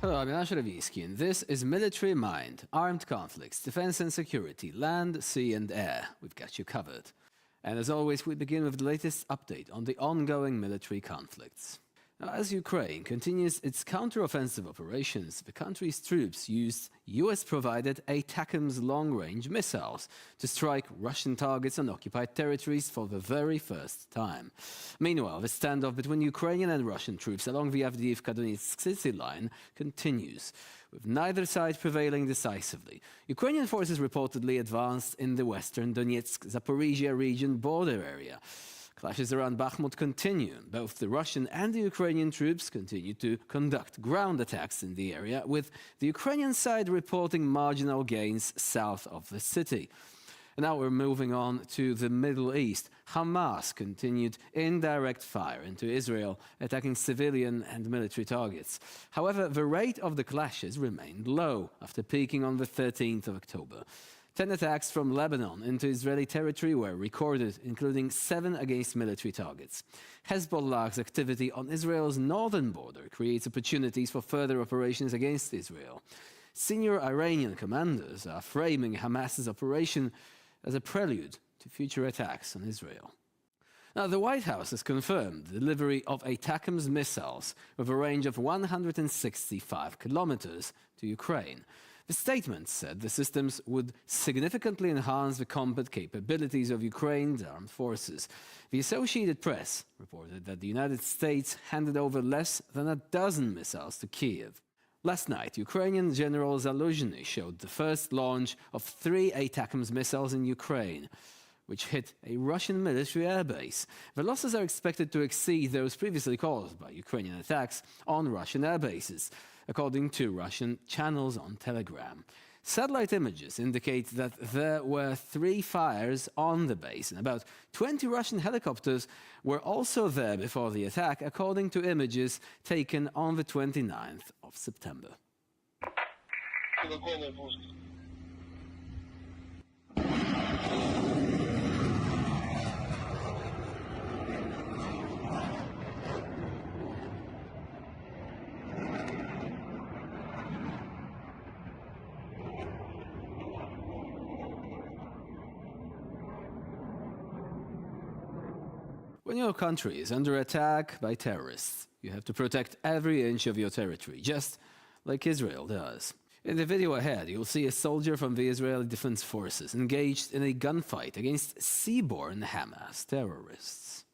Hello, I'm Jan Sharavinsky, and this is Military Mind, Armed Conflicts, Defense and Security, Land, Sea and Air. We've got you covered. And as always, we begin with the latest update on the ongoing military conflicts. Now, as Ukraine continues its counter-offensive operations, the country's troops used US-provided ATACMS long-range missiles to strike Russian targets on occupied territories for the very first time. Meanwhile, the standoff between Ukrainian and Russian troops along the Avdiivka-Donetsk city line continues, with neither side prevailing decisively. Ukrainian forces reportedly advanced in the western Donetsk-Zaporizhia region border area. Clashes around Bakhmut continue. Both the Russian and the Ukrainian troops continue to conduct ground attacks in the area, with the Ukrainian side reporting marginal gains south of the city. And now we're moving on to the Middle East. Hamas continued indirect fire into Israel, attacking civilian and military targets. However, the rate of the clashes remained low after peaking on the 13th of October. 10 attacks from Lebanon into Israeli territory were recorded, including 7 against military targets. Hezbollah's activity on Israel's northern border creates opportunities for further operations against Israel. Senior Iranian commanders are framing Hamas's operation as a prelude to future attacks on Israel. Now, the White House has confirmed the delivery of ATACMS missiles with a range of 165 kilometers to Ukraine. The statement said the systems would significantly enhance the combat capabilities of Ukraine's armed forces. The Associated Press reported that the United States handed over less than a dozen missiles to Kiev. Last night, Ukrainian General Zaluzhny showed the first launch of 3 ATACMS missiles in Ukraine, which hit a Russian military airbase. The losses are expected to exceed those previously caused by Ukrainian attacks on Russian airbases, according to Russian channels on Telegram. Satellite images indicate that there were 3 fires on the base, and about 20 Russian helicopters were also there before the attack, according to images taken on the 29th of September. When your country is under attack by terrorists, you have to protect every inch of your territory, just like Israel does. In the video ahead, you'll see a soldier from the Israeli Defense Forces engaged in a gunfight against seaborne Hamas terrorists.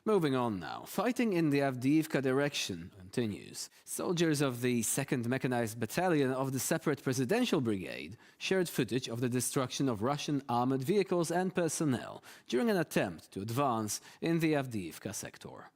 Moving on now, fighting in the Avdiivka direction continues. Soldiers of the 2nd Mechanized Battalion of the Separate Presidential Brigade shared footage of the destruction of Russian armored vehicles and personnel during an attempt to advance in the Avdiivka sector.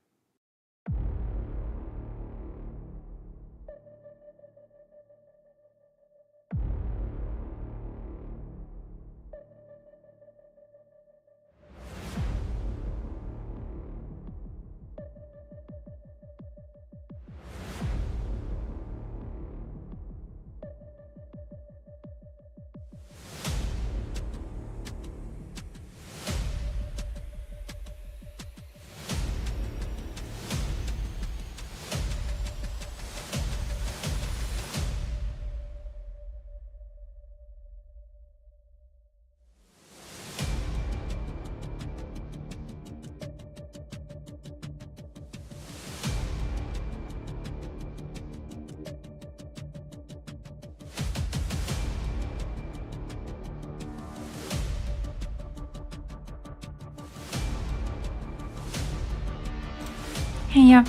Yeah.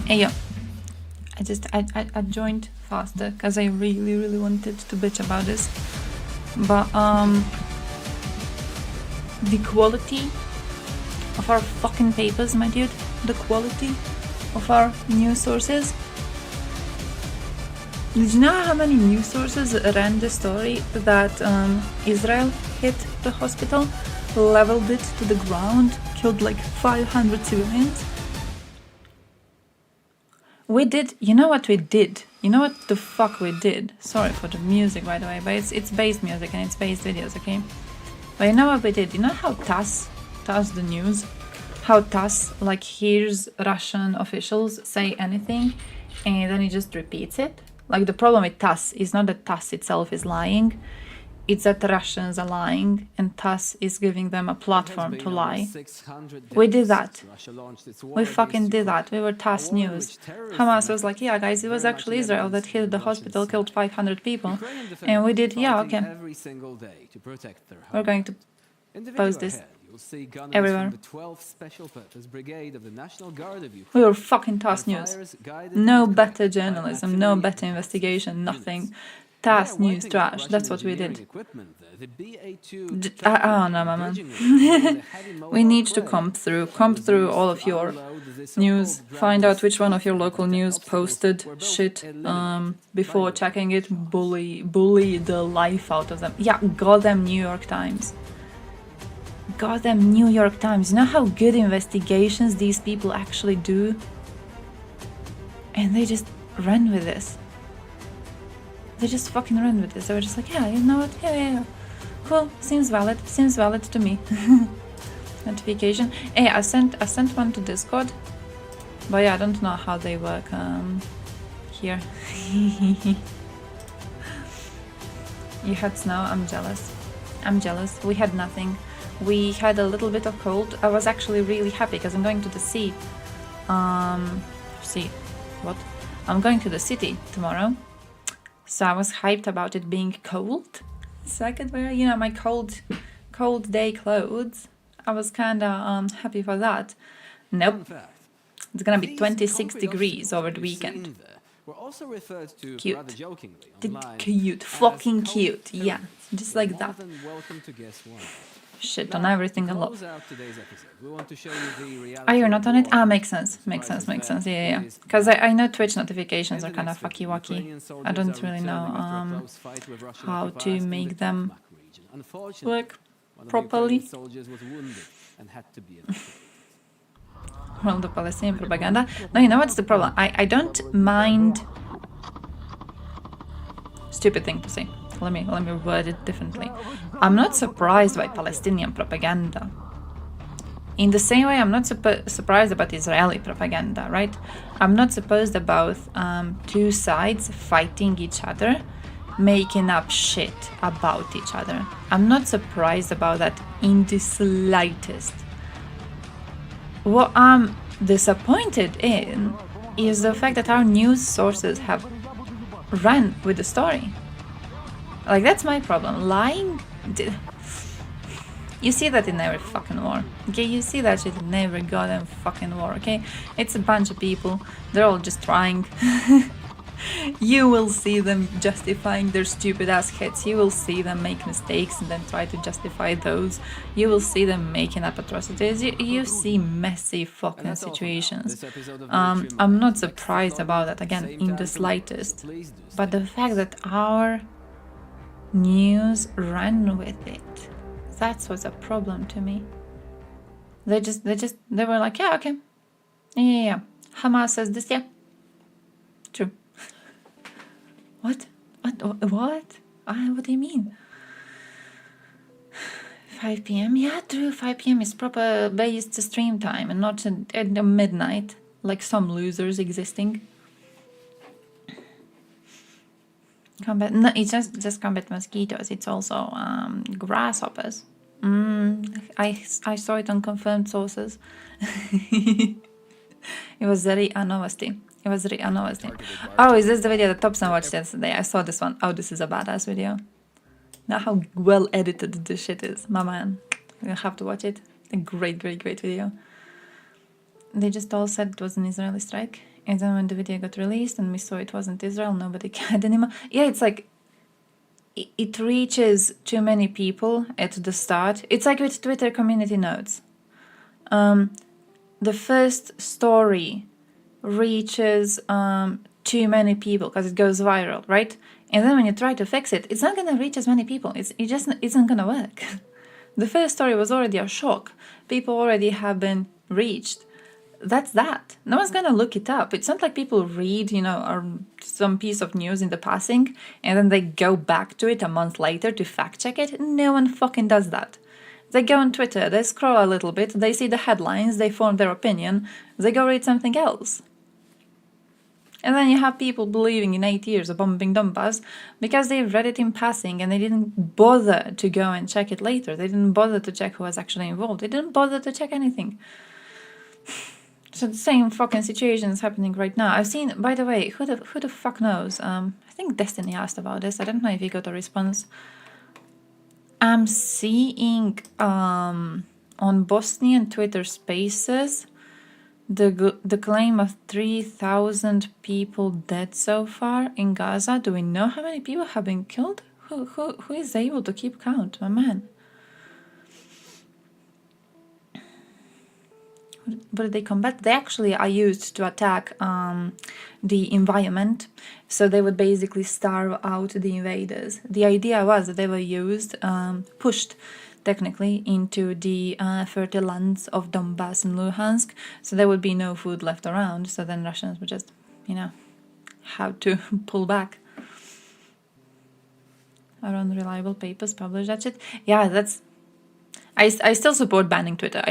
Hey, yeah. I joined faster because I really wanted to bitch about this. But the quality of our fucking papers, my dude, the quality of our news sources. Did you know how many news sources ran the story that Israel hit the hospital, leveled it to the ground, killed like 500 civilians? We did, you know what we did? You know what the fuck we did? Sorry for the music, by the way, but it's based music and it's based videos, okay? But you know what we did? You know how TASS the news, how TASS like hears Russian officials say anything and then he just repeats it? Like the problem with TASS is not that TASS itself is lying, it's that the Russians are lying and TASS is giving them a platform to lie. We did that. We fucking did that. We were TASS News. Hamas was like, yeah guys, it was actually Israel that hit the hospital, killed 500 people. And we did, yeah, okay. We're going to post this everywhere. We were fucking TASS News. No better journalism, no better investigation, nothing. TASS News trash, that's what we did. I don't know, man. We need to comb through all of your news, find out which one of your local news posted shit before checking it, bully the life out of them. Yeah, goddamn New York Times. Goddamn New York Times. You know how good investigations these people actually do? And they just ran with this. They just fucking ran with this. They were just like, yeah, you know what? Yeah. Cool. Seems valid to me. Notification. Hey, I sent one to Discord. But yeah, I don't know how they work here. You had snow? I'm jealous. We had nothing. We had a little bit of cold. I was actually really happy because I'm going to the sea. I'm going to the city tomorrow. So I was hyped about it being cold. So I could wear, you know, my cold day clothes. I was kinda happy for that. Nope. It's gonna be 26 degrees over the weekend. Cute. Cute. Fucking cute. Yeah. Just like that. Shit on everything a lot. Are you not on it? Ah, makes sense. Yeah. Because I know Twitch notifications are kind of fucky-wacky. I don't really know how to make them work properly. Well, the Palestinian propaganda. No, you know what's the problem? I don't mind. Stupid thing to say. Let me word it differently. I'm not surprised by Palestinian propaganda. In the same way, I'm not surprised about Israeli propaganda, right? I'm not surprised about two sides fighting each other, making up shit about each other. I'm not surprised about that in the slightest. What I'm disappointed in is the fact that our news sources have ran with the story. Like, that's my problem. Lying? You see that in every fucking war. Okay, you see that shit in every goddamn fucking war, okay? It's a bunch of people. They're all just trying. You will see them justifying their stupid ass hits. You will see them make mistakes and then try to justify those. You will see them making up atrocities. You see messy fucking situations. I'm not surprised about that, again, in the slightest. But the fact that our news ran with it, that's what's a problem to me. They were like, yeah, okay. Yeah. Hamas says this, yeah. True. What? What do you mean? 5 p.m? Yeah, true. 5 p.m. is proper based stream time and not at midnight, like some losers existing. Combat? No, it's just combat mosquitoes. It's also grasshoppers. I saw it on confirmed sources. It was very a novosti. Oh, is this the video that Thompson watched yesterday? I saw this one. Oh, this is a badass video. Now how well edited this shit is. My man. You have to watch it. A great video. they just all said it was an Israeli strike. And then when the video got released and we saw it wasn't Israel, nobody cared anymore. Yeah, it's like it reaches too many people at the start. It's like with Twitter community notes. The first story reaches too many people because it goes viral, right? And then when you try to fix it, it's not going to reach as many people. It just isn't going to work. The first story was already a shock. People already have been reached. That's that. No one's going to look it up. It's not like people read, some piece of news in the passing and then they go back to it a month later to fact check it. No one fucking does that. They go on Twitter, they scroll a little bit, they see the headlines, they form their opinion, they go read something else. And then you have people believing in 8 years of bombing Donbass because they read it in passing and they didn't bother to go and check it later. They didn't bother to check who was actually involved. They didn't bother to check anything. So the same fucking situation is happening right now. I've seen, by the way, who the fuck knows? I think Destiny asked about this. I don't know if he got a response. I'm seeing on Bosnian Twitter Spaces the claim of 3,000 people dead so far in Gaza. Do we know how many people have been killed? Who is able to keep count, my man? What did they combat? They actually are used to attack the environment, so they would basically starve out the invaders. The idea was that they were used, pushed technically into the fertile lands of Donbass and Luhansk, so there would be no food left around, so then Russians would just, have to pull back. Our unreliable papers publish that shit. Yeah, that's... I still support banning Twitter.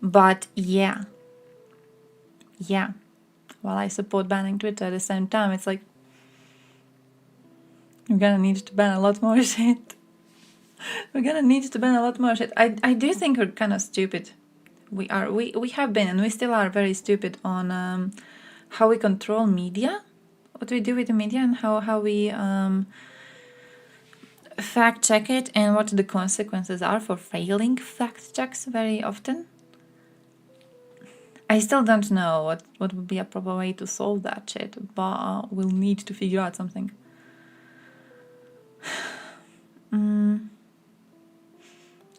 But yeah, while I support banning Twitter at the same time, it's like we're gonna need to ban a lot more shit. I do think we're kind of stupid. We have been and we still are very stupid on how we control media, what we do with the media, and how we fact check it, and what the consequences are for failing fact checks very often. I still don't know what would be a proper way to solve that shit, but we'll need to figure out something.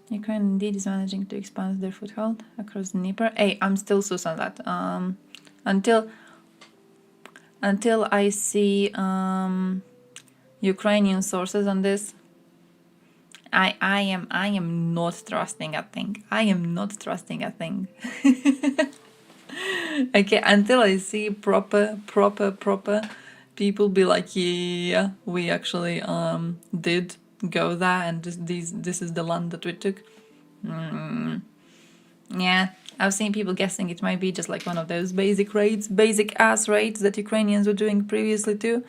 Ukraine indeed is managing to expand their foothold across the Dnieper. Hey, I'm still sus on that. Until I see Ukrainian sources on this, I am not trusting a thing. Okay, until I see proper people be like, yeah, we actually did go there, and this is the land that we took. Yeah, I've seen people guessing it might be just like one of those basic ass raids that Ukrainians were doing previously too.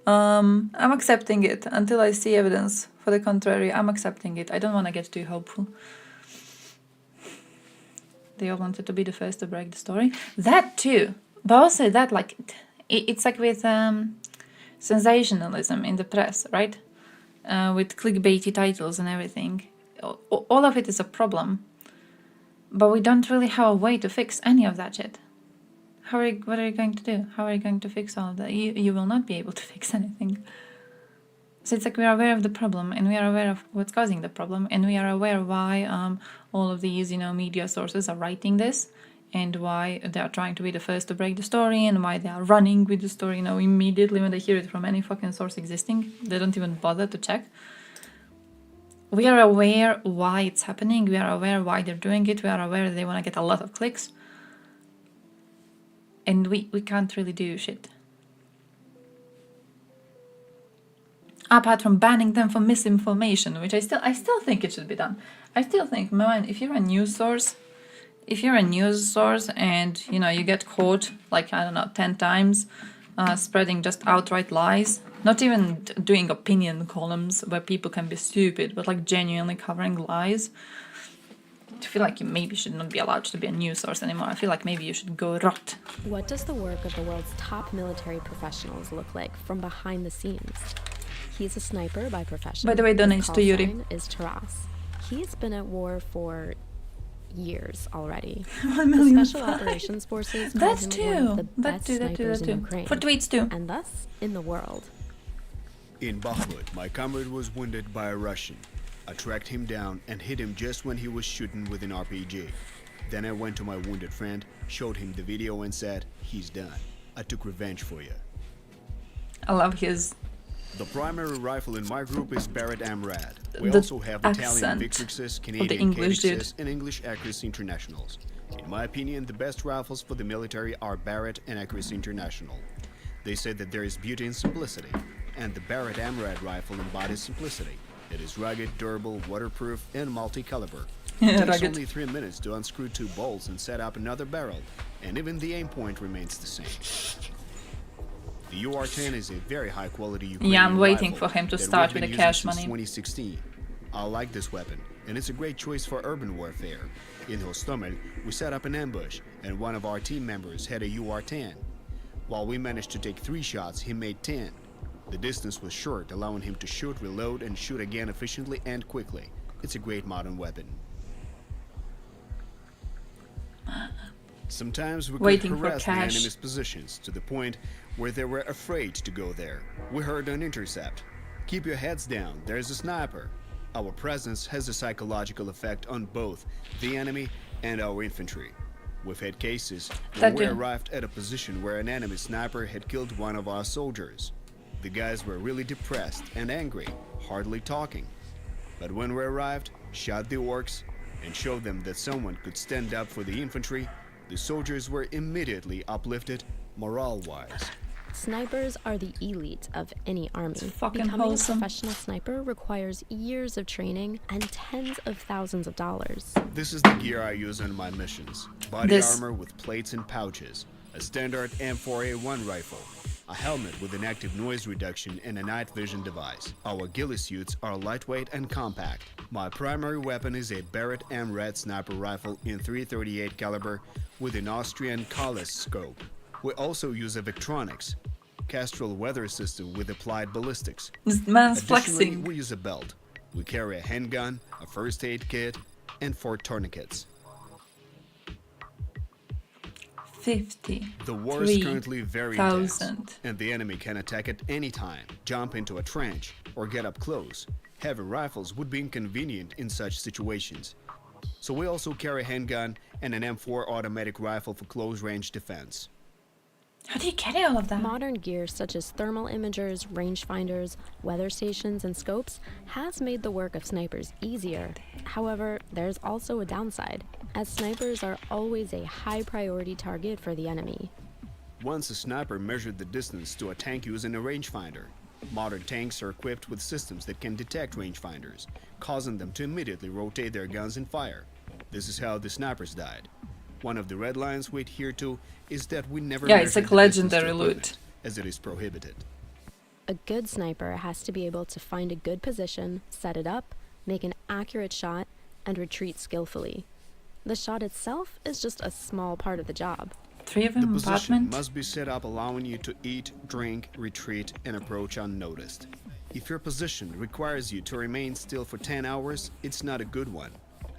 I'm accepting it until I see evidence for the contrary. I'm accepting it. I don't want to get too hopeful. They all wanted to be the first to break the story. That too. But also that, like, it's like with sensationalism in the press, right? With clickbaity titles and everything. All of it is a problem. But we don't really have a way to fix any of that shit. What are you going to do? How are you going to fix all of that? You will not be able to fix anything. So it's like we are aware of the problem, and we are aware of what's causing the problem, and we are aware why all of these, media sources are writing this, and why they are trying to be the first to break the story, and why they are running with the story, immediately when they hear it from any fucking source existing. They don't even bother to check. We are aware why it's happening. We are aware why they're doing it. We are aware they want to get a lot of clicks. And we can't really do shit. Apart from banning them for misinformation, which I still think it should be done. I still think, man, if you're a news source and, you get caught, 10 times spreading just outright lies, not even doing opinion columns where people can be stupid, but genuinely covering lies, I feel like you maybe should not be allowed to be a news source anymore. I feel like maybe you should go rot. What does the work of the world's top military professionals look like from behind the scenes? He's a sniper by profession. By the way, donates to Yuri. His call sign is Taras. He's been at war for years already. 1 The million Special views. Operations Forces call That's him one of too. the best snipers in Ukraine, For tweets too. and thus in the world. In Bakhmut, my comrade was wounded by a Russian. I tracked him down and hit him just when he was shooting with an RPG. Then I went to my wounded friend, showed him the video and said, "He's done. I took revenge for you." I love his The primary rifle in my group is Barrett Amrad. We The also have Italian accent Victrixes, of the Canadian English dude. Cadixes, and English Accuracy Internationals. In my opinion, the best rifles for the military are Barrett and Accuracy International. They say that there is beauty in simplicity, and the Barrett Amrad rifle embodies simplicity. It is rugged, durable, waterproof, and multi-caliber. It takes Rugged. only 3 minutes to unscrew 2 bolts and set up another barrel, and even the aim point remains the same. The UR-10 is a very high-quality Ukrainian Yeah, I'm waiting rifle for him to that start we've with been the using cash since money. 2016. I like this weapon, and it's a great choice for urban warfare. In Hostomel, we set up an ambush, and one of our team members had a UR-10. While we managed to take 3 shots, he made 10. The distance was short, allowing him to shoot, reload, and shoot again efficiently and quickly. It's a great modern weapon. Sometimes we Waiting could for harass the cash. enemy's positions to the point where they were afraid to go there. We heard an intercept. Keep your heads down, there's a sniper. Our presence has a psychological effect on both the enemy and our infantry. We've had cases where That we do. arrived at a position where an enemy sniper had killed one of our soldiers. The guys were really depressed and angry, hardly talking. But when we arrived, shot the orcs, and showed them that someone could stand up for the infantry, the soldiers were immediately uplifted morale-wise. Snipers are the elite of any army. fucking Becoming wholesome. a professional sniper requires years of training and tens of thousands of dollars. This is the gear I use on my missions. Body This- armor with plates and pouches, a standard M4A1 rifle, a helmet with an active noise reduction and a night vision device. Our ghillie suits are lightweight and compact. My primary weapon is a Barrett Amrad sniper rifle in .338 caliber with an Austrian Kahles scope. We also use a Victronics, Castrol weather system with applied ballistics. This man's Additionally, flexing. we use a belt. We carry a handgun, a first aid kit, and 4 tourniquets. 50. The war is currently very intense, 3,000. and the enemy can attack at any time, jump into a trench, or get up close. Heavy rifles would be inconvenient in such situations. So we also carry a handgun and an M4 automatic rifle for close-range defense. How do you carry all of that? Modern gear such as thermal imagers, rangefinders, weather stations, and scopes has made the work of snipers easier. However, there's also a downside, as snipers are always a high priority target for the enemy. Once a sniper measured the distance to a tank using a rangefinder. Modern tanks are equipped with systems that can detect rangefinders, causing them to immediately rotate their guns and fire. This is how the snipers died. One of the red lines we adhere to is that we never Yeah, it's measure like the distance to legendary loot. equipment, as it is prohibited. A good sniper has to be able to find a good position, set it up, make an accurate shot, and retreat skillfully. The shot itself is just a small part of the job. 3 of The them position apartment. must be set up allowing you to eat, drink, retreat, and approach unnoticed. If your position requires you to remain still for 10 hours, it's not a good one.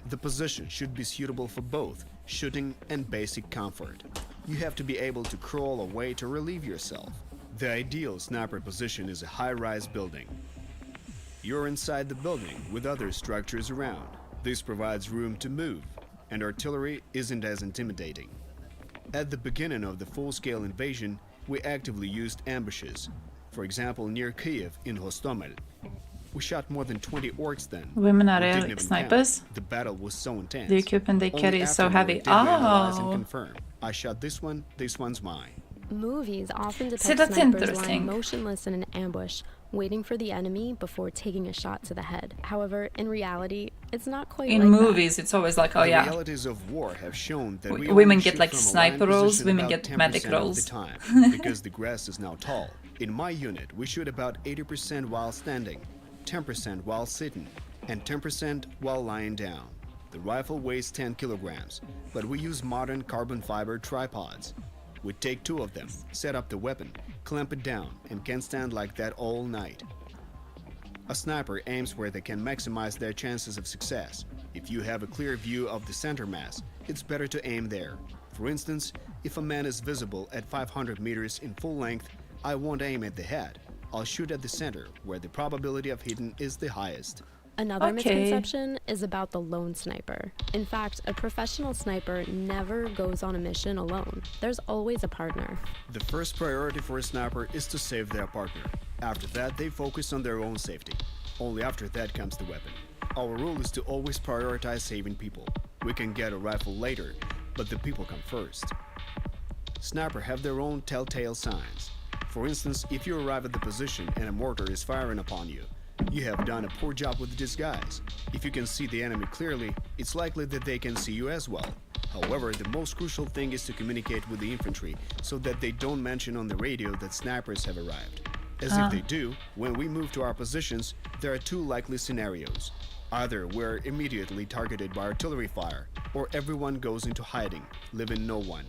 The position should be suitable for both shooting and basic comfort. You have to be able to crawl away to relieve yourself. The ideal sniper position is a high-rise building. You're inside the building with other structures around. This provides room to move, and artillery isn't as intimidating. At the beginning of the full-scale invasion, we actively used ambushes. For example, near Kiev in Hostomel. We shot more than 20 orcs then. Women are We didn't real even snipers. count. The battle was so intense. The equipment they Only carry is so afterward heavy. did we realize and Oh. confirm. I shot this one's mine. Movies often See, depict that's snipers interesting. lying motionless in an ambush, waiting for the enemy before taking a shot to the head. However, in reality, it's not quite In like movies, it's always like, oh The yeah. realities of war have shown that we Women only get, shoot like, from a sniper lying roles, position women about get 10% medic of roles. the time, because the grass is now tall. In my unit, we shoot about 80% while standing, 10% while sitting, and 10% while lying down. The rifle weighs 10 kilograms, but we use modern carbon fiber tripods. We take 2 of them, set up the weapon, clamp it down, and can stand like that all night. A sniper aims where they can maximize their chances of success. If you have a clear view of the center mass, it's better to aim there. For instance, if a man is visible at 500 meters in full length, I won't aim at the head. I'll shoot at the center, where the probability of hitting is the highest. Another Okay. misconception is about the lone sniper. In fact, a professional sniper never goes on a mission alone. There's always a partner. The first priority for a sniper is to save their partner. After that, they focus on their own safety. Only after that comes the weapon. Our rule is to always prioritize saving people. We can get a rifle later, but the people come first. Snipers have their own telltale signs. For instance, if you arrive at the position and a mortar is firing upon you, you have done a poor job with disguise. If you can see the enemy clearly, it's likely that they can see you as well. However, the most crucial thing is to communicate with the infantry so that they don't mention on the radio that snipers have arrived. As if they do, when we move to our positions, there are two likely scenarios. Either we're immediately targeted by artillery fire, or everyone goes into hiding, leaving no one.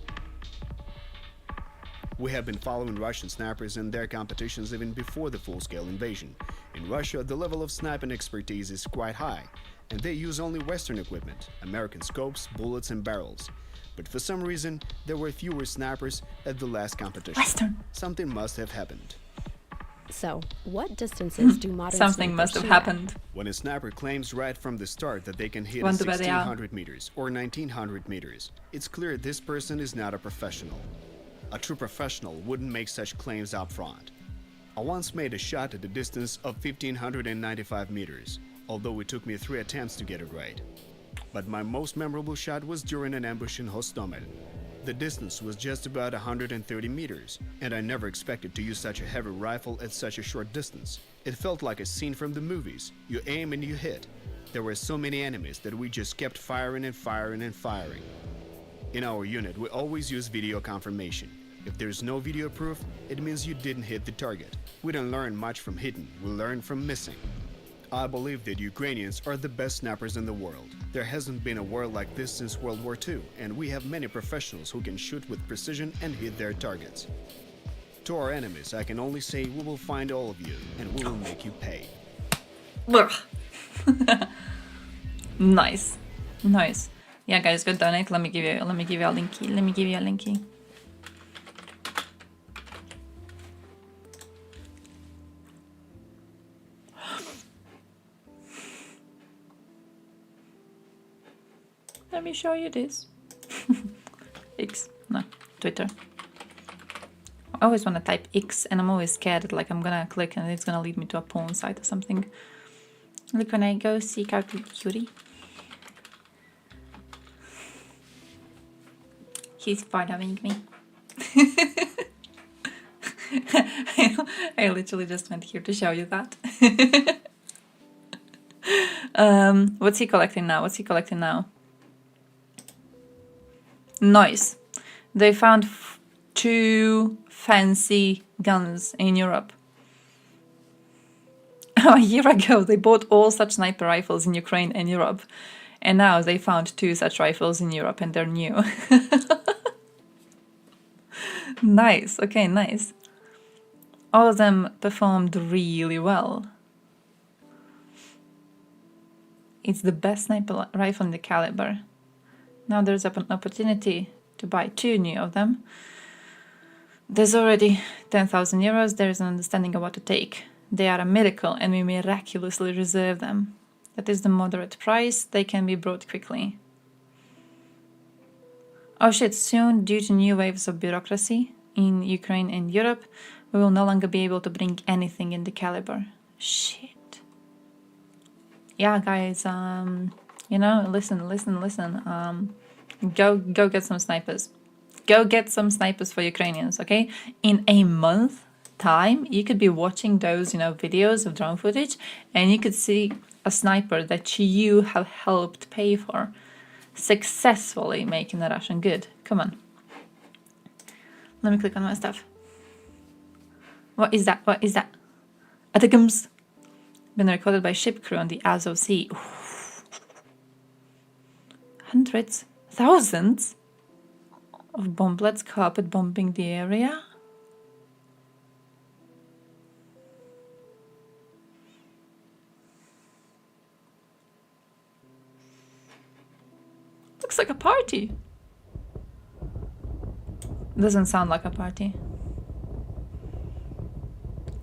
We have been following Russian snipers in their competitions even before the full-scale invasion. In Russia, the level of sniping expertise is quite high, and they use only Western equipment, American scopes, bullets, and barrels. But for some reason, there were fewer snipers at the last competition. Western. Something must have happened. So, what distances do modern Something snipers must have shoot at? happened. When a sniper claims right from the start that they can hit Want at to bet they are. 1600 meters or 1900 meters, it's clear this person is not a professional. A true professional wouldn't make such claims up front. I once made a shot at a distance of 1595 meters, although it took me 3 attempts to get it right. But my most memorable shot was during an ambush in Hostomel. The distance was just about 130 meters, and I never expected to use such a heavy rifle at such a short distance. It felt like a scene from the movies. You aim and you hit. There were so many enemies that we just kept firing and firing and firing. In our unit, we always use video confirmation. If there's no video proof, it means you didn't hit the target. We don't learn much from hitting, we learn from missing. I believe that Ukrainians are the best snipers in the world. There hasn't been a war like this since World War II, and we have many professionals who can shoot with precision and hit their targets. To our enemies, I can only say we will find all of you, and we will make you pay. Ugh. Nice. Nice. Yeah, guys, go donate. Let me give you a linky. Let me give you a linky. Let me show you this. X. No, Twitter. I always want to type X and I'm always scared that like I'm gonna click and it's gonna lead me to a porn site or something. Look, when I go seek out the cutie. He's following me. I literally just went here to show you that. What's he collecting now? What's he collecting now? Nice. They found 2 fancy guns in Europe. A year ago, they bought all such sniper rifles in Ukraine and Europe. And now they found 2 such rifles in Europe and they're new. Nice. Okay, nice. All of them performed really well. It's the best sniper rifle in the caliber. Now there's an opportunity to buy 2 new of them. There's already 10,000 euros. There's an understanding of what to take. They are a miracle and we miraculously reserve them. That is the moderate price. They can be brought quickly. Oh shit, soon, due to new waves of bureaucracy in Ukraine and Europe, we will no longer be able to bring anything in the caliber. Shit. Yeah, guys, you know, listen. Go get some snipers. Go get some snipers for Ukrainians, okay? In a month time, you could be watching those, you know, videos of drone footage and you could see a sniper that you have helped pay for successfully making the Russian good. Come on. Let me click on my stuff. What is that? What is that? Atakums. Been recorded by ship crew on the Azov Sea. Oof. Hundreds, thousands of bomblets carpet bombing the area. looks like a party. Doesn't sound like a party.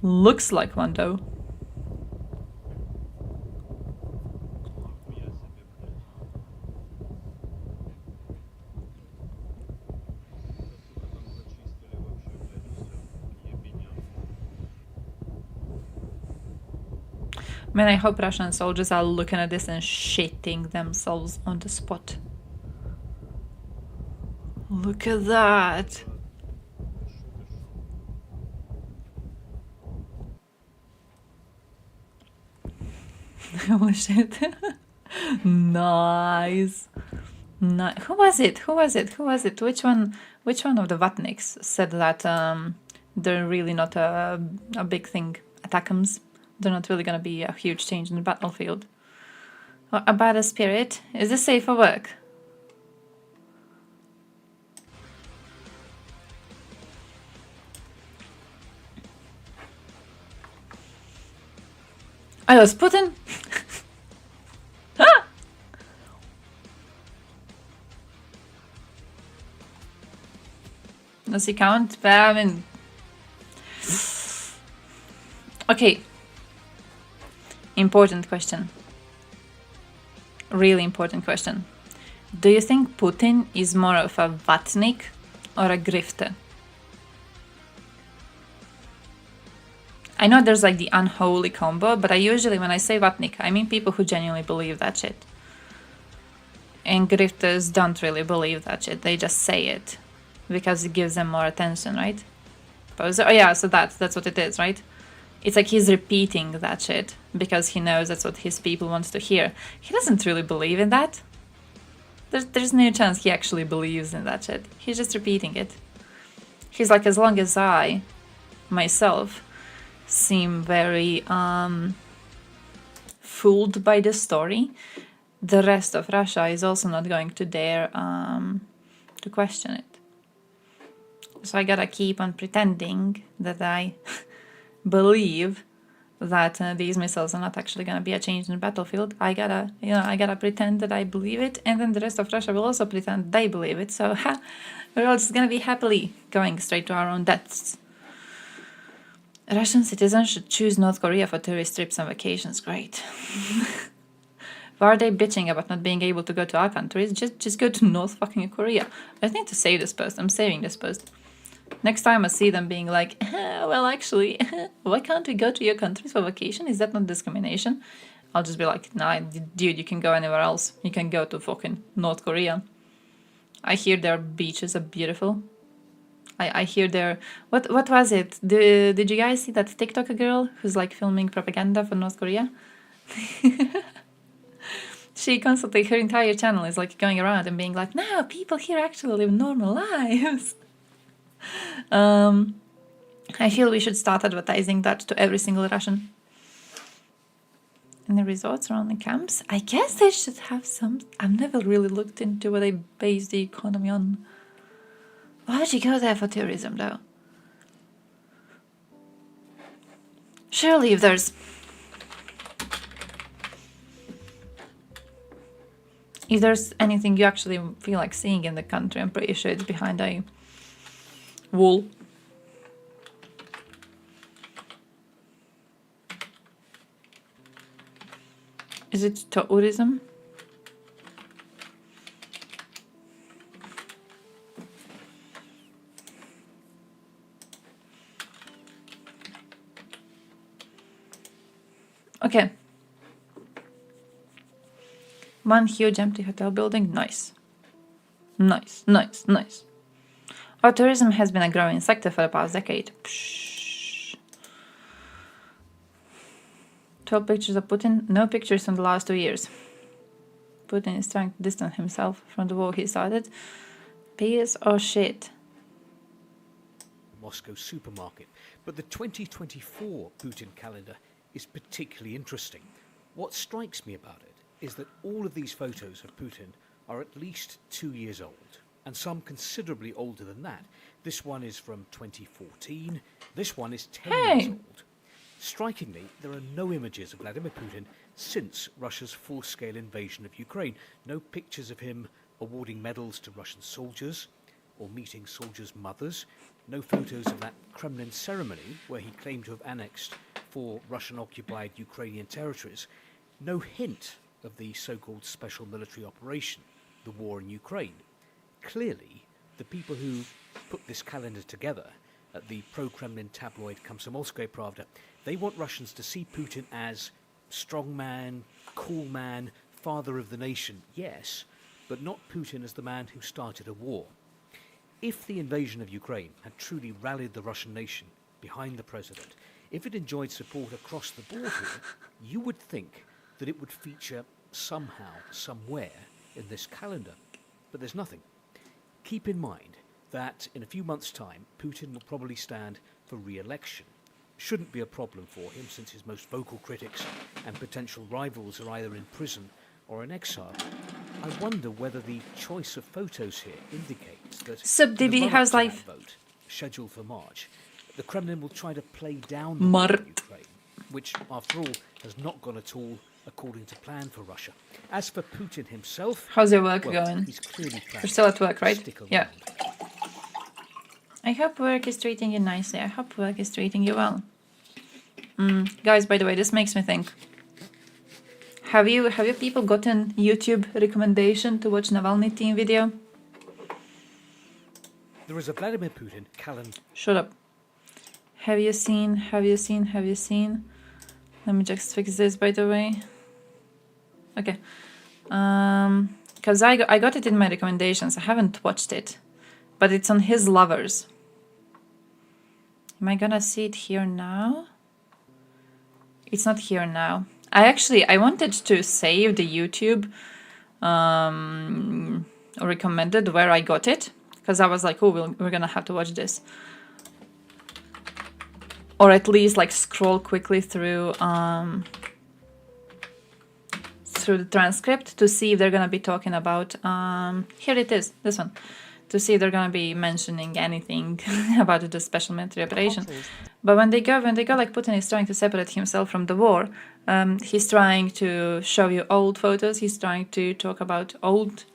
Looks like one though. Man, I hope Russian soldiers are looking at this and shitting themselves on the spot. Look at that! Holy shit. Nice. Who was it? Who was it? Who was it? Which one of the Vatniks said that they're really not a big thing? Attackums. They're not really gonna be a huge change in the battlefield. Or about a spirit. Is this safe for work? I was Putin. Ah! Does he count? But I mean, okay. Important question. Really important question. Do you think Putin is more of a vatnik or a grifter? I know there's like the unholy combo, but I usually, when I say vatnik, I mean people who genuinely believe that shit. And grifters don't really believe that shit. They just say it because it gives them more attention, right? Oh yeah, so that's what it is, right? It's like he's repeating that shit because he knows that's what his people want to hear. He doesn't really believe in that. There's no chance he actually believes in that shit. He's just repeating it. He's like, as long as I, myself, seem very fooled by the story, the rest of Russia is also not going to dare to question it. So I gotta keep on pretending that I believe that these missiles are not actually gonna be a change in the battlefield. I gotta pretend that I believe it, and then the rest of Russia will also pretend they believe it. So we're all just gonna be happily going straight to our own deaths. Russian citizens should choose North Korea for tourist trips and vacations. Great. Why are they bitching about not being able to go to our countries? Just go to North fucking Korea. I need to save this post. I'm saving this post. Next time I see them being like, well, actually, why can't we go to your countries for vacation? Is that not discrimination? I'll just be like, nah, dude, you can go anywhere else. You can go to fucking North Korea. I hear their beaches are beautiful. I hear their... What was it? Did you guys see that TikTok girl who's like filming propaganda for North Korea? She constantly, her entire channel is like going around and being like, no, people here actually live normal lives. I feel we should start advertising that to every single Russian. And the resorts are only camps? I guess they should have some... I've never really looked into what they base the economy on. Why would you go there for tourism, though? Surely if there's... If there's anything you actually feel like seeing in the country, I'm pretty sure it's behind a wall. Is it tourism? Okay. One huge empty hotel building. Nice. Nice, nice, nice. Our tourism has been a growing sector for the past decade. Psh. 12 pictures of Putin. No pictures from the last 2 years. Putin is trying to distance himself from the war he started. Piss or shit? Moscow supermarket. But the 2024 Putin calendar is particularly interesting. What strikes me about it is that all of these photos of Putin are at least 2 years old, and some considerably older than that. This one is from 2014, this one is 10 years old. Strikingly, there are no images of Vladimir Putin since Russia's full-scale invasion of Ukraine. No pictures of him awarding medals to Russian soldiers or meeting soldiers' mothers. No photos of that Kremlin ceremony where he claimed to have annexed 4 Russian-occupied Ukrainian territories. No hint of the so-called special military operation, the war in Ukraine. Clearly, the people who put this calendar together at the pro-Kremlin tabloid Komsomolskaya Pravda, they want Russians to see Putin as strongman, cool man, father of the nation, yes, but not Putin as the man who started a war. If the invasion of Ukraine had truly rallied the Russian nation behind the president, if it enjoyed support across the board here, you would think that it would feature somehow, somewhere in this calendar. But there's nothing. Keep in mind that in a few months' time, Putin will probably stand for re-election. Shouldn't be a problem for him since his most vocal critics and potential rivals are either in prison or in exile. I wonder whether the choice of photos here indicates that Sub in the DB run-up House to that Life. vote, scheduled for March, the Kremlin will try to play down the Mart. war in Ukraine, which, after all, has not gone at all according to plan for Russia. As for Putin himself, How's your work well, going? he's clearly planning You're still at work, to right? stick around. Yeah. I hope work is treating you nicely. I hope work is treating you well. Guys, by the way, this makes me think. Have you people gotten YouTube recommendation to watch Navalny team video? There is a Vladimir Putin calendar. Shut up. Have you seen? Let me just fix this, by the way. Okay. Because I got it in my recommendations. I haven't watched it. But it's on his lovers. Am I gonna see it here now? It's not here now. I wanted to save the YouTube recommended where I got it. Because I was like, oh, we're gonna have to watch this. Or at least like scroll quickly through the transcript to see if they're gonna be talking about here it is, this one. To see if they're gonna be mentioning anything about the special military operation. But when they go like Putin is trying to separate himself from the war, he's trying to show you old photos, he's trying to talk about old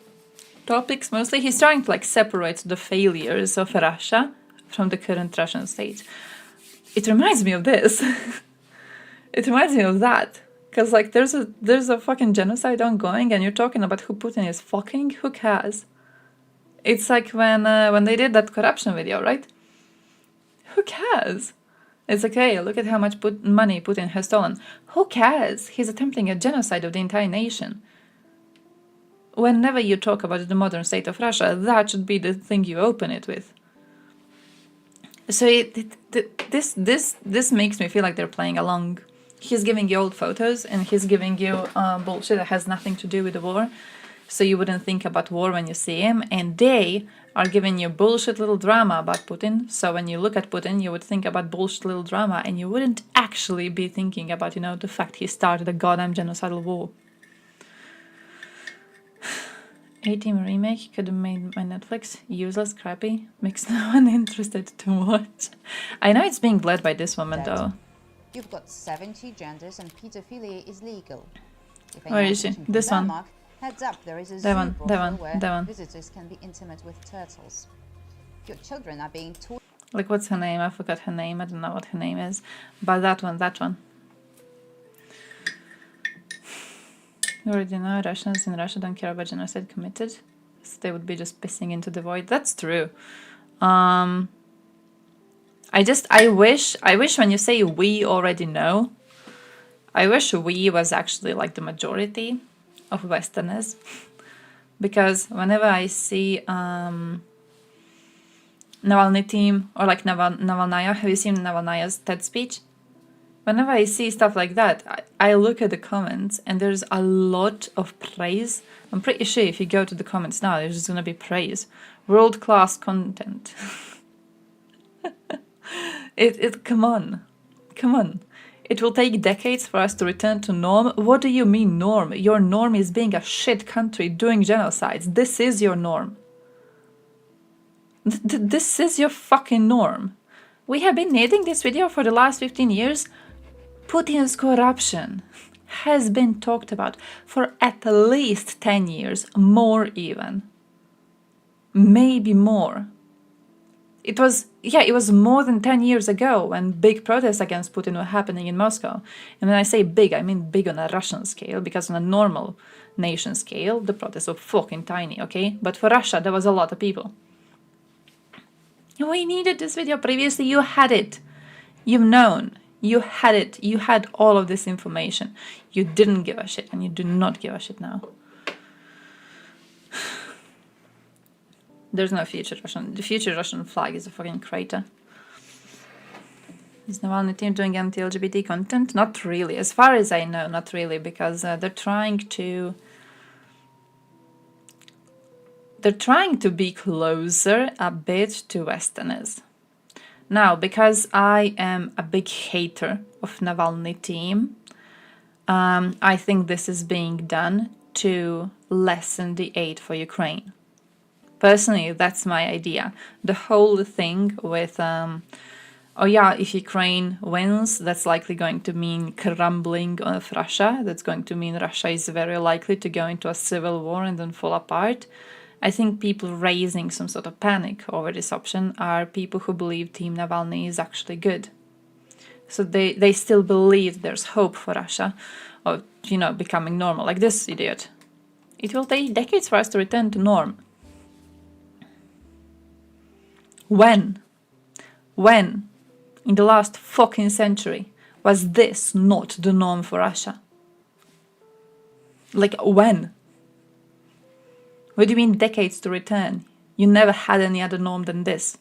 topics mostly. He's trying to like separate the failures of Russia from the current Russian state. It reminds me of this. It reminds me of that. Because like there's a fucking genocide ongoing and you're talking about who Putin is fucking? Who cares? It's like when they did that corruption video, right? Who cares? It's like, hey, look at how much money Putin has stolen. Who cares? He's attempting a genocide of the entire nation. Whenever you talk about the modern state of Russia, that should be the thing you open it with. So this makes me feel like they're playing along. He's giving you old photos and he's giving you bullshit that has nothing to do with the war. So you wouldn't think about war when you see him. And they are giving you bullshit little drama about Putin. So when you look at Putin, you would think about bullshit little drama and you wouldn't actually be thinking about, you know, the fact he started a goddamn genocidal war. A-Team remake could have made my Netflix useless, crappy, makes no one interested to watch. I know it's being led by this woman though. You've got 70 genders and pedophilia is legal. If Where is she? This one. Denmark, heads up, there is a That zoo one, brothel where that one. visitors can be intimate with turtles. Your children are being taught. Like, what's her name? I forgot her name. I don't know what her name is. But that one. You already know Russians in Russia don't care about genocide committed. So they would be just pissing into the void. That's true. I wish when you say we already know, I wish we was actually like the majority of Westerners. Because whenever I see Navalny team or like Navalnaya, have you seen Navalnaya's TED speech? Whenever I see stuff like that, I look at the comments and there's a lot of praise. I'm pretty sure if you go to the comments now, there's just going to be praise. World-class content. Come on. It will take decades for us to return to norm. What do you mean norm? Your norm is being a shit country doing genocides. This is your norm. This is your fucking norm. We have been needing this video for the last 15 years. Putin's corruption has been talked about for at least 10 years, more even. maybe more. It was more than 10 years ago when big protests against Putin were happening in Moscow. And when I say big, I mean big on a Russian scale, because on a normal nation scale, the protests were fucking tiny, okay? But for Russia, there was a lot of people. We needed this video. Previously, you had it. You've known. You had it. You had all of this information. You didn't give a shit, and you do not give a shit now. There's no future Russian. The future Russian flag is a fucking crater. Is Navalny team doing anti-LGBT content? Not really. As far as I know, not really, because they're trying to be closer a bit to Westerners. Now, because I am a big hater of Navalny team, I think this is being done to lessen the aid for Ukraine. Personally, that's my idea. The whole thing with, if Ukraine wins, that's likely going to mean crumbling of Russia. That's going to mean Russia is very likely to go into a civil war and then fall apart. I think people raising some sort of panic over this option are people who believe Team Navalny is actually good. So they still believe there's hope for Russia of, becoming normal. Like this idiot. It will take decades for us to return to norm. When in the last fucking century was this not the norm for Russia? Like when? What do you mean decades to return? You never had any other norm than this.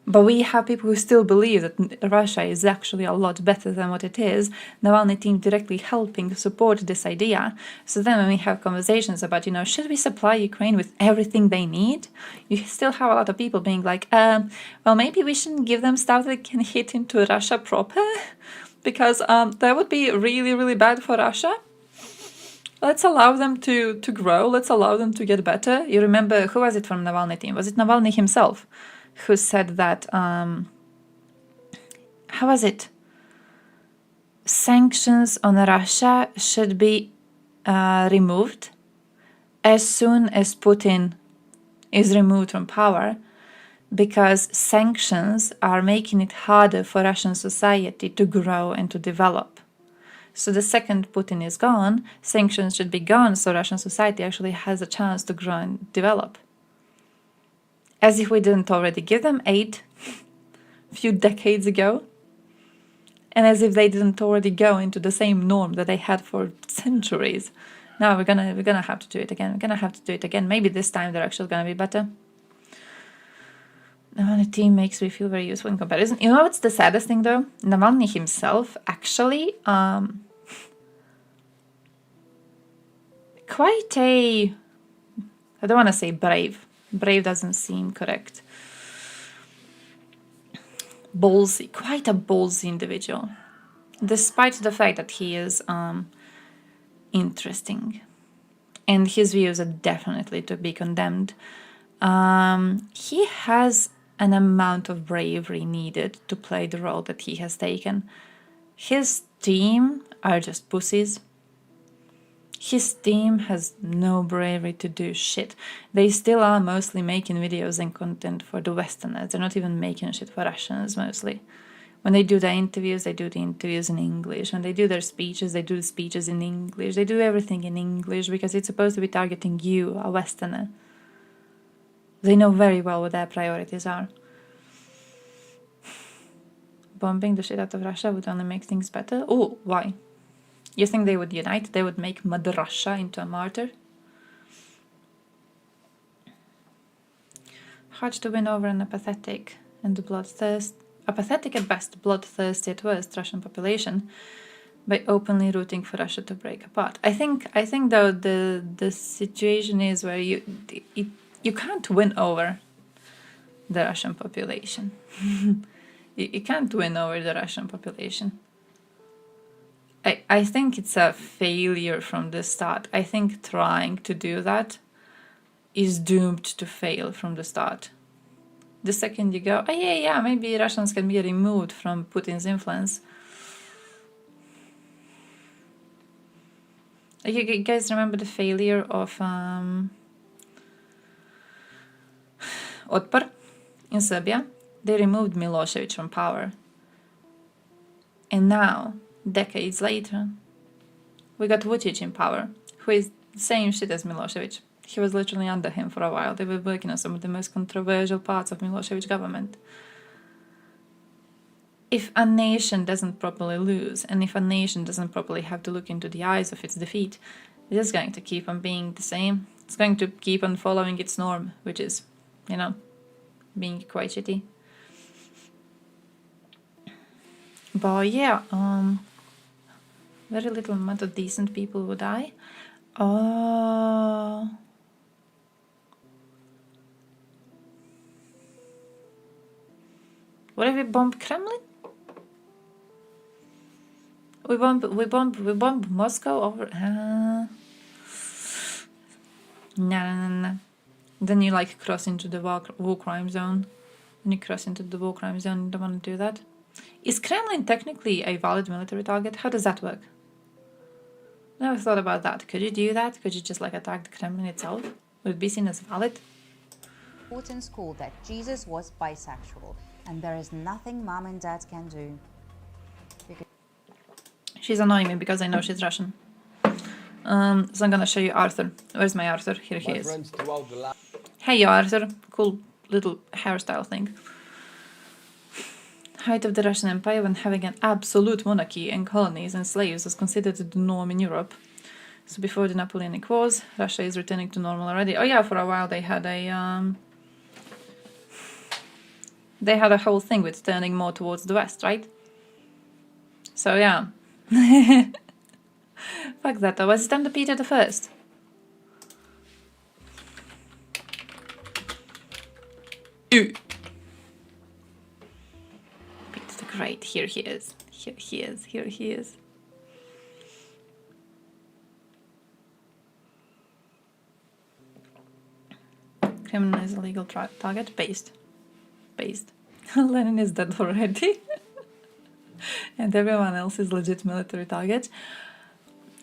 But we have people who still believe that Russia is actually a lot better than what it is. Navalny team directly helping support this idea. So then when we have conversations about, should we supply Ukraine with everything they need? You still have a lot of people being like, well, maybe we shouldn't give them stuff that can hit into Russia proper, because that would be really, really bad for Russia. Let's allow them to grow. Let's allow them to get better. You remember, who was it from Navalny team? Was it Navalny himself who said that, how was it? Sanctions on Russia should be removed as soon as Putin is removed from power, because sanctions are making it harder for Russian society to grow and to develop. So the second Putin is gone, sanctions should be gone, so Russian society actually has a chance to grow and develop. As if we didn't already give them aid a few decades ago, and as if they didn't already go into the same norm that they had for centuries. Now we're gonna have to do it again. We're gonna have to do it again. Maybe this time they're actually gonna be better. Navalny team makes me feel very useful in comparison. You know what's the saddest thing though? Navalny himself actually quite a, I don't want to say brave. Brave doesn't seem correct. Ballsy, quite a ballsy individual. Despite the fact that he is interesting. And his views are definitely to be condemned. He has an amount of bravery needed to play the role that he has taken. His team are just pussies. His team has no bravery to do shit. They still are mostly making videos and content for the Westerners. They're not even making shit for Russians mostly. When they do their interviews, they do the interviews in English. When they do their speeches, they do the speeches in English. They do everything in English because it's supposed to be targeting you, a Westerner. They know very well what their priorities are. Bombing the shit out of Russia would only make things better? Oh, why? You think they would unite? They would make Mother Russia into a martyr? Hard to win over an apathetic and apathetic at best, bloodthirsty at worst Russian population by openly rooting for Russia to break apart. I think though the situation is where you can't win over the Russian population. You can't win over the Russian population. I think it's a failure from the start. I think trying to do that is doomed to fail from the start. The second you go, maybe Russians can be removed from Putin's influence. You guys remember the failure of Otpor in Serbia, they removed Milosevic from power. And now, decades later, we got Vucic in power, who is the same shit as Milosevic. He was literally under him for a while. They were working on some of the most controversial parts of Milosevic's government. If a nation doesn't properly lose, and if a nation doesn't properly have to look into the eyes of its defeat, it is going to keep on being the same. It's going to keep on following its norm, which is, you know, being quite shitty. But yeah, very little amount of decent people would die. Oh. What if we bomb Kremlin? We bomb Moscow over. No. Then you like cross into the war crime zone. When you cross into the war crime zone, you don't want to do that. Is Kremlin technically a valid military target? How does that work? Never thought about that. Could you do that? Could you just like attack the Kremlin itself? Would it be seen as valid? Putin's school that Jesus was bisexual, and there is nothing mom and dad can do. She's annoying me because I know she's Russian. So I'm gonna show you Arthur. Where's my Arthur? Here he is. Hey Arthur. Cool little hairstyle thing. Height of the Russian Empire when having an absolute monarchy and colonies and slaves was considered the norm in Europe. So before the Napoleonic Wars, Russia is returning to normal already. Oh yeah, for a while they had a whole thing with turning more towards the west, right? So yeah. Fuck that though. Was it under Peter the First? Peter the Great. Here he is. Here he is. Here he is. Criminal is a legal target. Based. Lenin is dead already. And everyone else is legit military target.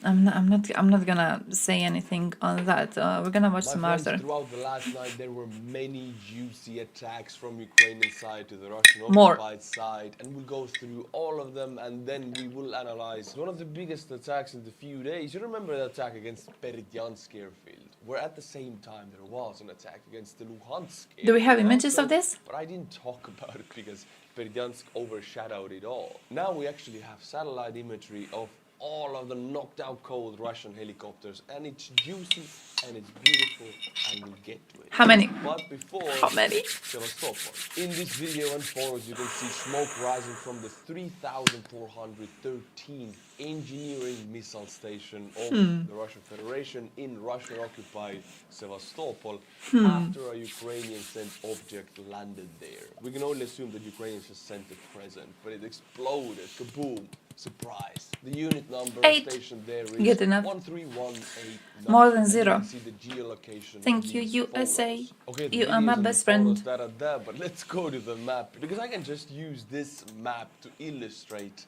I'm not gonna say anything on that. We're gonna watch some Arthur. Throughout the last night, there were many juicy attacks from Ukrainian side to the Russian More. occupied side, and we'll go through all of them, and then we will analyze one of the biggest attacks in the few days. You remember the attack against Berdyansk airfield, where at the same time there was an attack against the Luhansk airfield. Do we have images of this? But I didn't talk about it because Berdyansk overshadowed it all. Now we actually have satellite imagery of all of the knocked out cold Russian helicopters, and it's juicy and it's beautiful, and we'll get to it. How many? But before, How many? Sevastopol. In this video and forward, you can see smoke rising from the 3,413th engineering missile station of the Russian Federation in Russian-occupied Sevastopol after a Ukrainian-sent object landed there. We can only assume that Ukrainians just sent a present, but it exploded. Kaboom! Surprise! The unit number 8. station there is Good enough. 13189. More than And you 0. can see the geolocation Thank of you, these USA. photos. Okay, the You are my videos and best the friend. photos that are there, but let's go to the map because I can just use this map to illustrate.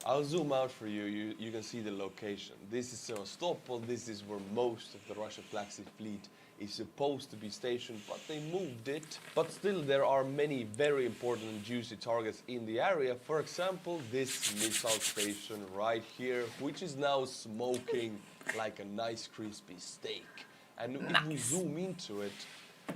I'll zoom out for you. You can see the location. This is Sevastopol. This is where most of the Russian Black Sea Fleet is supposed to be stationed, but they moved it. But still, there are many very important and juicy targets in the area. For example, this missile station right here, which is now smoking like a nice crispy steak. And if we zoom into it,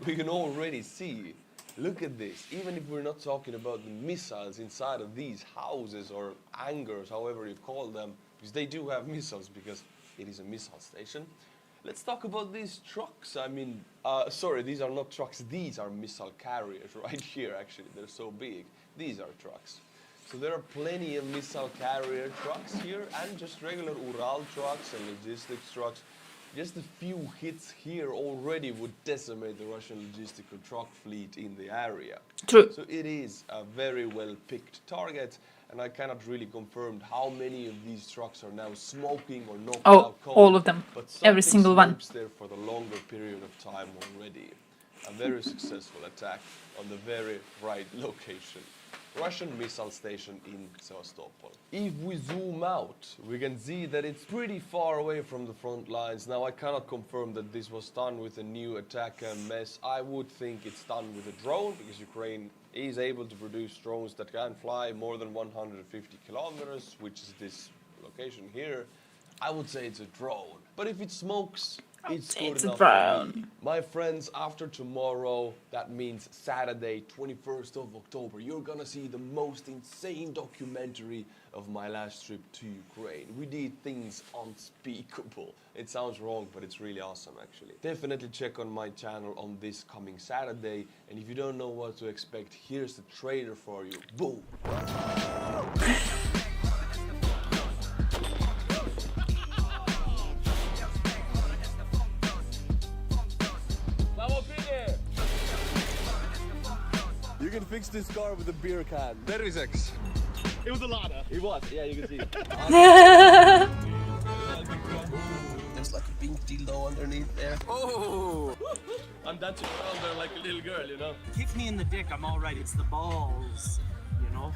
we can already see, look at this. Even if we're not talking about the missiles inside of these houses or hangars, however you call them, because they do have missiles because it is a missile station. Let's talk about these trucks. I mean, sorry, these are not trucks. These are missile carriers right here, actually. They're so big. These are trucks. So there are plenty of missile carrier trucks here and just regular Ural trucks and logistics trucks. Just a few hits here already would decimate the Russian logistical truck fleet in the area. True. So it is a very well-picked target, and I cannot really confirm how many of these trucks are now smoking or knocked out cold. All of them. But Every something single one. smokes there for the longer period of time already. A very successful attack on the very right location. Russian missile station in Sevastopol. If we zoom out, we can see that it's pretty far away from the front lines. Now, I cannot confirm that this was done with a new attack mess. I would think it's done with a drone, because Ukraine is able to produce drones that can fly more than 150 kilometers, which is this location here. I would say it's a drone. But if it smokes, it's good It's a enough for me. drone. My friends, after tomorrow, that means Saturday, 21st of October, you're gonna see the most insane documentary of my last trip to Ukraine. We did things unspeakable. It sounds wrong, but it's really awesome, actually. Definitely check on my channel on this coming Saturday. And if you don't know what to expect, here's the trailer for you. Boom! You can fix this car with a beer can. There is X. It was a Lada. It was, yeah, you can see. There's like a pink dildo underneath there. Oh! I'm dancing around there like a little girl, you know? Kick me in the dick, I'm alright. It's the balls, you know?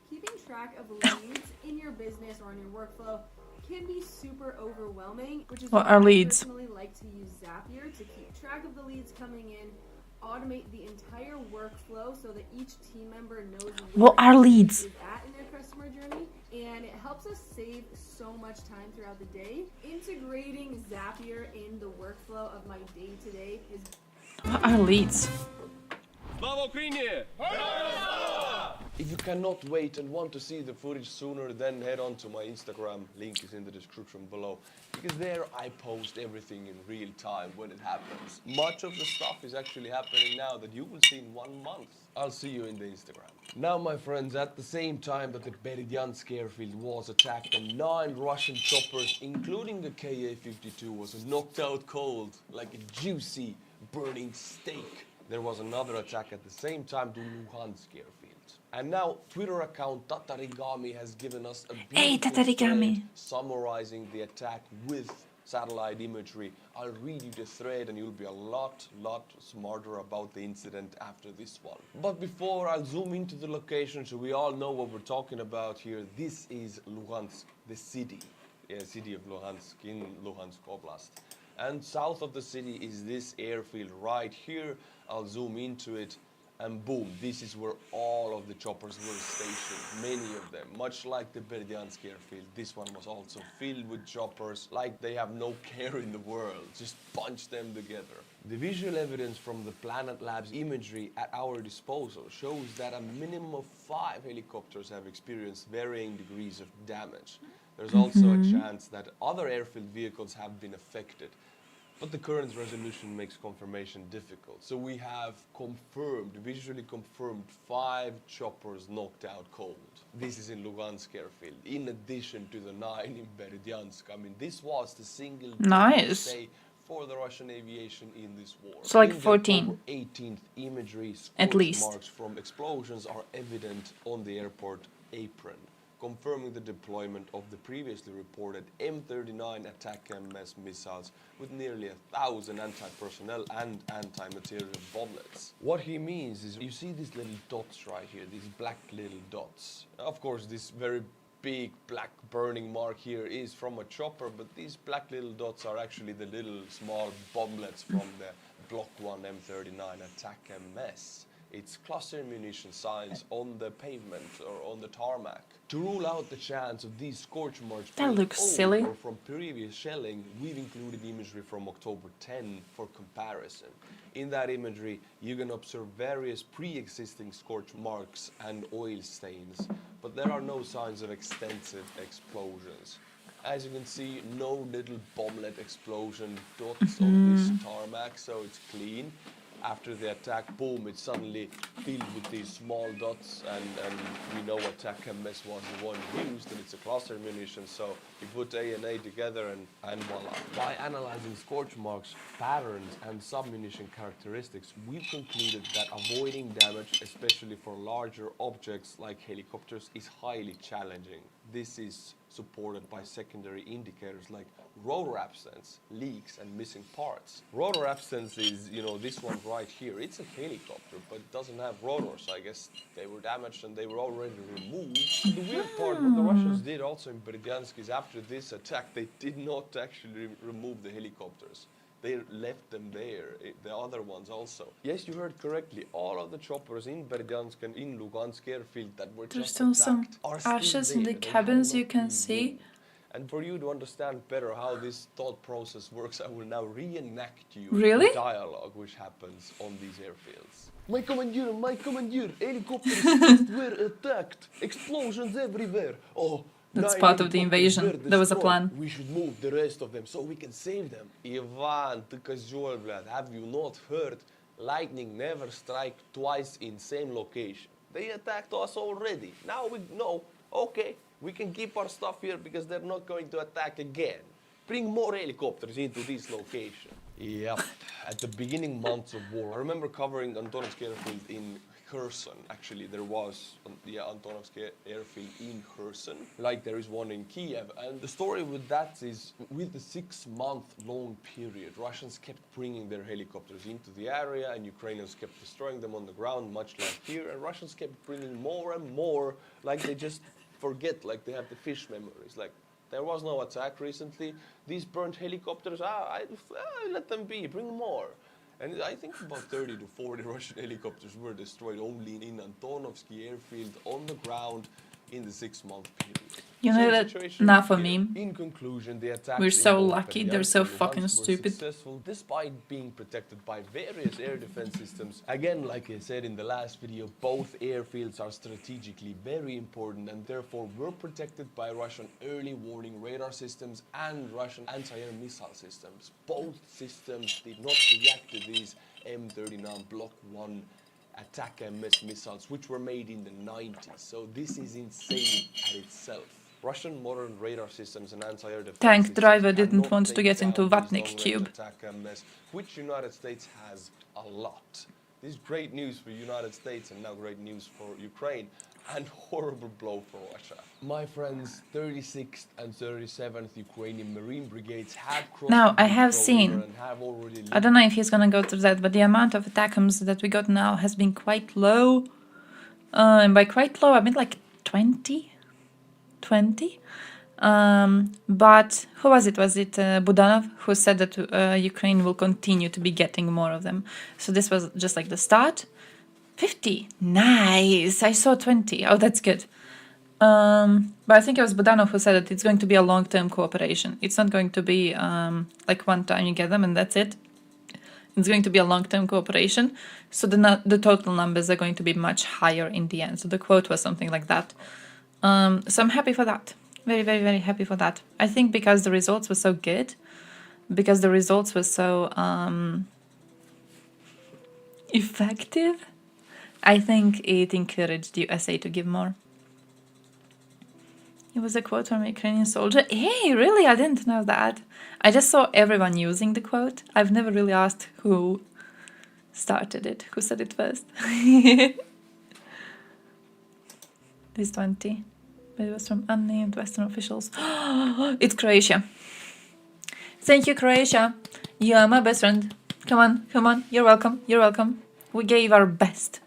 Keeping track of leads in your business or in your workflow can be super overwhelming, which is What why are I leads? personally like to use Zapier to keep track of the leads coming in, automate the entire workflow so that each team member knows What where are each leads? is at in their customer journey, and it helps us save so much time throughout the day. Integrating Zapier in the workflow of my day-to-day is What are leads? Slava Ukraini! If you cannot wait and want to see the footage sooner, then head on to my Instagram. Link is in the description below. Because there I post everything in real time when it happens. Much of the stuff is actually happening now that you will see in 1 month. I'll see you in the Instagram. Now, my friends, at the same time that the Berdyansk airfield was attacked and 9 Russian choppers, including the Ka-52, was knocked out cold like a juicy, burning steak, there was another attack at the same time to Luhansk airfield. And now, Twitter account Tatarigami has given us a Hey, beautiful Tatarigami. thread summarizing the attack with satellite imagery. I'll read you the thread and you'll be a lot smarter about the incident after this one. But before I'll zoom into the location so we all know what we're talking about here, this is Luhansk, the city. Yeah, city of Luhansk in Luhansk Oblast. And south of the city is this airfield right here. I'll zoom into it. And boom, this is where all of the choppers were stationed, many of them. Much like the Berdyansk airfield, this one was also filled with choppers, like they have no care in the world, just bunch them together. The visual evidence from the Planet Labs imagery at our disposal shows that a minimum of 5 helicopters have experienced varying degrees of damage. There's also a chance that other airfield vehicles have been affected. But the current resolution makes confirmation difficult. So we have visually confirmed 5 choppers knocked out cold. This is in Lugansk airfield, in addition to the 9 in Berdyansk. I mean, this was the single Nice. day for the Russian aviation in this war. So like In the 14. October 18th imagery, At scorch least. marks from explosions are evident on the airport apron, confirming the deployment of the previously reported M39 attack MS missiles with nearly 1,000 anti-personnel and anti-material bomblets. What he means is, you see these little dots right here, these black little dots. Of course, this very big black burning mark here is from a chopper, but these black little dots are actually the little small bomblets from the Block 1 M39 attack MS. It's cluster munition signs on the pavement or on the tarmac. To rule out the chance of these scorch marks That being looks old silly. or from previous shelling, we've included imagery from October 10 for comparison. In that imagery, you can observe various pre-existing scorch marks and oil stains, but there are no signs of extensive explosions. As you can see, no little bomblet explosion dots on this tarmac, so it's clean. After the attack, boom, it's suddenly filled with these small dots, and we know attack MS was the one used, and it's a cluster munition, so you put A and A together and voila. By analyzing scorch marks, patterns, and submunition characteristics, we've concluded that avoiding damage, especially for larger objects like helicopters, is highly challenging. This is supported by secondary indicators like rotor absence, leaks, and missing parts. Rotor absence is, this one right here. It's a helicopter, but it doesn't have rotors. I guess they were damaged and they were already removed. The weird part, what the Russians did also in Berdyansk is after this attack, they did not actually remove the helicopters. They left them there, the other ones also. Yes, you heard correctly. All of the choppers in Berdyansk and in Lugansk airfield that were There's just still some attacked are still ashes in the there. They have cabins not you can been see. moved. And for you to understand better how this thought process works, I will now reenact you Really? the dialogue which happens on these airfields. My commander, helicopters were attacked. Explosions everywhere. Oh, That's 9 part of the helicopters invasion. were There was a destroyed. plan. We should move the rest of them so we can save them. Ivan, ты козёл, блядь, have you not heard? Lightning never strike twice in same location. They attacked us already. Now we know, okay, we can keep our stuff here because they're not going to attack again. Bring more helicopters into this location. Yep, at the beginning months of war, I remember covering Antonovsk airfield in Kherson. Actually, there was Antonovsk airfield in Kherson, like there is one in Kiev. And the story with that is, with the 6-month-long period, Russians kept bringing their helicopters into the area, and Ukrainians kept destroying them on the ground, much like here. And Russians kept bringing more and more, like they just forget, like they have the fish memories. Like, there was no attack recently. These burnt helicopters, I let them be, bring more. And I think about 30 to 40 Russian helicopters were destroyed only in Antonovsky airfield on the ground in the 6-month period. You know Same that situation enough of here. me. In conclusion, the attacks We're so in both lucky, they're Berdyansk so and fucking Luhansk were stupid. successful despite being protected by various air defense systems. Again, like I said in the last video, both airfields are strategically very important and therefore were protected by Russian early warning radar systems and Russian anti-air missile systems. Both systems did not react to these M39 Block 1 attack MS missiles, which were made in the 90s. So this is insane at itself. Russian modern radar systems and anti-air defense Tank systems driver didn't cannot want to take get down into these Vatnik long-range cube. attack MS, which United States has a lot. This is great news for United States and now great news for Ukraine, and horrible blow for Russia. My friends, 36th and 37th Ukrainian Marine Brigades have crossed Now, the I have Dnipro seen- River and have already I don't know if he's gonna go through that, but the amount of ATACMS that we got now has been quite low. And by quite low, I mean like 20? 20? But who was it? Was it Budanov who said that Ukraine will continue to be getting more of them? So this was just like the start. 50. Nice. I saw 20. Oh, that's good. But I think it was Budanov who said that it's going to be a long-term cooperation. It's not going to be like one time you get them and that's it. It's going to be a long-term cooperation. So the total numbers are going to be much higher in the end. So the quote was something like that. So I'm happy for that. Very, very, very happy for that. I think because the results were so good, because the results were so effective, I think it encouraged USA to give more. It was a quote from a Ukrainian soldier. Hey, really? I didn't know that. I just saw everyone using the quote. I've never really asked who started it, who said it first. This 20. But it was from unnamed Western officials. It's Croatia. Thank you, Croatia. You are my best friend. Come on, come on. You're welcome. You're welcome. We gave our best.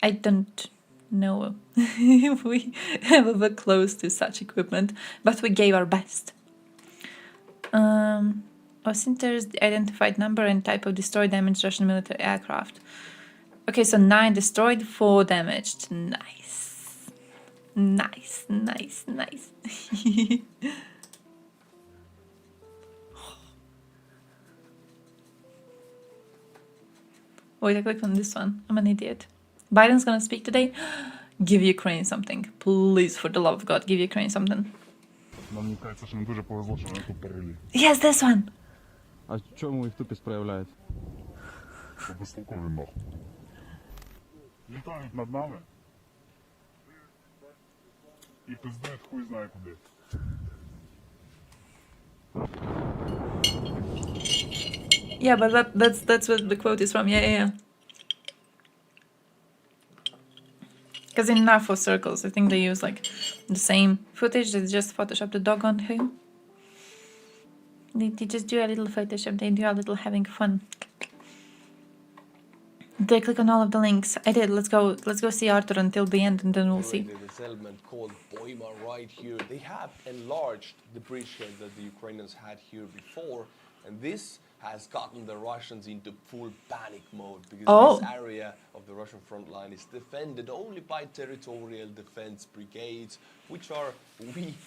I don't know if we ever close to such equipment, but we gave our best. Osinter's the identified number and type of destroyed damaged Russian military aircraft. Okay, so 9 destroyed, 4 damaged. Nice. Nice, nice, nice. Wait, I clicked on this one. I'm an idiot. Biden's gonna speak today. Give Ukraine something. Please, for the love of God, give Ukraine something. Yes, this one. А чому їх тупість проявляють? Безтолкові нахуй. Літають над нами. І пиздують хуй знає куди. Yeah, but that's what the quote is from. Yeah. Because in NAFO circles, I think they use like the same footage. They just Photoshop the dog on him. They just do a little Photoshop. They do a little having fun. Did I click on all of the links? I did. Let's go see Arthur until the end, and then we'll see. The settlement called Boima right here. They have enlarged the bridgehead that the Ukrainians had here before, and this has gotten the Russians into full panic mode because this area of the Russian front line is defended only by territorial defense brigades, which are weak,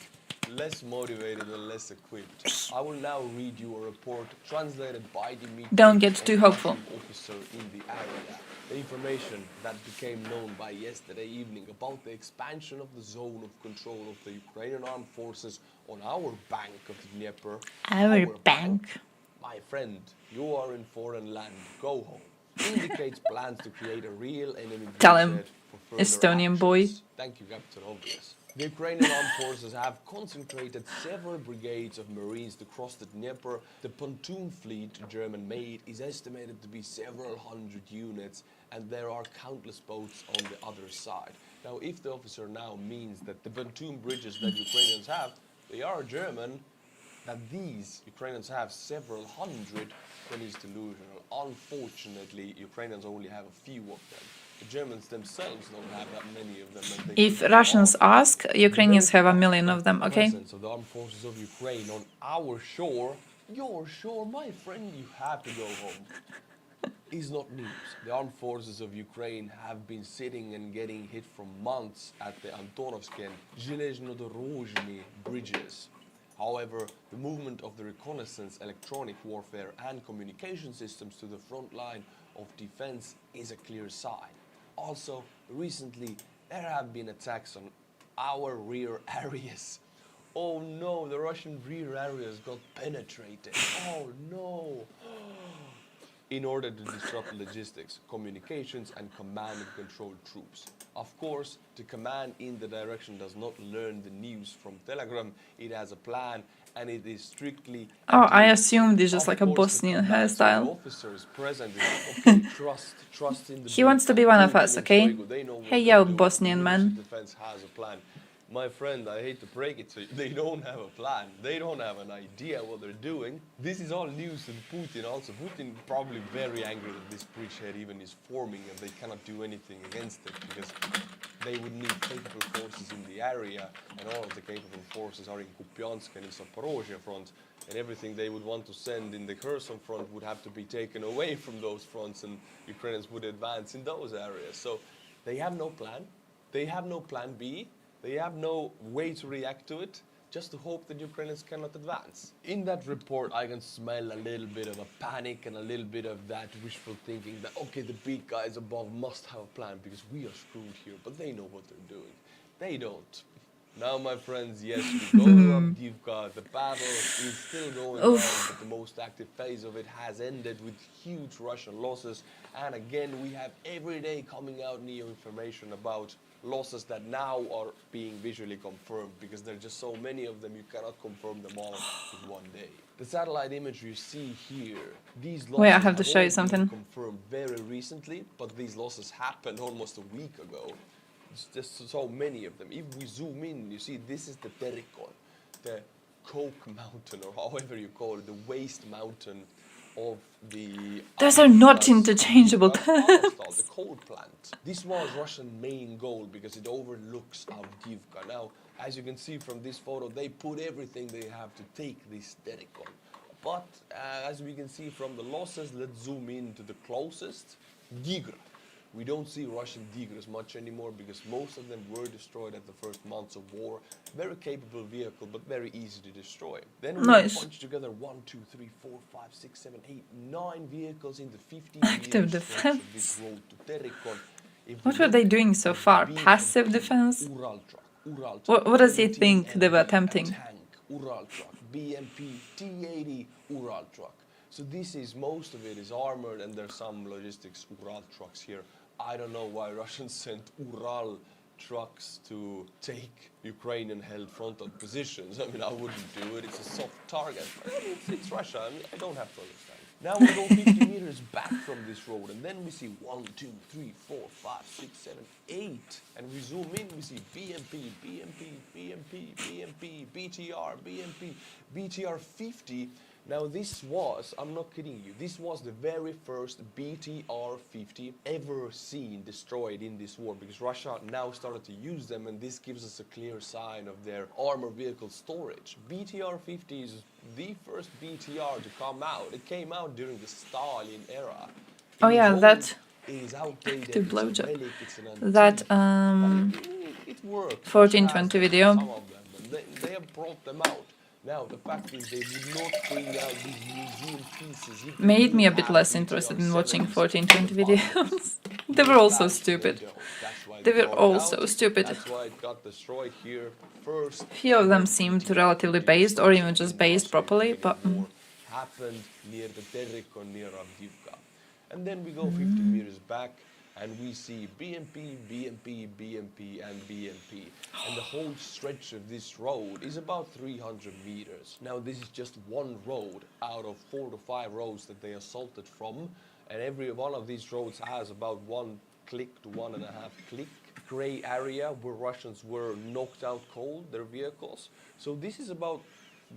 less motivated and less equipped. I will now read you a report translated by Dmitry. Don't get too hopeful. Officer in the area. The information that became known by yesterday evening about the expansion of the zone of control of the Ukrainian armed forces on our bank of the Dnieper. Our bank. My friend, you are in foreign land. Go home. Indicates plans to create a real enemy. Tell him, for further Estonian boy. actions. Thank you, Captain Obvious. The Ukrainian armed forces have concentrated several brigades of Marines to cross the Dnieper. The pontoon fleet, German-made, is estimated to be several hundred units, and there are countless boats on the other side. Now, if the officer now means that the pontoon bridges that Ukrainians have, they are German, that these Ukrainians have several hundred, then is delusional. Unfortunately, Ukrainians only have a few of them. The Germans themselves don't have that many of them. If Russians ask, Ukrainians have 1 million of them, okay? The presence of the armed forces of Ukraine on our shore, your shore, my friend, you have to go home, is not news. The armed forces of Ukraine have been sitting and getting hit for months at the Antonovsky and Zhelezhnodorozhny bridges. However, the movement of the reconnaissance, electronic warfare and communication systems to the front line of defense is a clear sign. Also, recently, there have been attacks on our rear areas. Oh no, the Russian rear areas got penetrated. Oh no. In order to disrupt logistics, communications and command and control troops. Of course, the command in the direction does not learn the news from Telegram. It has a plan and it is strictly... Oh, I assumed it's just like a Bosnian hairstyle. Officers present okay, trust in the He wants to be one of us, okay? Hey yo, Bosnian man. Defense has a plan. My friend, I hate to break it to you, they don't have a plan. They don't have an idea what they're doing. This is all news to Putin also. Putin probably very angry that this bridgehead even is forming and they cannot do anything against it because they would need capable forces in the area, and all of the capable forces are in Kupiansk and in Zaporozhye front, and everything they would want to send in the Kherson front would have to be taken away from those fronts, and Ukrainians would advance in those areas. So they have no plan. They have no plan B. They have no way to react to it, just to hope that Ukrainians cannot advance. In that report, I can smell a little bit of a panic and a little bit of that wishful thinking that, okay, the big guys above must have a plan because we are screwed here, but they know what they're doing. They don't. Now, my friends, yes, we go to Avdiivka. The battle is still going on, but the most active phase of it has ended with huge Russian losses. And again, we have every day coming out new information about losses that now are being visually confirmed because there are just so many of them, you cannot confirm them all in one day. The satellite image you see here, these losses Wait, I have to show you something. Been confirmed very recently, but these losses happened almost a week ago. It's just so many of them. If we zoom in, you see this is the Terikon, the coke mountain, or however you call it, the waste mountain of the... Those are not interchangeable terms. The coal plant. This was Russian main goal because it overlooks Avdiivka. Now, as you can see from this photo, they put everything they have to take this Terikon. But as we can see from the losses, let's zoom in to the closest, Digr. We don't see Russian Digrs much anymore because most of them were destroyed at the first months of war. Very capable vehicle, but very easy to destroy. Then we punched together 1, 2, 3, 4, 5, 6, 7, 8, 9 vehicles in the 15 Active years defense. of this road to Terikon. What were they doing so far? Passive defense? Ural truck. What does he think they were attempting? Tank, Ural truck, BMP, T-80, Ural truck. So this is, most of it is armored, and there's some logistics Ural trucks here. I don't know why Russians sent Ural trucks to take Ukrainian-held frontal positions. I mean, I wouldn't do it. It's a soft target. It's Russia. I mean, I don't have to understand. Now we go 50 meters back from this road, and then we see 1, 2, 3, 4, 5, 6, 7, 8. And we zoom in, we see BMP, BMP, BMP, BMP, BTR, BMP, BTR 50. Now this was, I'm not kidding you, this was the very first BTR 50 ever seen destroyed in this war, because Russia now started to use them, and this gives us a clear sign of their armor vehicle storage. BTR 50 is the first BTR to come out. It came out during the Stalin era. Oh yeah, that it is outdated. to It's a blowjob. relic, it's an antique, That but it worked. 1420 video Some of them, but they have brought them out. Now the fact is they would not bring out these museum pieces. If made me a you bit have less BTR interested in watching 70s, 1420 videos. They were all so stupid. They were all so stupid. That's why it got destroyed here first. Few of them seemed relatively based, or even just based properly, but Happened near the Terikon, near Avdiivka. And then we go 50 meters back, and we see BMP, BMP, BMP, and BMP. And the whole stretch of this road is about 300 meters. Now this is just one road out of 4 to 5 roads that they assaulted from. And every one of these roads has about 1 click to 1.5 click gray area where Russians were knocked out cold, their vehicles. So this is about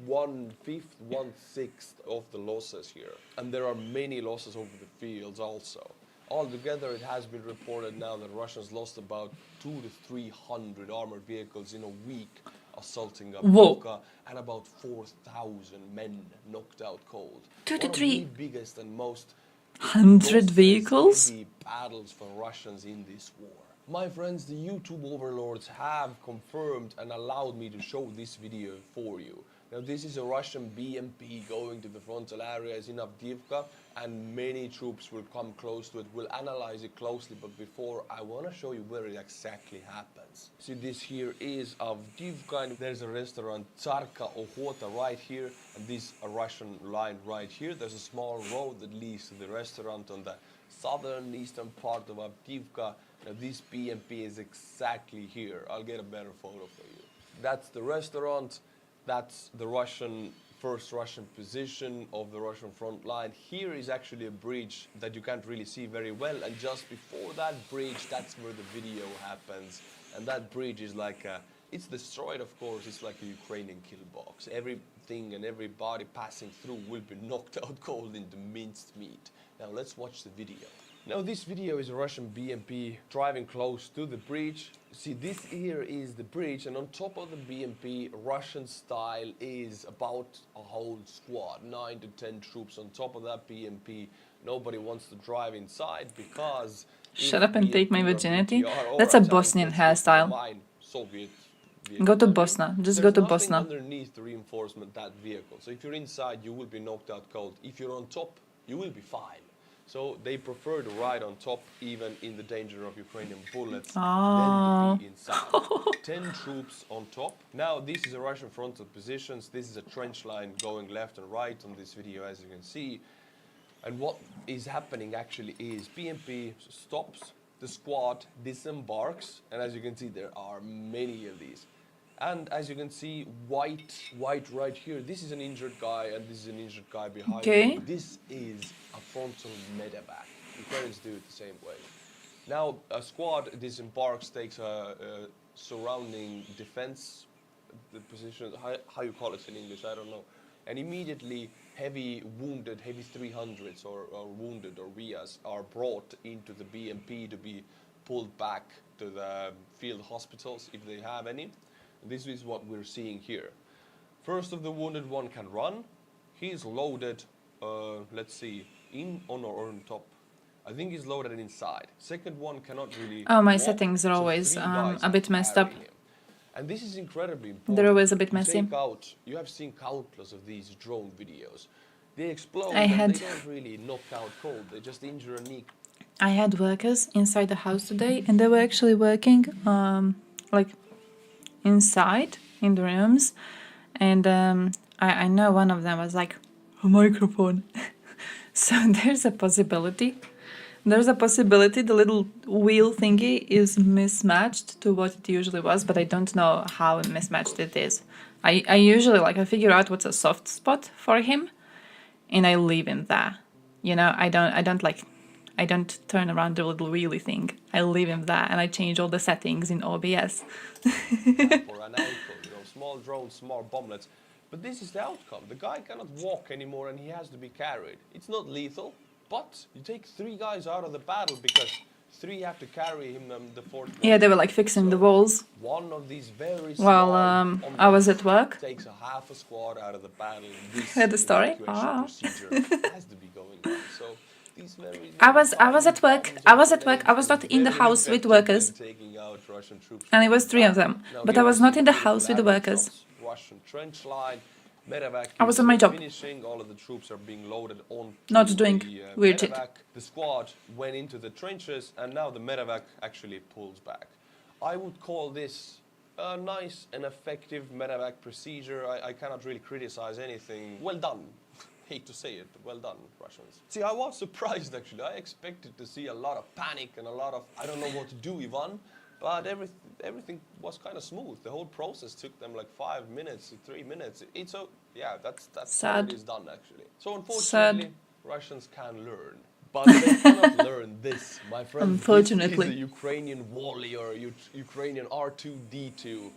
1/5, 1/6 of the losses here. And there are many losses over the fields also. Altogether, it has been reported now that Russians lost about 200 to 300 armored vehicles in a week assaulting Avdiivka, and about 4,000 men knocked out cold. 2 to One of 3 the biggest and most 100 vehicles? heavy battles for Russians in this war. My friends, the YouTube overlords have confirmed and allowed me to show this video for you. Now this is a Russian BMP going to the frontal areas in Avdiivka, and many troops will come close to it. We'll analyze it closely, but before I want to show you where it exactly happens. See, this here is Avdiivka, and there's a restaurant Tsarka Ochota right here, and this a Russian line right here. There's a small road that leads to the restaurant on the southern eastern part of Avdiivka. Now this BMP is exactly here. I'll get a better photo for you. That's the restaurant. That's the first Russian position of the Russian front line. Here is actually a bridge that you can't really see very well, and just before that bridge, that's where the video happens. And that bridge is like it's destroyed, of course. It's like a Ukrainian kill box. Everything and everybody passing through will be knocked out cold into minced meat. Now let's watch the video. Now this video is a Russian BMP driving close to the bridge. See, this here is the bridge, and on top of the BMP, Russian style, is about a whole squad, 9 to 10 troops on top of that BMP. Nobody wants to drive inside because... Shut up and take my virginity? That's a Bosnian hairstyle. Go to Bosnia. Just go to Bosnia. Underneath the reinforcement that vehicle. So if you're inside, you will be knocked out cold. If you're on top, you will be fine. So they prefer to ride on top, even in the danger of Ukrainian bullets, than to be inside. 10 troops on top. Now this is a Russian frontal positions. This is a trench line going left and right on this video, as you can see. And what is happening actually is BMP stops, the squad disembarks, and as you can see, there are many of these. And as you can see, white right here, this is an injured guy, and this is an injured guy behind him. This is a frontal medevac. Ukrainians do it the same way. Now, a squad disembarks, takes a surrounding defense, the position, how you call it in English, I don't know. And immediately, heavy 300s or wounded or VIAs are brought into the BMP to be pulled back to the field hospitals if they have any. This is what we're seeing here. First of the wounded one can run. He's loaded, let's see, in on or on top. I think he's loaded inside. Second one cannot really Oh, my walk, settings are so always 3 guys a bit are messed up. carrying him. And this is incredibly important. They're always a bit messy. You have seen countless of these drone videos. They explode, They don't really knock out cold. They just injure a knee. I had workers inside the house today, and they were actually working like inside in the rooms, and I know one of them was like a microphone. So there's a possibility the little wheel thingy is mismatched to what it usually was, but I don't know how mismatched it is. I usually I figure out what's a soft spot for him, and I leave him there. You know, I don't turn around the little wheelie thing. I leave him there and I change all the settings in OBS. For an ankle, you know, small drones, small bomblets. But this is the outcome. The guy cannot walk anymore and he has to be carried. It's not lethal, but you take 3 guys out of the battle because 3 have to carry him the 4th. Yeah, they were like fixing the walls. One of these very While I was at work. Takes a half a squad out of the battle. This Heard the story? evacuation procedure has to be going on. So these very I was at work. I was not in the house with workers. taking out Russian troops. And it was 3 of them. Now But here I was we not see in the the house with the workers. shots, Russian trench line. Medevac I was is on my job. finishing. All of the troops are being loaded on. Not doing weird shit. medevac. The squad went into the trenches, and now the medevac actually pulls back. I would call this a nice and effective medevac procedure. I cannot really criticize anything. Well done. Hate to say it, but well done, Russians. See, I was surprised actually. I expected to see a lot of panic and a lot of I don't know what to do, Ivan. But everything was kind of smooth. The whole process took them like 5 minutes, 3 minutes. It's so yeah, that's how Sad. it is done actually. So unfortunately, Sad. Russians can learn, but they cannot learn this, my friend. Unfortunately. This is a Ukrainian warrior, Ukrainian R2D2.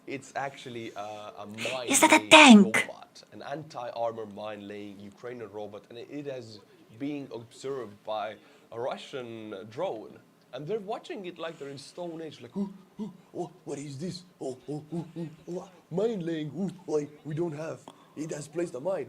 It's actually a mine. Is that a tank? Robot, an anti-armor mine-laying Ukrainian robot, and it has been observed by a Russian drone. And they're watching it like they're in Stone Age, like, oh, what is this? Mine laying, like, we don't have, it has placed a mine,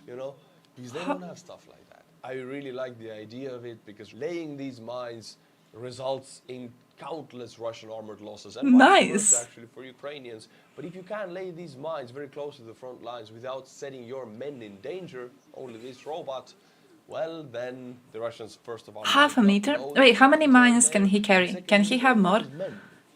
you know, because they don't have stuff like that. I really like the idea of it because laying these mines results in countless Russian armored losses. And vice versa, actually, for Ukrainians. But if you can lay these mines very close to the front lines without setting your men in danger, only this robot, well, then the Russians first of all... Half a meter? Wait, how many mines can he carry? Can he have more?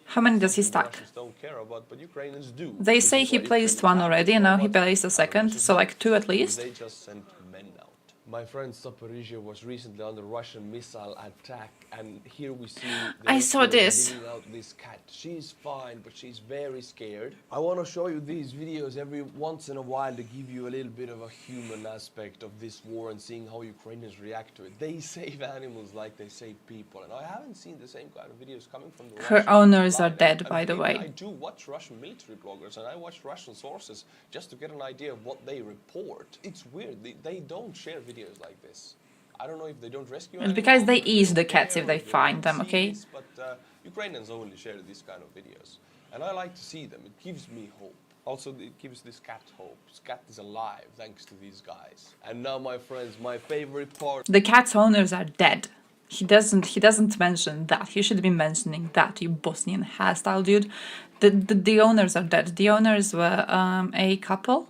How many does he stack? Russians don't care about, but Ukrainians do. They say he placed 1 already, and now he placed a second, so like 2 at least. They just sent men out. My friend Zaporizhia was recently under Russian missile attack, and here we see... I saw this. Out this cat. She's fine, but she's very scared. I want to show you these videos every once in a while to give you a little bit of a human aspect of this war and seeing how Ukrainians react to it. They save animals like they save people, and I haven't seen the same kind of videos coming from the Her owners are dead, by the way. I do watch Russian military bloggers, and I watch Russian sources just to get an idea of what they report. It's weird. They don't share videos like this. I don't know if they don't rescue It's because they ease the cats if they find them, okay? But Ukrainians only share these kind of videos. And I like to see them. It gives me hope. Also, it gives this cat hope. This cat is alive thanks to these guys. And now, my friends, my favorite part... The cat's owners are dead. He doesn't mention that. He should be mentioning that, you Bosnian hairstyle dude. The owners are dead. The owners were a couple.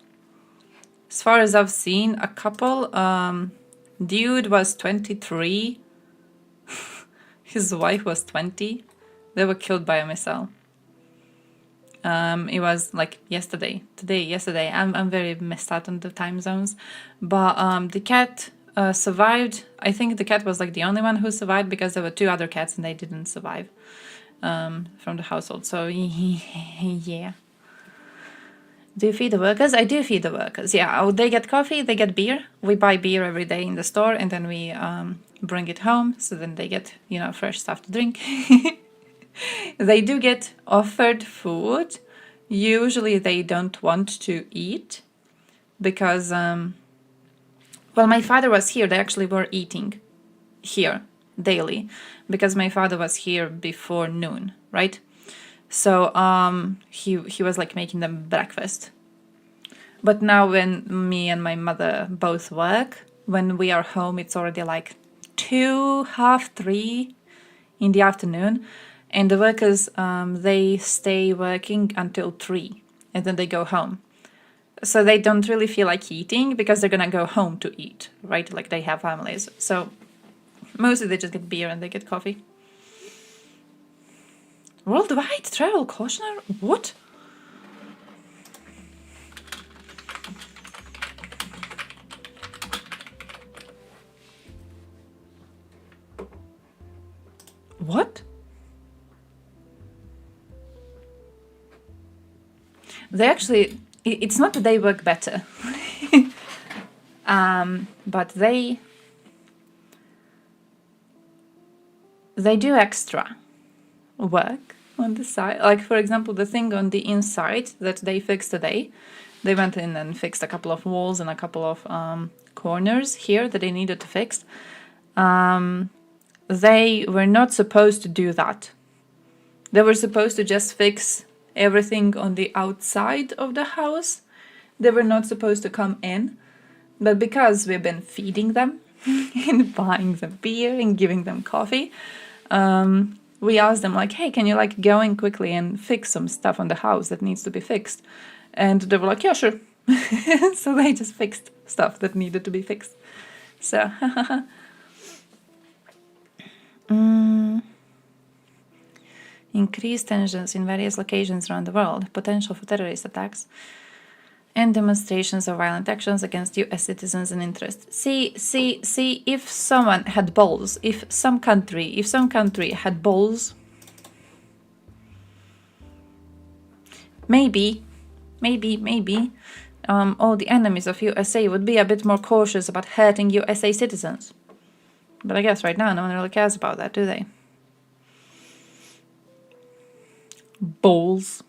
As far as I've seen, a couple... Dude was 23. His wife was 20. They were killed by a missile. It was like yesterday. Yesterday. I'm very messed out on the time zones. But the cat survived. I think the cat was like the only one who survived because there were 2 other cats and they didn't survive from the household. So yeah. Do you feed the workers? I do feed the workers. Yeah, oh, they get coffee, they get beer. We buy beer every day in the store and then we bring it home. So then they get, you know, fresh stuff to drink. They do get offered food. Usually they don't want to eat because, well, my father was here. They actually were eating here daily because my father was here before noon, right? So he was like making them breakfast. But now when me and my mother both work, when we are home, it's already like 2, half 3 in the afternoon. And the workers, they stay working until 3 and then they go home. So they don't really feel like eating because they're gonna go home to eat, right? Like they have families. So mostly they just get beer and they get coffee. Worldwide travel cautionary? What? What? They actually, it's not that they work better, but they they do extra work on the side. Like, for example, the thing on the inside that they fixed today, they went in and fixed a couple of walls and a couple of corners here that they needed to fix. They were not supposed to do that. They were supposed to just fix everything on the outside of the house. They were not supposed to come in. But because we've been feeding them and buying them beer and giving them coffee, we asked them, like, hey, can you, like, go in quickly and fix some stuff on the house that needs to be fixed? And they were like, yeah, sure. So they just fixed stuff that needed to be fixed. So, increased tensions in various locations around the world, potential for terrorist attacks, and demonstrations of violent actions against US citizens and interests. See, if someone had balls, if some country had balls, maybe, all the enemies of USA would be a bit more cautious about hurting USA citizens. But I guess right now no one really cares about that, do they? Balls.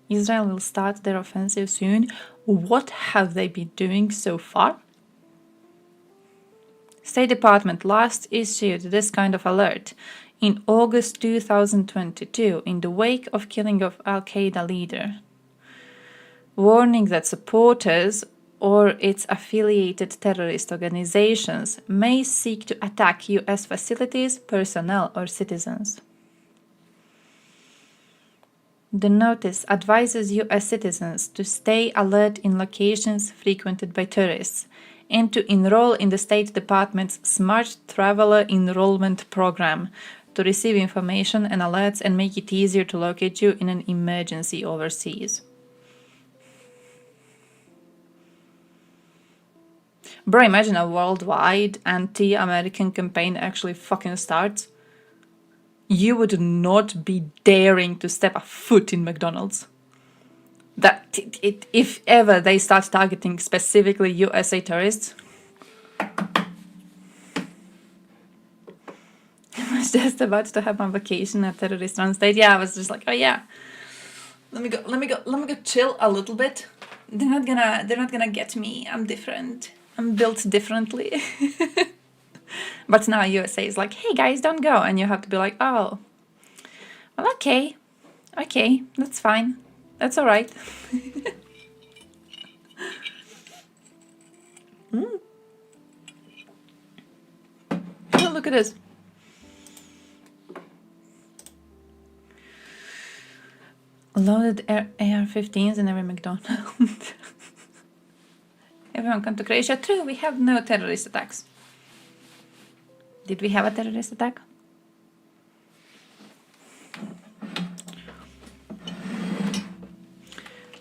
Israel will start their offensive soon. What have they been doing so far? State Department last issued this kind of alert in August 2022 in the wake of killing of Al-Qaeda leader, warning that supporters or its affiliated terrorist organizations may seek to attack US facilities, personnel, or citizens. The notice advises US citizens to stay alert in locations frequented by tourists and to enroll in the State Department's Smart Traveler Enrollment Program to receive information and alerts and make it easier to locate you in an emergency overseas. Bro, imagine a worldwide anti-American campaign actually fucking starts. You would not be daring to step a foot in McDonald's. If ever they start targeting specifically USA tourists. I was just about to have my vacation at terrorist run state. Yeah, I was just like, oh yeah, let me go chill a little bit. They're not gonna get me. I'm different. I'm built differently. But now USA is like, hey guys, don't go. And you have to be like, oh, well, okay, that's fine. That's all right. Oh, look at this. Loaded AR-15s in every McDonald's. Everyone come to Croatia. True, we have no terrorist attacks. Did we have a terrorist attack?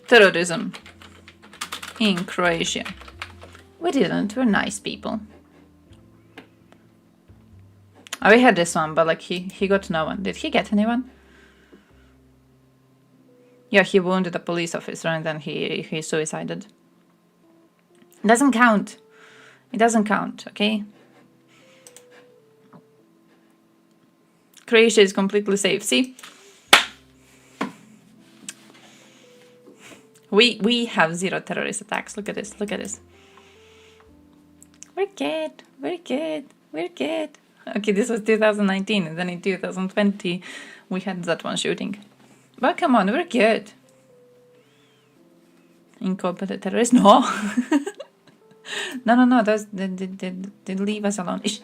Terrorism in Croatia. We didn't. We're nice people. Oh, we had this one, but like he got no one. Did he get anyone? Yeah, he wounded a police officer and then he suicided. Doesn't count. It doesn't count, okay? Croatia is completely safe. See? We have zero terrorist attacks. Look at this. Look at this. We're good. We're good. We're good. Okay, this was 2019, and then in 2020 we had that one shooting. But come on, we're good. Incompetent terrorists? No. No. Those they leave us alone. Ish.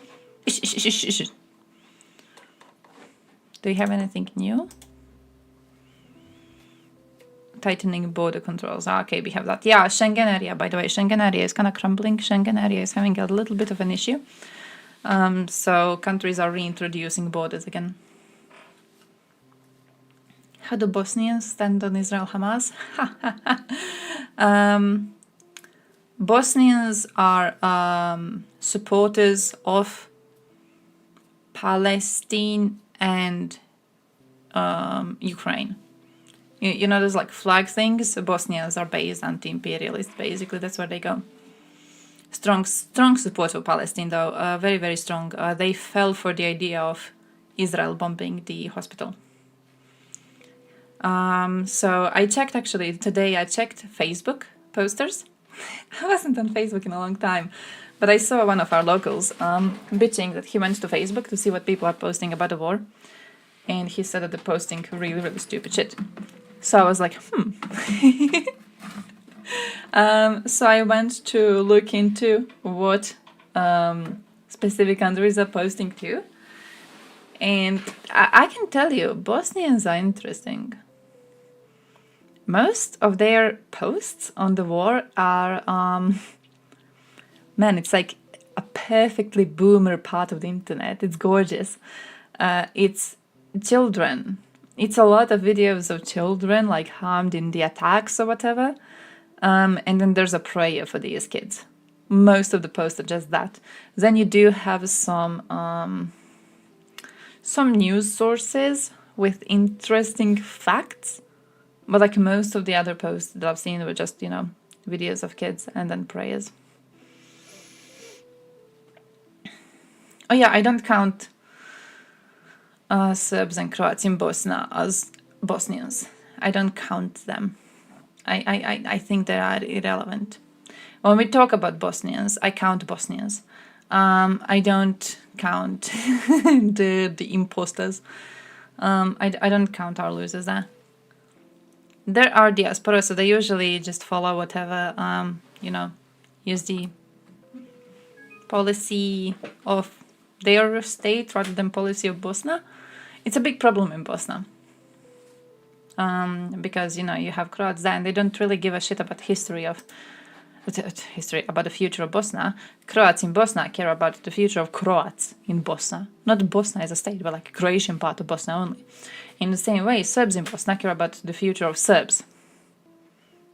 Do you have anything new? Tightening border controls. Okay, we have that. Yeah, Schengen area, by the way. Schengen area is kind of crumbling. Schengen area is having a little bit of an issue. So countries are reintroducing borders again. How do Bosnians stand on Israel-Hamas? Bosnians are supporters of Palestine and Ukraine. You know, there's like flag things. Bosnians are based anti-imperialist, basically. That's where they go. strong support for Palestine, though, very, very strong. They fell for the idea of Israel bombing the hospital. So I checked, actually, today I checked Facebook posters. I wasn't on Facebook in a long time, but I saw one of our locals bitching that he went to Facebook to see what people are posting about the war, and he said that they're posting really, really stupid shit. So I was like, so I went to look into what specific countries are posting to, and I can tell you, Bosnians are interesting. Most of their posts on the war are, man, it's like a perfectly boomer part of the internet. It's gorgeous. It's children. It's a lot of videos of children like harmed in the attacks or whatever. And then there's a prayer for these kids. Most of the posts are just that. Then you do have some news sources with interesting facts. But like most of the other posts that I've seen were just, you know, videos of kids and then prayers. Oh yeah, I don't count Serbs and Croats in Bosnia as Bosnians. I don't count them. I think they are irrelevant. When we talk about Bosnians, I count Bosnians. I don't count the imposters. I don't count our losers there. There are diaspora, so they usually just follow whatever, you know, use the policy of their state rather than policy of Bosnia. It's a big problem in Bosnia. Because, you know, you have Croats there and they don't really give a shit about about the future of Bosnia. Croats in Bosnia care about the future of Croats in Bosnia. Not Bosnia as a state, but like a Croatian part of Bosnia only. In the same way, Serbs in Bosnia care about the future of Serbs.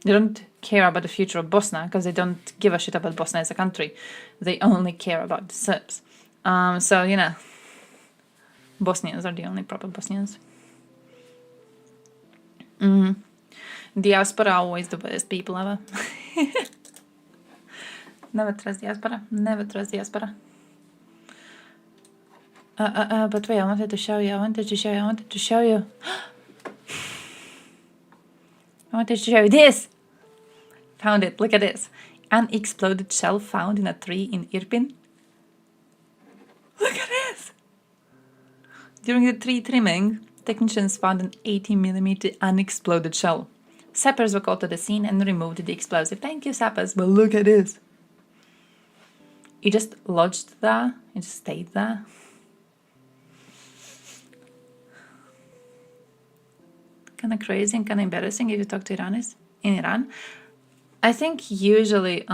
They don't care about the future of Bosnia because they don't give a shit about Bosnia as a country. They only care about the Serbs. So, you know, Bosnians are the only proper Bosnians. Diaspora are always the worst people ever. Never trust diaspora. Never trust diaspora. But wait, I wanted to show you. I wanted to show you this. Found it. Look at this. Unexploded shell found in a tree in Irpin. Look at this. During the tree trimming, technicians found an 80mm unexploded shell. Sappers were called to the scene and removed the explosive. Thank you, sappers. But look at this. It just lodged there. It just stayed there. Kind of crazy and kind of embarrassing if you talk to Iranis in Iran. I think usually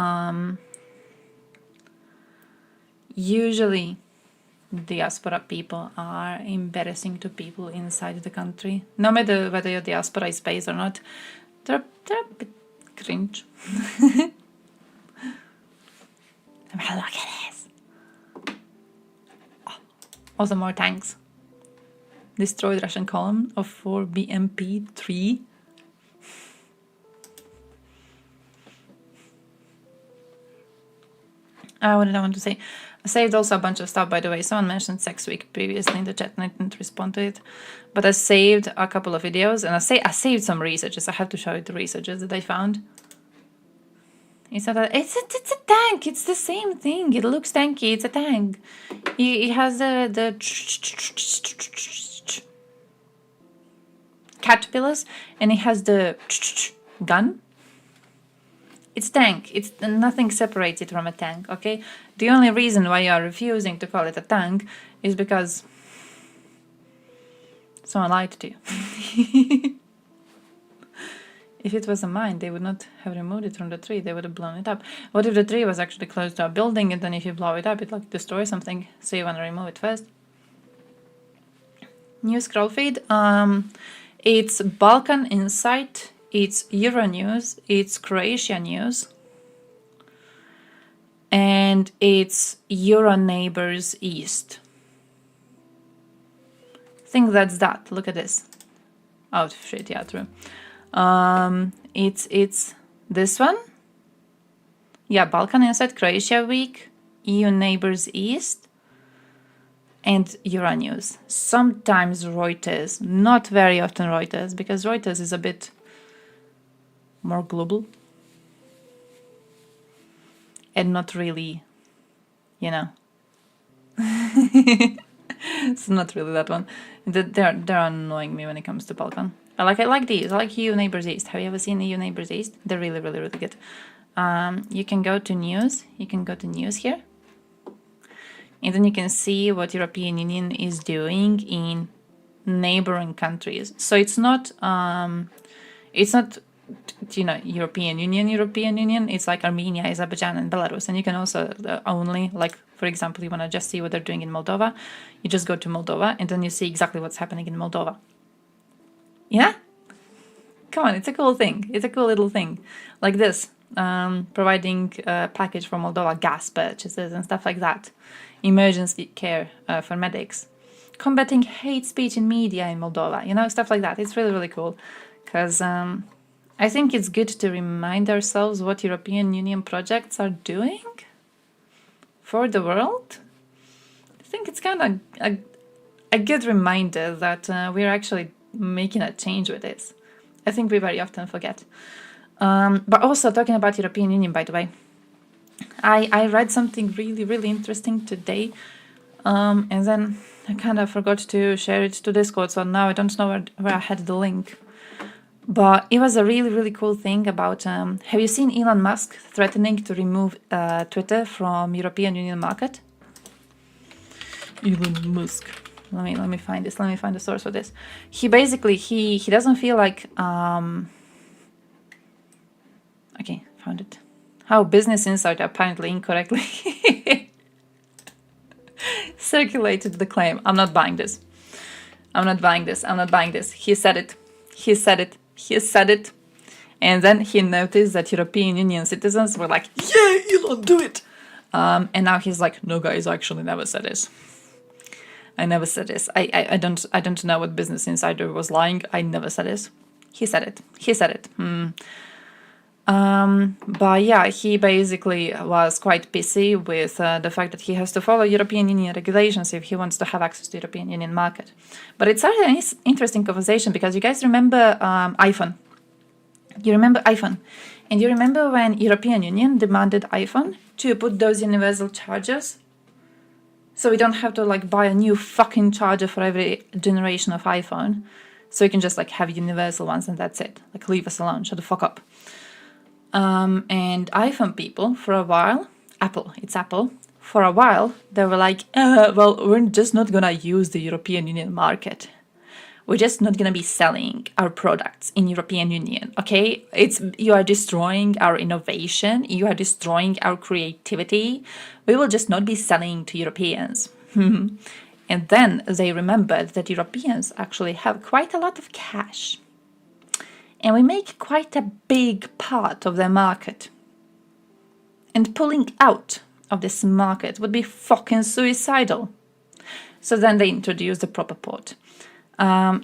diaspora people are embarrassing to people inside the country. No matter whether your diaspora is based or not, they're a bit cringe. Look at this. Oh, also more tanks. Destroyed Russian column of 4 BMP-3. What did I want to say? I saved also a bunch of stuff, by the way. Someone mentioned Sex Week previously in the chat and I didn't respond to it. But I saved a couple of videos and I saved some researches. I have to show you the researches that I found. It's a tank. It's the same thing. It looks tanky. It's a tank. It has the caterpillars and it has the gun. It's tank. It's nothing separates it from a tank, okay? The only reason why you are refusing to call it a tank is because someone lied to you. If it was a mine, they would not have removed it from the tree. They would have blown it up. What if the tree was actually close to a building and then if you blow it up, it like destroys something, so you want to remove it first? New scroll feed. It's Balkan Insight. It's Euronews, it's Croatia News, and it's Euroneighbors East. I think that's that. Look at this. Oh shit, yeah, true. It's this one. Yeah, Balkan Inside Croatia Week, EU Neighbors East, and Euronews. Sometimes Reuters, not very often Reuters, because Reuters is a bit more global and not really, you know. It's not really that one. They're annoying me when it comes to Balkan. I like these. I like EU Neighbors East. Have you ever seen EU Neighbors East? They're really, really, really good. You can go to news. You can go to news here. And then you can see what European Union is doing in neighboring countries. So it's not European Union. It's like Armenia, Azerbaijan, and Belarus. And you can also only, like, for example, you want to just see what they're doing in Moldova. You just go to Moldova, and then you see exactly what's happening in Moldova. Yeah? Come on, it's a cool thing. It's a cool little thing. Like this, providing a package for Moldova, gas purchases and stuff like that. Emergency care for medics. Combating hate speech in media in Moldova, stuff like that. It's really, really cool. Because I think it's good to remind ourselves what European Union projects are doing for the world. I think it's kind of a good reminder that we're actually making a change with this. I think we very often forget. But also talking about European Union, by the way, I read something really, really interesting today, and then I kind of forgot to share it to Discord, so now I don't know where I had the link. But it was a really, really cool thing about, have you seen Elon Musk threatening to remove Twitter from European Union market? Elon Musk. Let me find this. Let me find the source for this. He basically, he doesn't feel like, okay, found it. How Business Insider apparently incorrectly circulated the claim. I'm not buying this. I'm not buying this. I'm not buying this. He said it. He said it. He said it. And then he noticed that European Union citizens were like, yeah, Elon, do it. And now he's like, no, guys, I actually never said this. I never said this. I don't know what Business Insider was lying. I never said this. He said it. He said it. But yeah, he basically was quite pissy with the fact that he has to follow European Union regulations if he wants to have access to European Union market. But it's actually an interesting conversation because you guys remember iPhone. You remember iPhone. And you remember when European Union demanded iPhone to put those universal chargers? So we don't have to like buy a new fucking charger for every generation of iPhone. So you can just like have universal ones and that's it. Like leave us alone, shut the fuck up. And iPhone people, for a while, it's Apple, for a while, they were like, well, we're just not gonna use the European Union market. We're just not gonna be selling our products in European Union, okay? You are destroying our innovation, you are destroying our creativity. We will just not be selling to Europeans. And then they remembered that Europeans actually have quite a lot of cash. And we make quite a big part of their market. And pulling out of this market would be fucking suicidal. So then they introduced the proper port.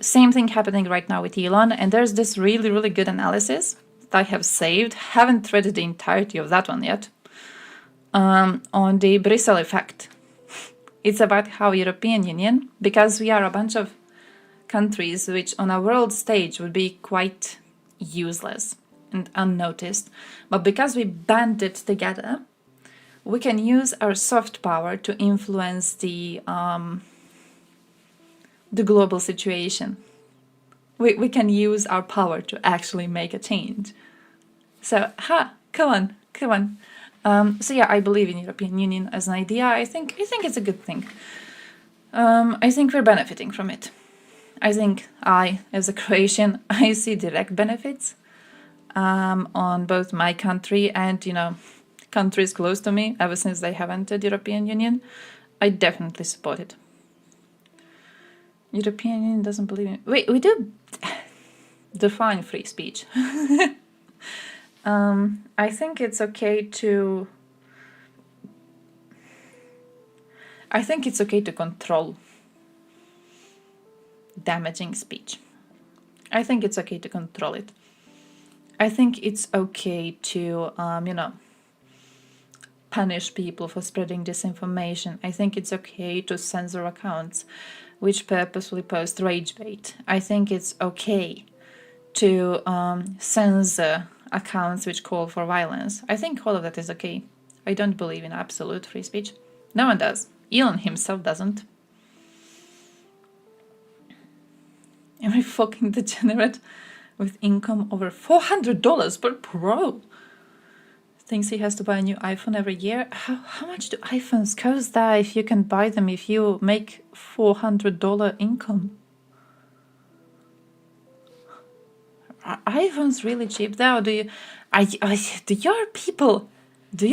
Same thing happening right now with Elon. And there's this really, really good analysis that I have saved. Haven't read the entirety of that one yet. On the Brussels effect. It's about how European Union, because we are a bunch of countries which on a world stage would be quite useless and unnoticed, but because we banded together, we can use our soft power to influence the global situation. We can use our power to actually make a change. So, come on. So yeah, I believe in European Union as an idea. I think it's a good thing. I think we're benefiting from it. I think as a Croatian, I see direct benefits on both my country and, countries close to me ever since they have entered European Union. I definitely support it. European Union doesn't believe in... Wait, we do define free speech. I think it's okay to... I think it's okay to control damaging speech. I think it's okay to control it. I think it's okay to, punish people for spreading disinformation. I think it's okay to censor accounts which purposefully post rage bait. I think it's okay to censor accounts which call for violence. I think all of that is okay. I don't believe in absolute free speech. No one does. Elon himself doesn't. Every fucking degenerate with income over $400 per pro thinks he has to buy a new iPhone every year. How much do iPhones cost that if you can buy them if you make $400 income? Are iPhones really cheap though? Do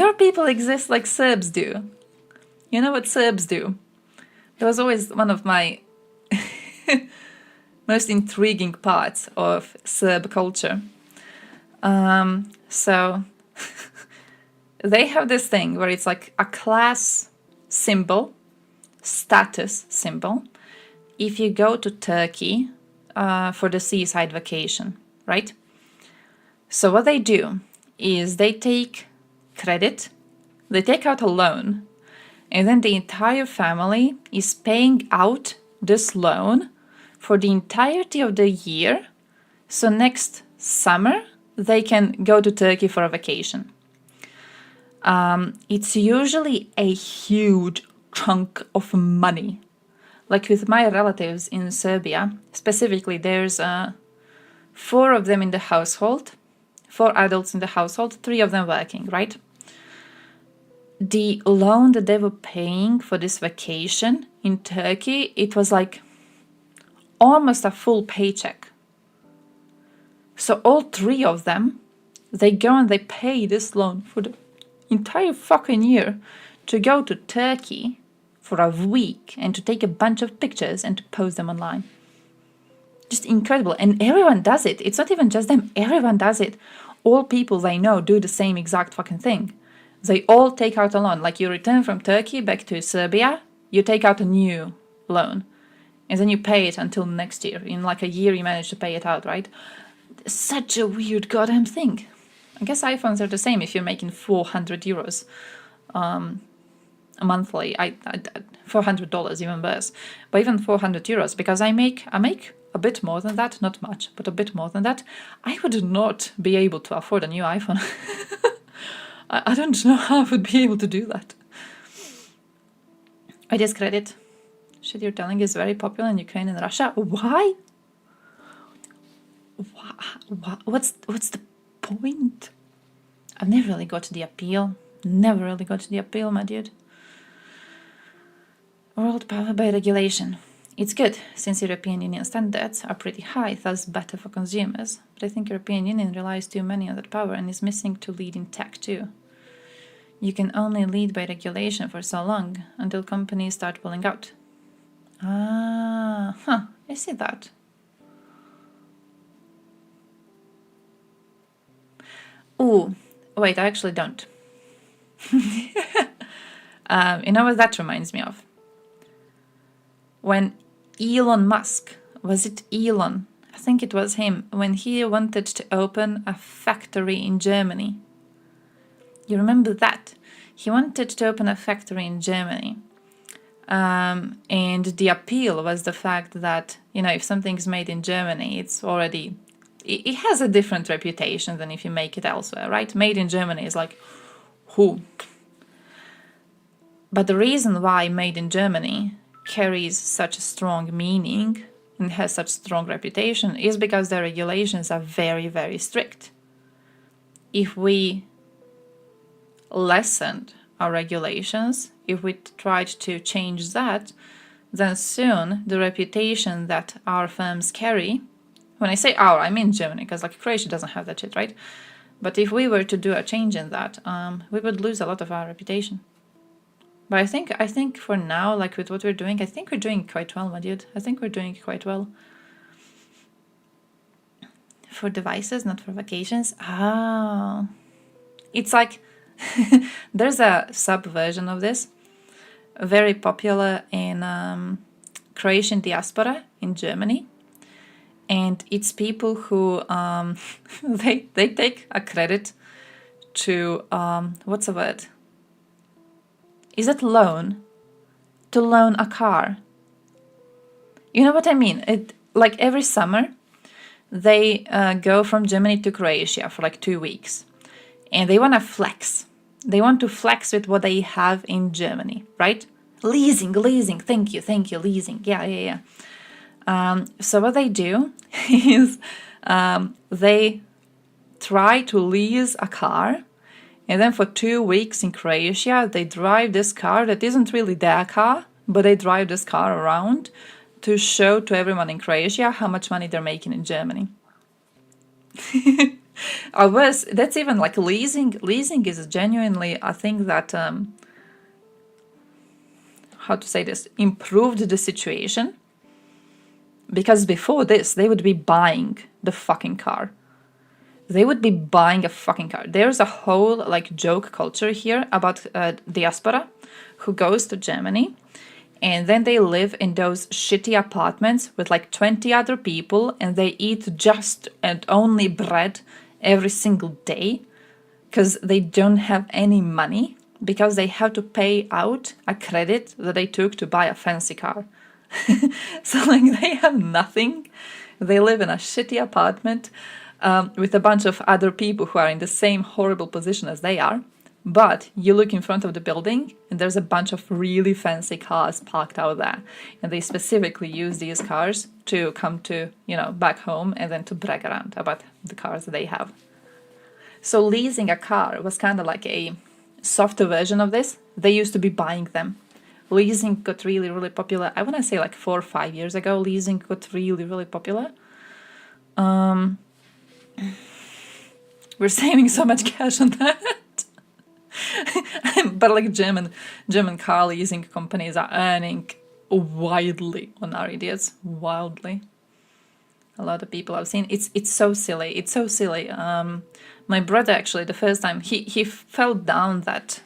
your people exist like Serbs do? You know what Serbs do? That was always one of my most intriguing parts of Serb culture. So they have this thing where it's like a class symbol, status symbol, if you go to Turkey for the seaside vacation, right? So what they do is they take credit, they take out a loan, and then the entire family is paying out this loan for the entirety of the year. So next summer, they can go to Turkey for a vacation. It's usually a huge chunk of money. Like with my relatives in Serbia, specifically, there's 4 of them in the household, 4 adults in the household, 3 of them working, right? The loan that they were paying for this vacation in Turkey, it was like almost a full paycheck. So all 3 of them, they go and they pay this loan for the entire fucking year to go to Turkey for a week and to take a bunch of pictures and to post them online. Just incredible. And everyone does it. It's not even just them. Everyone does it. All people they know do the same exact fucking thing. They all take out a loan. Like you return from Turkey back to Serbia, you take out a new loan. And then you pay it until next year. In like a year you manage to pay it out, right? Such a weird goddamn thing. I guess iPhones are the same if you're making €400 monthly. $400 even worse. But even €400, because I make a bit more than that, not much, but a bit more than that, I would not be able to afford a new iPhone. I don't know how I would be able to do that. I discredit. Shit you're telling is very popular in Ukraine and Russia. Why? What's the point? I've never really got to the appeal. Never really got to the appeal, my dude. World power by regulation. It's good, since European Union standards are pretty high, thus better for consumers. But I think European Union relies too many on that power and is missing to lead in tech too. You can only lead by regulation for so long, until companies start pulling out. I see that. Ooh, wait, I actually don't. You know what that reminds me of? When Elon Musk, was it Elon? I think it was him, when he wanted to open a factory in Germany. You remember that? He wanted to open a factory in Germany. And the appeal was the fact that, you know, if something's made in Germany, it's already, it has a different reputation than if you make it elsewhere, right? Made in Germany is like, who? But the reason why made in Germany carries such a strong meaning and has such strong reputation is because the regulations are very, very strict. If we lessened our regulations, if we tried to change that, then soon the reputation that our firms carry, when I say our, I mean Germany, because like Croatia doesn't have that shit, right? But if we were to do a change in that, we would lose a lot of our reputation. But I think for now, like with what we're doing, I think we're doing quite well, my dude. I think we're doing quite well. For devices, not for vacations. Oh. It's like, there's a sub-version of this, very popular in Croatian diaspora in Germany. And it's people who, they take a credit to, what's the word? is it loan? To loan a car. You know what I mean? Like every summer, they go from Germany to Croatia for like 2 weeks. And they want to flex. They want to flex with what they have in Germany, right? Leasing. Thank you, leasing. Yeah. So what they do is they try to lease a car, and then for 2 weeks in Croatia, they drive this car that isn't really their car, but they drive this car around to show to everyone in Croatia how much money they're making in Germany. That's even like leasing. Leasing is genuinely a thing that, how to say this, improved the situation. Because before this, they would be buying the fucking car. They would be buying a fucking car. There's a whole like joke culture here about diaspora who goes to Germany, and then they live in those shitty apartments with like 20 other people, and they eat just and only bread every single day because they don't have any money, because they have to pay out a credit that they took to buy a fancy car. So like they have nothing. They live in a shitty apartment with a bunch of other people who are in the same horrible position as they are. But you look in front of the building and there's a bunch of really fancy cars parked out there. And they specifically use these cars to come to, back home and then to brag around about the cars that they have. So leasing a car was kind of like a softer version of this. They used to be buying them. Leasing got really, really popular. I want to say like 4 or 5 years ago, leasing got really, really popular. We're saving so much cash on that. But like German car leasing companies are earning wildly on our idiots. Wildly. A lot of people I've seen. It's so silly. It's so silly. My brother actually, the first time, he fell down that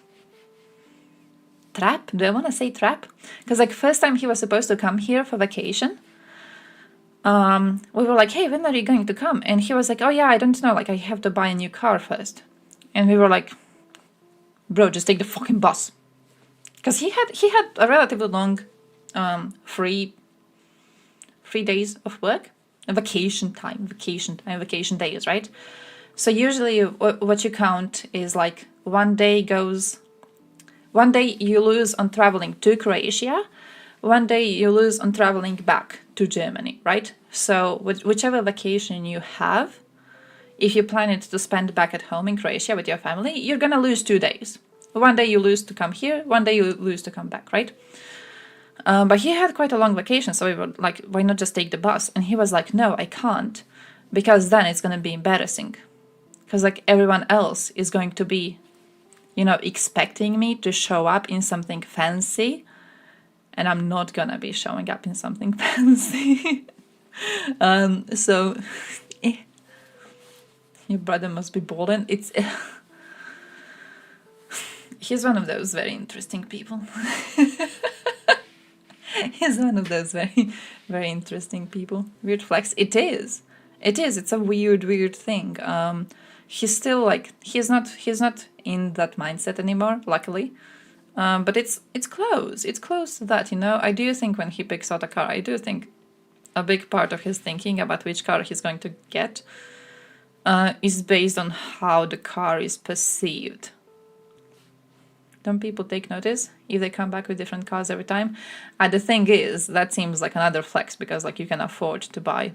trap. Do I want to say trap? Because like first time he was supposed to come here for vacation. We were like, hey, when are you going to come? And he was like, oh yeah, I don't know. Like I have to buy a new car first. And we were like, bro, just take the fucking bus. Because he had a relatively long free days of work. Vacation days, right? So usually what you count is like one day you lose on traveling to Croatia, one day you lose on traveling back to Germany, right? So whichever vacation you have, if you plan it to spend back at home in Croatia with your family, you're gonna lose 2 days. One day you lose to come here, one day you lose to come back, right? But he had quite a long vacation, so we were like, why not just take the bus? And he was like, no, I can't, because then it's gonna be embarrassing. Because like everyone else is going to be, expecting me to show up in something fancy, and I'm not gonna be showing up in something fancy. So your brother must be balling. He's one of those very interesting people. He's one of those very, very interesting people. Weird flex. It is. It's a weird thing. He's still like he's not in that mindset anymore, luckily. But it's close. It's close to that, I do think when he picks out a car, I do think a big part of his thinking about which car he's going to get is based on how the car is perceived. Don't people take notice if they come back with different cars every time? The thing is, that seems like another flex because like you can afford to buy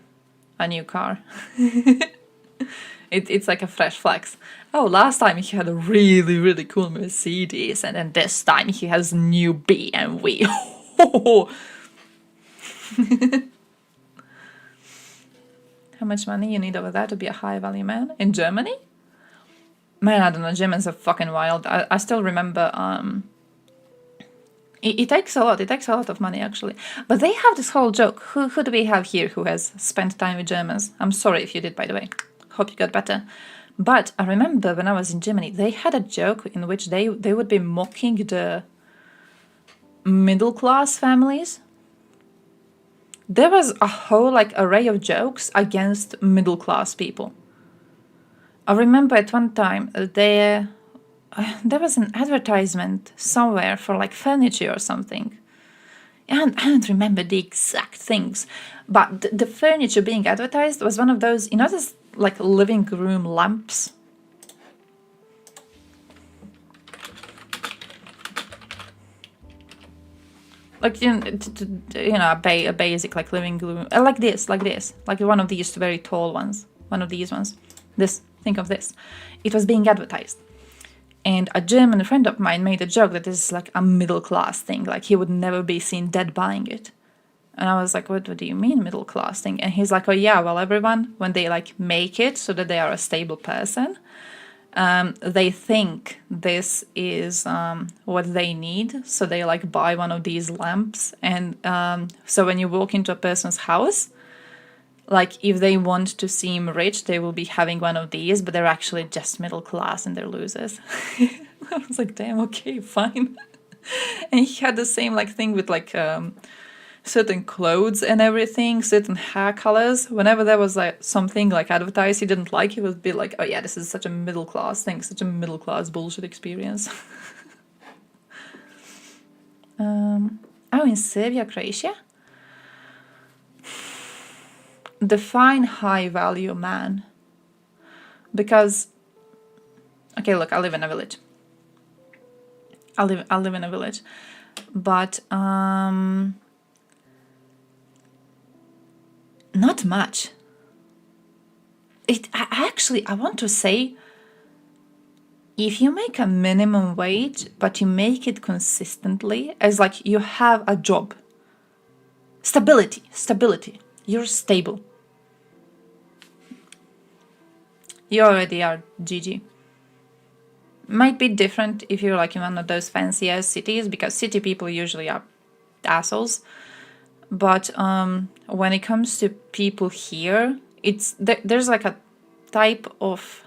a new car. It's like a fresh flex. Oh, last time he had a really, really cool Mercedes, and then this time he has new BMW. How much money you need over there to be a high value man? In Germany? Man, I don't know, Germans are fucking wild. I still remember, it takes a lot of money actually. But they have this whole joke. Who do we have here who has spent time with Germans? I'm sorry if you did, by the way. Hope you got better. But I remember when I was in Germany, they had a joke in which they would be mocking the middle class families. There was a whole like array of jokes against middle class people. I remember at one time there was an advertisement somewhere for like furniture or something. And I don't remember the exact things, but the furniture being advertised was one of those, you know, those like living room lamps. Like, you know, a basic like living room, like this, like one of these very tall ones, one of these ones. This, think of this. It was being advertised. And a German friend of mine made a joke that this is like a middle class thing, like he would never be seen dead buying it. And I was like, what do you mean middle class thing? And he's like, oh yeah, well, everyone, when they like make it so that they are a stable person, they think this is what they need. So they like buy one of these lamps. And so when you walk into a person's house, like if they want to seem rich, they will be having one of these, but they're actually just middle class and they're losers. I was like, damn, okay, fine. And he had the same like thing with like certain clothes and everything, certain hair colors. Whenever there was like something like advertised he didn't like, he would be like, oh yeah, this is such a middle class thing, such a middle class bullshit experience. Oh, in Serbia, Croatia? Define high value man. Because, okay, look, I live in a village. I live in a village, but not much. I want to say, if you make a minimum wage, but you make it consistently, as like you have a job, stability, you're stable. You already are GG. Might be different if you're like in one of those fancy ass cities, because city people usually are assholes. But when it comes to people here, there's like a type of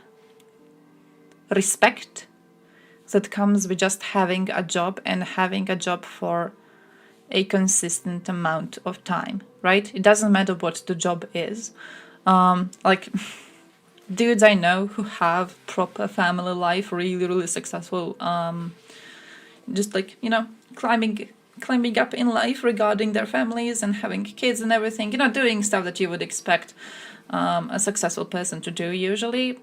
respect that comes with just having a job and having a job for a consistent amount of time, right? It doesn't matter what the job is. Like dudes I know who have proper family life, really successful, just like, you know, climbing up in life regarding their families and having kids and everything, you know, doing stuff that you would expect a successful person to do usually.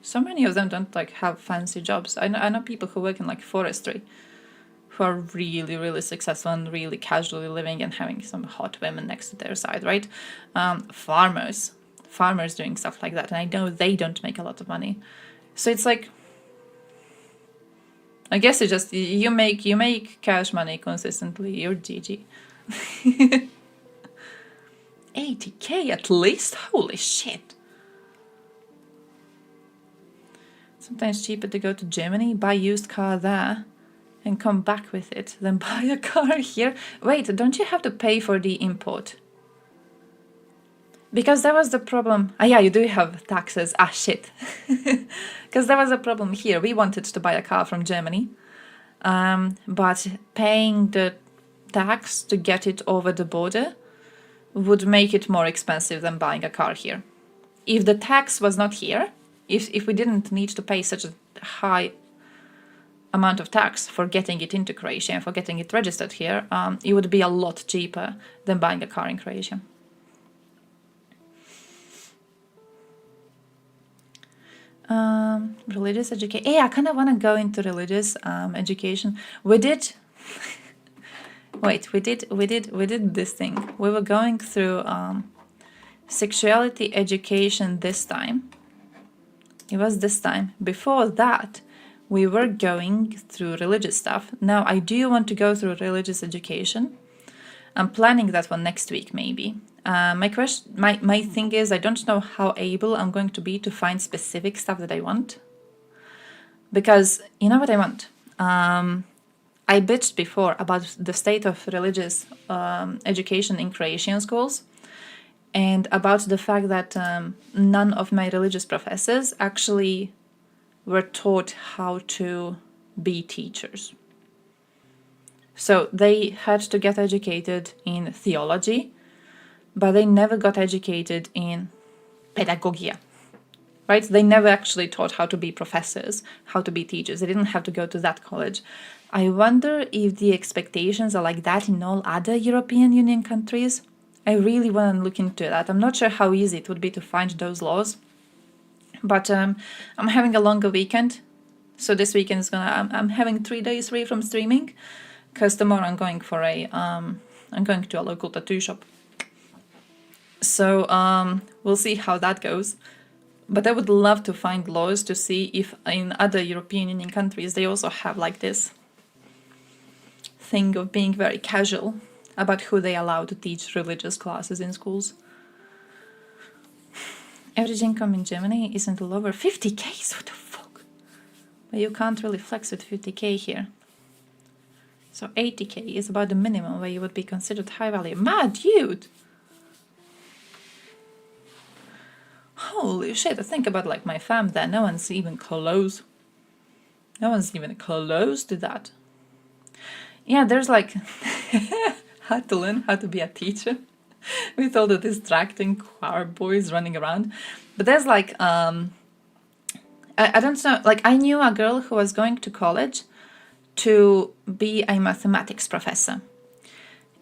So many of them don't like have fancy jobs. I know people who work in like forestry who are really successful and really casually living and having some hot women next to their side, right? Farmers doing stuff like that, and I know they don't make a lot of money. So it's like, I guess it's just you make cash money consistently, you're GG. 80k at least? Holy shit. Sometimes cheaper to go to Germany, buy used car there, and come back with it, then buy a car here. Wait, don't you have to pay for the import? Because that was the problem. Ah, yeah, you do have taxes. Ah, shit. Because there was a problem here. We wanted to buy a car from Germany, but paying the tax to get it over the border would make it more expensive than buying a car here. If the tax was not here, if we didn't need to pay such a high amount of tax for getting it into Croatia and for getting it registered here, it would be a lot cheaper than buying a car in Croatia. Religious education. Yeah, I kind of want to go into religious education. We did. Wait, we did this thing. We were going through sexuality education this time. It was this time. Before that, we were going through religious stuff. Now I do want to go through religious education. I'm planning that one next week, maybe. My thing is, I don't know how able I'm going to be to find specific stuff that I want. Because, you know what I want? I bitched before about the state of religious education in Croatian schools, and about the fact that none of my religious professors actually were taught how to be teachers. So they had to get educated in theology, but they never got educated in pedagogia. right? They never actually taught how to be professors, how to be teachers. They didn't have to go to that college. I wonder if the expectations are like that in all other European Union countries. I really want to look into that. I'm not sure how easy it would be to find those laws. But I'm having a longer weekend. So this weekend is I'm having 3 days free from streaming. Because tomorrow I'm going for I'm going to a local tattoo shop. So we'll see how that goes. But I would love to find laws to see if in other European Union countries they also have like this thing of being very casual about who they allow to teach religious classes in schools. Average income in Germany isn't lower 50k, what the fuck? But you can't really flex with 50k here. So 80k is about the minimum where you would be considered high value. Mad dude! Holy shit, I think about like my fam there, no one's even close. No one's even close to that. Yeah, there's like how to learn how to be a teacher with all the distracting choir boys running around. But there's like I don't know, like I knew a girl who was going to college to be a mathematics professor.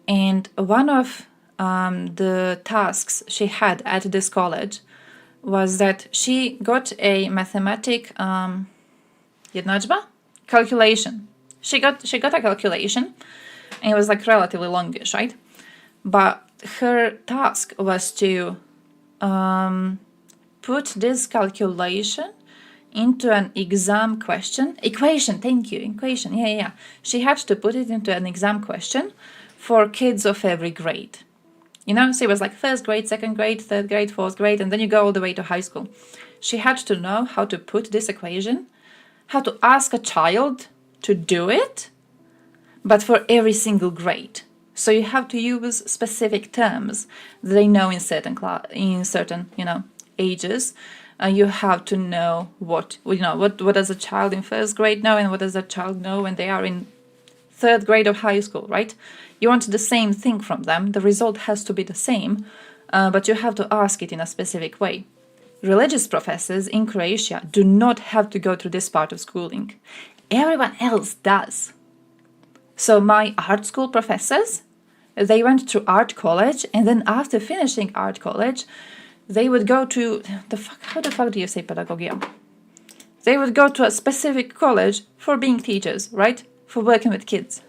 And one of the tasks she had at this college was that she got a mathematic calculation. She got a calculation, and it was like relatively longish, right? But her task was to put this calculation into an exam equation. Thank you, equation. Yeah. She had to put it into an exam question for kids of every grade. You know, so it was like first grade, second grade, third grade, fourth grade, and then you go all the way to high school. She had to know how to put this equation, how to ask a child to do it, but for every single grade. So you have to use specific terms that they know in certain ages. You have to know what does a child in first grade know and what does a child know when they are in third grade of high school, right? You want the same thing from them. The result has to be the same, but you have to ask it in a specific way. Religious professors in Croatia do not have to go through this part of schooling. Everyone else does. So my art school professors, they went to art college, and then after finishing art college, they would go to how the fuck do you say pedagogia? They would go to a specific college for being teachers, right? For working with kids.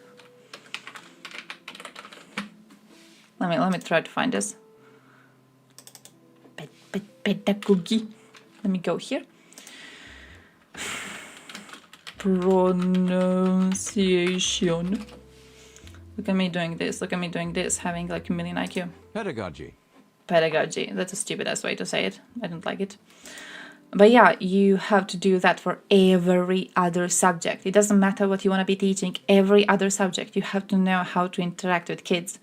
Let me try to find this. Pedagogy. Let me go here. Pronunciation. Look at me doing this. Having like a million IQ. Pedagogy. Pedagogy. That's a stupid ass way to say it. I don't like it. But yeah, you have to do that for every other subject. It doesn't matter what you want to be teaching. Every other subject, you have to know how to interact with kids.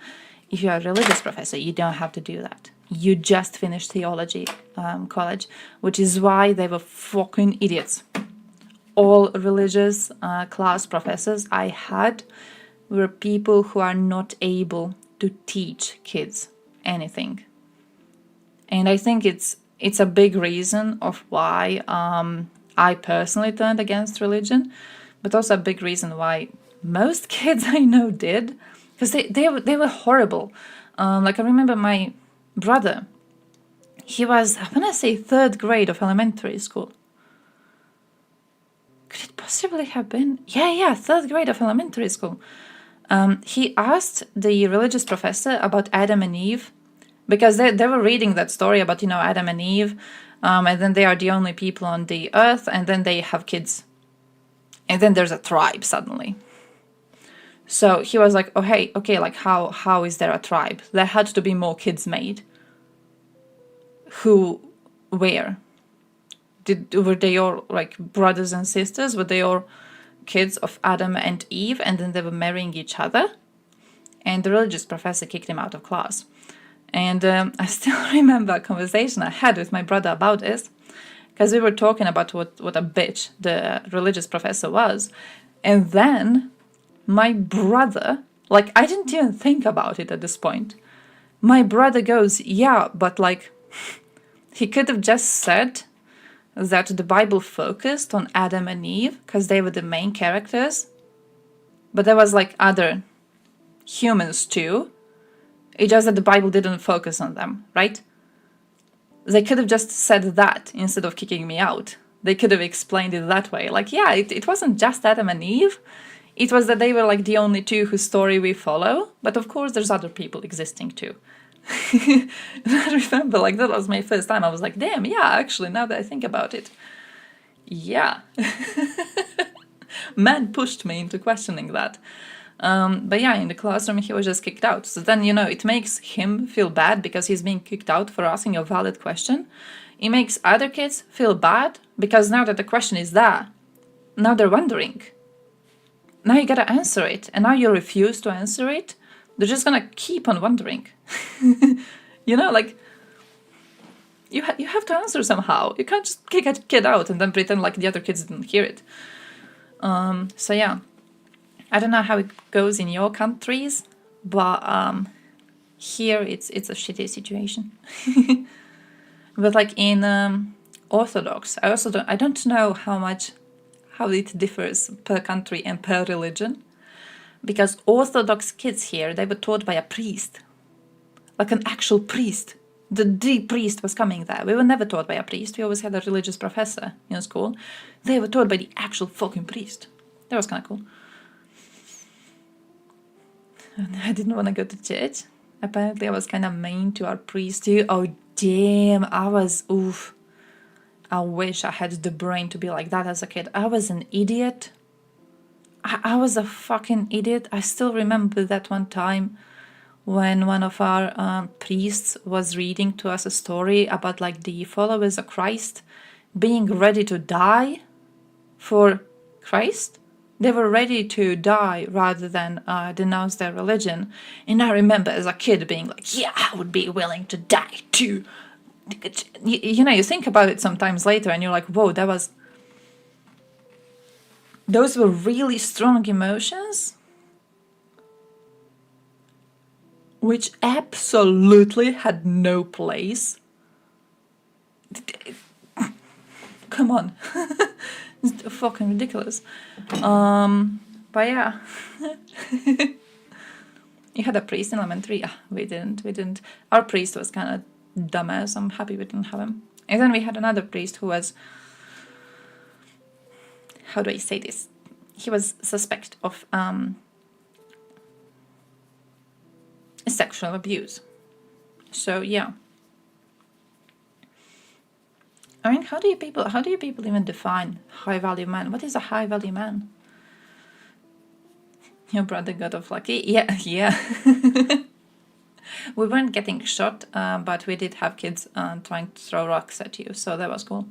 If you're a religious professor, you don't have to do that. You just finished theology college, which is why they were fucking idiots. All religious class professors I had were people who are not able to teach kids anything. And I think it's a big reason of why I personally turned against religion, but also a big reason why most kids I know did, because they were horrible. Like I remember my brother, he was, I want to say, third grade of elementary school. Could it possibly have been? Yeah, third grade of elementary school. He asked the religious professor about Adam and Eve, because they were reading that story about, Adam and Eve, and then they are the only people on the earth, and then they have kids. And then there's a tribe suddenly. So he was like, okay, like how is there a tribe? There had to be more kids made. Where? Were they all like brothers and sisters? Were they all kids of Adam and Eve, and then they were marrying each other? And the religious professor kicked him out of class. And I still remember a conversation I had with my brother about this, because we were talking about what a bitch the religious professor was. And then my brother, like, I didn't even think about it at this point. My brother goes, yeah, but like, he could have just said that the Bible focused on Adam and Eve because they were the main characters, but there was like other humans too. It's just that the Bible didn't focus on them, right? They could have just said that instead of kicking me out. They could have explained it that way. Like, yeah, it wasn't just Adam and Eve. It was that they were like the only two whose story we follow. But of course, there's other people existing too. I remember, like, that was my first time. I was like, damn, yeah, actually, now that I think about it. Yeah. Man pushed me into questioning that. But yeah, in the classroom, he was just kicked out. So then, it makes him feel bad because he's being kicked out for asking a valid question. It makes other kids feel bad because now that the question is there, now they're wondering. Now you gotta answer it. And now you refuse to answer it. They're just gonna keep on wondering. Like, you have to answer somehow. You can't just kick a kid out and then pretend like the other kids didn't hear it. So yeah. I don't know how it goes in your countries, but here it's a shitty situation. But like in Orthodox, I don't know how it differs per country and per religion, because Orthodox kids here, they were taught by a priest, like an actual priest. The priest was coming there. We were never taught by a priest. We always had a religious professor in school. They were taught by the actual fucking priest. That was kind of cool. I didn't want to go to church. Apparently I was kind of mean to our priest too. Oh damn, oof. I wish I had the brain to be like that as a kid. I was an idiot. I was a fucking idiot. I still remember that one time when one of our priests was reading to us a story about like the followers of Christ being ready to die for Christ. They were ready to die rather than denounce their religion. And I remember as a kid being like, yeah, I would be willing to die too. You think about it sometimes later and you're like, whoa, those were really strong emotions, which absolutely had no place. Come on. It's fucking ridiculous. But yeah. You had a priest in elementary? Yeah, we didn't. Our priest was kind of dumbass. I'm happy we didn't have him. And then we had another priest who was... How do I say this? He was suspect of sexual abuse. So yeah. I mean, how do you people even define high value man? What is a high value man? Your brother got off lucky. Yeah. We weren't getting shot, but we did have kids trying to throw rocks at you, so that was cool.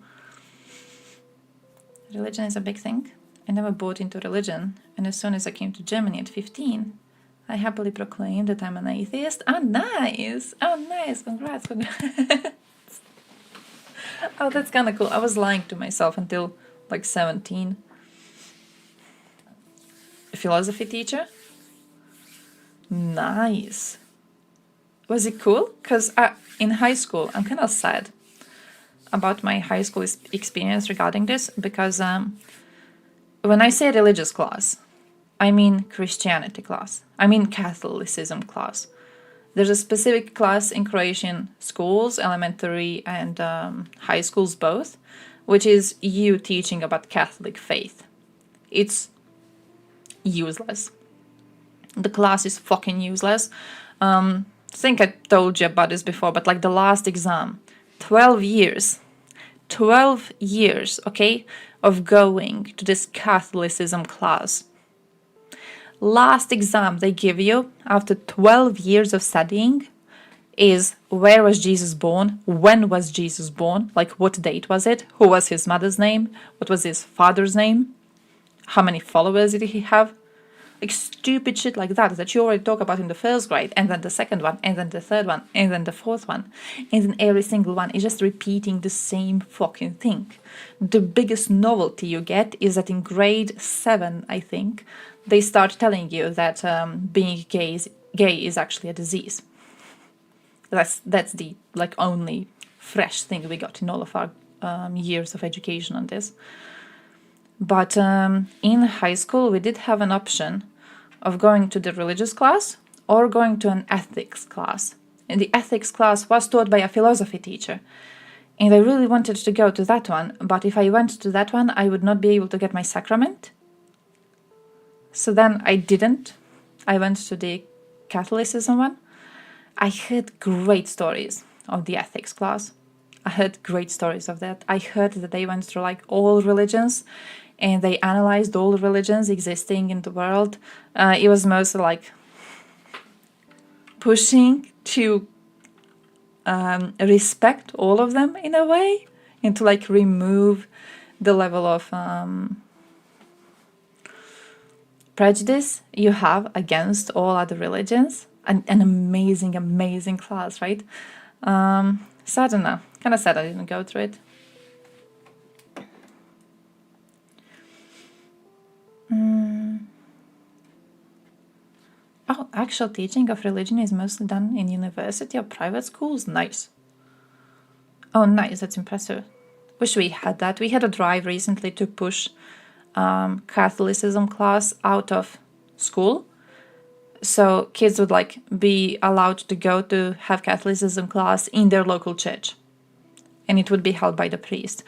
Religion is a big thing. I never bought into religion, and as soon as I came to Germany at 15, I happily proclaimed that I'm an atheist. Oh, nice! Congrats! Oh, that's kind of cool. I was lying to myself until like 17. A philosophy teacher? Nice. Was it cool? Because in high school, I'm kind of sad about my high school experience regarding this, because when I say religious class, I mean Christianity class. I mean Catholicism class. There's a specific class in Croatian schools, elementary and high schools both, which is you teaching about Catholic faith. It's useless. The class is fucking useless. I think I told you about this before, but like the last exam, 12 years, okay, of going to this Catholicism class. Last exam they give you after 12 years of studying is where was Jesus born, when was Jesus born, like what date was it, who was his mother's name, what was his father's name, how many followers did he have, like stupid shit like that you already talk about in the first grade, and then the second one, and then the third one, and then the fourth one, and then every single one is just repeating the same fucking thing. The biggest novelty you get is that in grade 7, I think, they start telling you that being gay is actually a disease. That's the like only fresh thing we got in all of our years of education on this. But in high school, we did have an option of going to the religious class or going to an ethics class. And the ethics class was taught by a philosophy teacher. And I really wanted to go to that one, but if I went to that one, I would not be able to get my sacrament. So then I didn't. I went to the Catholicism one. I heard great stories of the ethics class. I heard great stories of that. I heard that they went through like all religions and they analyzed all religions existing in the world. It was mostly like pushing to respect all of them in a way and to like remove the level of prejudice you have against all other religions. An amazing, amazing class, right? So I don't know. Kind of sad I didn't go through it. Oh, actual teaching of religion is mostly done in university or private schools? Nice. Oh, nice. That's impressive. Wish we had that. We had a drive recently to push Catholicism class out of school. So kids would like be allowed to go to have Catholicism class in their local church. And it would be held by the priest.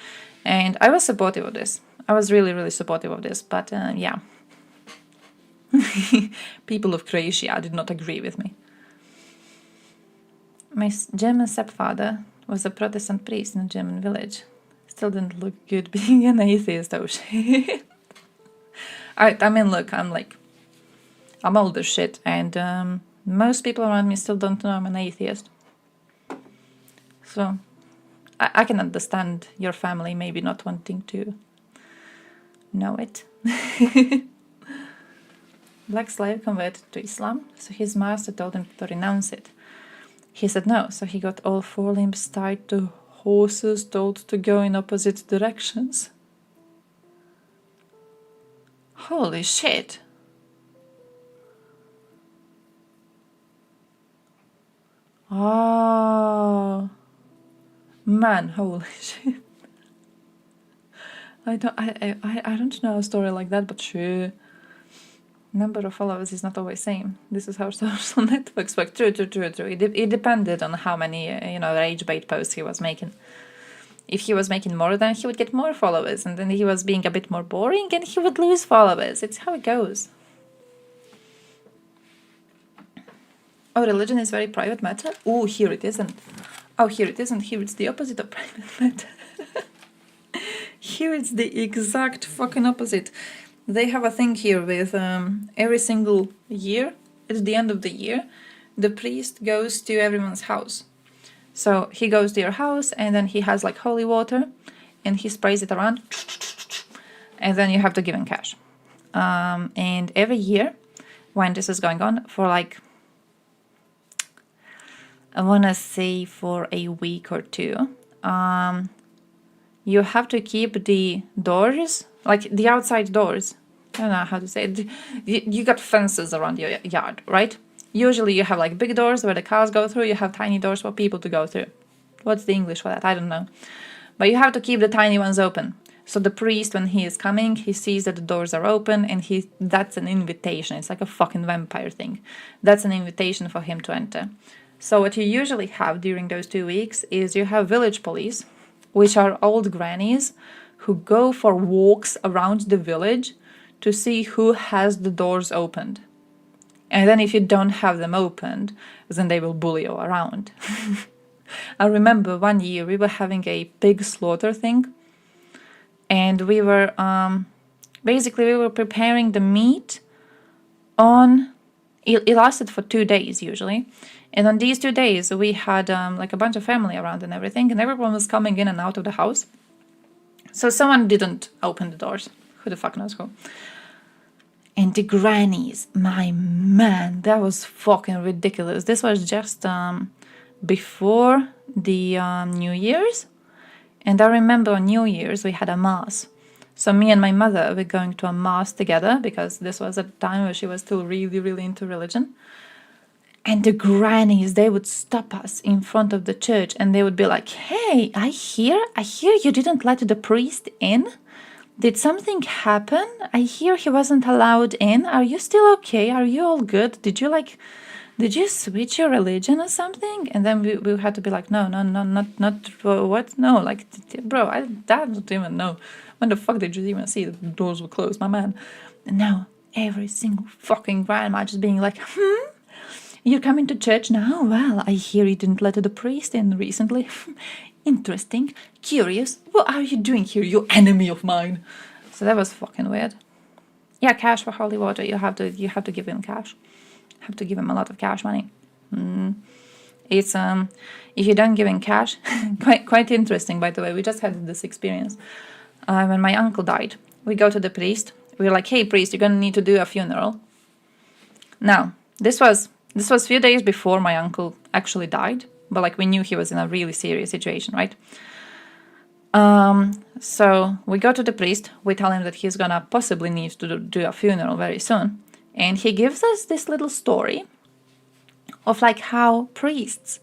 And I was supportive of this. I was really, really supportive of this. But yeah. People of Croatia did not agree with me. My German stepfather was a Protestant priest in a German village. Still didn't look good being an atheist, oh shit. I mean, look, I'm old as shit, and most people around me still don't know I'm an atheist. So, I can understand your family maybe not wanting to know it. Black slave converted to Islam, so his master told him to renounce it. He said no, so he got all four limbs tied to horses, told to go in opposite directions. Holy shit! Oh, man, holy shit! I don't know a story like that, but sure. Number of followers is not always same. This is how social networks work. True. It depended on how many, rage bait posts he was making. If he was making more, then he would get more followers, and then he was being a bit more boring, and he would lose followers. It's how it goes. Oh, religion is very private matter? Oh, here it isn't. Oh, here it isn't. Here it's the opposite of private matter. Here it's the exact fucking opposite. They have a thing here with every single year, at the end of the year, the priest goes to everyone's house. So he goes to your house and then he has like holy water and he sprays it around and then you have to give him cash. And every year when this is going on for like, I want to say for a week or two, you have to keep the doors, like the outside doors. I don't know how to say it. You got fences around your yard, right? Usually you have like big doors where the cars go through. You have tiny doors for people to go through. What's the English for that? I don't know. But you have to keep the tiny ones open. So the priest, when he is coming, he sees that the doors are open and that's an invitation. It's like a fucking vampire thing. That's an invitation for him to enter. So what you usually have during those 2 weeks is you have village police, which are old grannies who go for walks around the village to see who has the doors opened. And then if you don't have them opened, then they will bully you around. I remember one year we were having a pig slaughter thing. And we were, basically we were preparing the meat on, it lasted for 2 days usually. And on these 2 days we had like a bunch of family around and everything. And everyone was coming in and out of the house. So someone didn't open the doors. Who the fuck knows who? And the grannies, my man, that was fucking ridiculous. This was just before the New Year's. And I remember on New Year's we had a mass. So me and my mother were going to a mass together because this was a time where she was still really, really into religion. And the grannies, they would stop us in front of the church and they would be like, hey, I hear you didn't let the priest in. Did something happen? I hear he wasn't allowed in. Are you still okay? Are you all good? Did you switch your religion or something? And then we had to be like, no, not what? No, like, bro, I don't even know. When the fuck did you even see the doors were closed, my man? And now every single fucking grandma just being like, you're coming to church now? Well, I hear you didn't let the priest in recently. Interesting. Curious. What are you doing here, you enemy of mine? So that was fucking weird. Yeah, cash for holy water. You have to give him cash. You have to give him a lot of cash money. It's if you don't give him cash, quite interesting, by the way. We just had this experience. When my uncle died, we go to the priest. We were like, hey priest, you're gonna need to do a funeral. Now, this was a few days before my uncle actually died, but like we knew he was in a really serious situation, right? So we go to the priest, we tell him that he's gonna possibly need to do a funeral very soon. And he gives us this little story of like how priests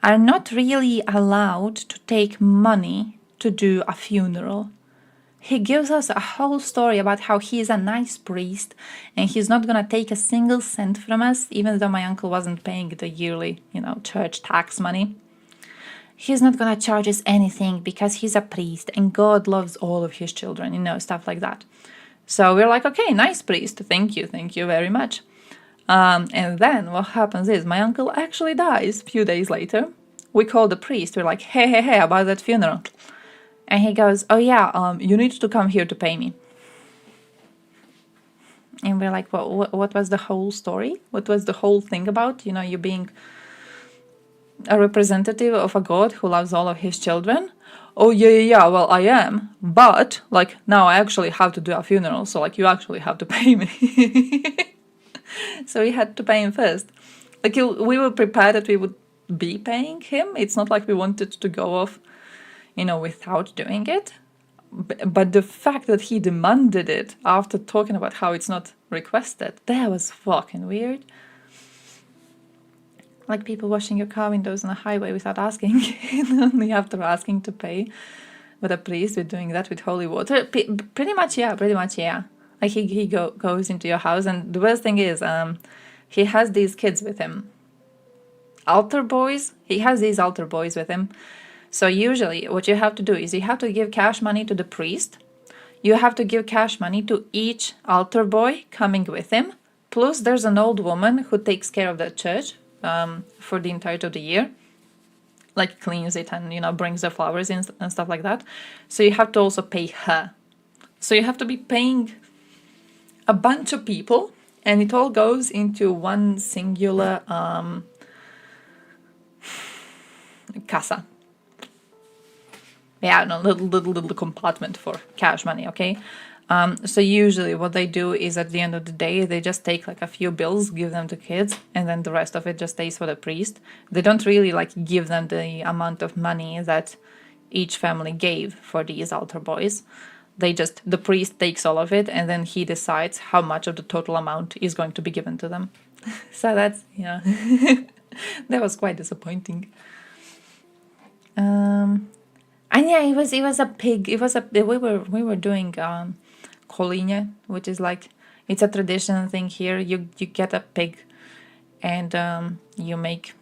are not really allowed to take money to do a funeral. He gives us a whole story about how he is a nice priest and he's not gonna take a single cent from us, even though my uncle wasn't paying the yearly, church tax money. He's not gonna charge us anything because he's a priest and God loves all of his children, stuff like that. So we're like, okay, nice priest, thank you very much. And then what happens is my uncle actually dies a few days later. We call the priest, we're like, hey, about that funeral. And he goes, oh yeah, you need to come here to pay me. And we're like, well, what was the whole story? What was the whole thing about? You being a representative of a God who loves all of his children? Oh yeah, well I am. But, like, now I actually have to do a funeral, so like you actually have to pay me. So we had to pay him first. Like, we were prepared that we would be paying him. It's not like we wanted to go off without doing it. But the fact that he demanded it after talking about how it's not requested, that was fucking weird. Like people washing your car windows on a highway without asking, and only after asking to pay. But a priest with doing that with holy water, pretty much, yeah. Like he goes into your house, and the worst thing is, he has these kids with him. Altar boys. He has these altar boys with him. So usually what you have to do is you have to give cash money to the priest. You have to give cash money to each altar boy coming with him. Plus there's an old woman who takes care of the church for the entirety of the year. Like cleans it and, brings the flowers in and stuff like that. So you have to also pay her. So you have to be paying a bunch of people, and it all goes into one singular casa. Yeah, no, little compartment for cash money, okay? So usually what they do is at the end of the day, they just take like a few bills, give them to kids, and then the rest of it just stays for the priest. They don't really like give them the amount of money that each family gave for these altar boys. The priest takes all of it, and then he decides how much of the total amount is going to be given to them. So that's, that was quite disappointing. And yeah, it was a pig. We were doing kolinje, which is like, it's a traditional thing here. You get a pig, and you make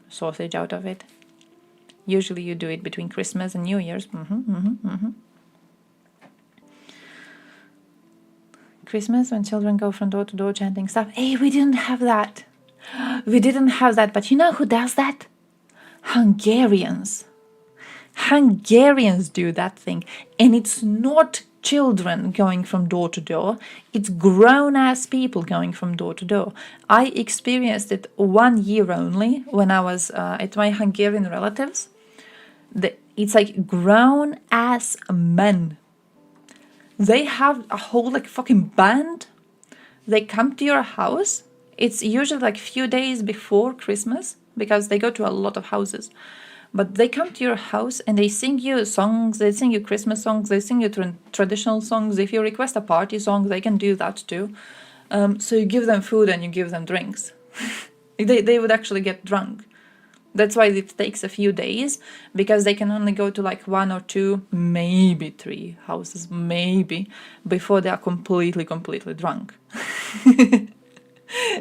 sausage out of it. Usually you do it between Christmas and New Year's. Christmas, when children go from door to door chanting stuff. Hey, we didn't have that. But you know who does that? Hungarians. Hungarians do that thing, and it's not children going from door to door, it's grown-ass people going from door to door. I experienced it 1 year only when I was at my Hungarian relatives. It's like grown-ass men. They have a whole like fucking band. They come to your house. It's usually like few days before Christmas, because they go to a lot of houses. But they come to your house and they sing you songs, they sing you Christmas songs, they sing you traditional songs. If you request a party song, they can do that too. So you give them food and you give them drinks. They would actually get drunk. That's why it takes a few days, because they can only go to like 1 or 2, maybe 3 houses, maybe, before they are completely drunk.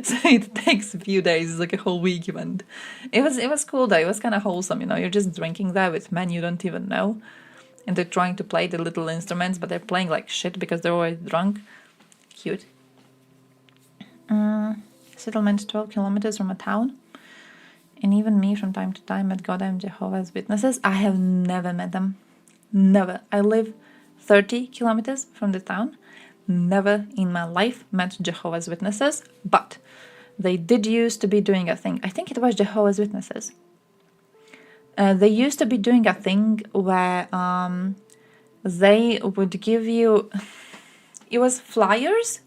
So it takes a few days, like a whole week event. It was cool though. It was kind of wholesome, you know. You're just drinking there with men you don't even know, and they're trying to play the little instruments, but they're playing like shit because they're always drunk. Cute. Settlement 12 kilometers from a town. And even me, from time to time, met goddamn Jehovah's Witnesses. I have never met them. Never. I live 30 kilometers from the town. Never in my life met Jehovah's Witnesses. But they did used to be doing a thing. I think it was Jehovah's Witnesses. They used to be doing a thing where they would give you... It was flyers,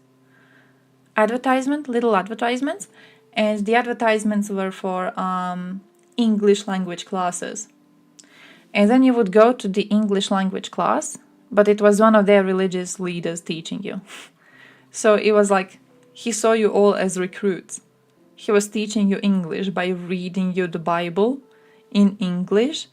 little advertisements. And the advertisements were for English language classes. And then you would go to the English language class, but it was one of their religious leaders teaching you. So it was like, he saw you all as recruits. He was teaching you English by reading you the Bible in English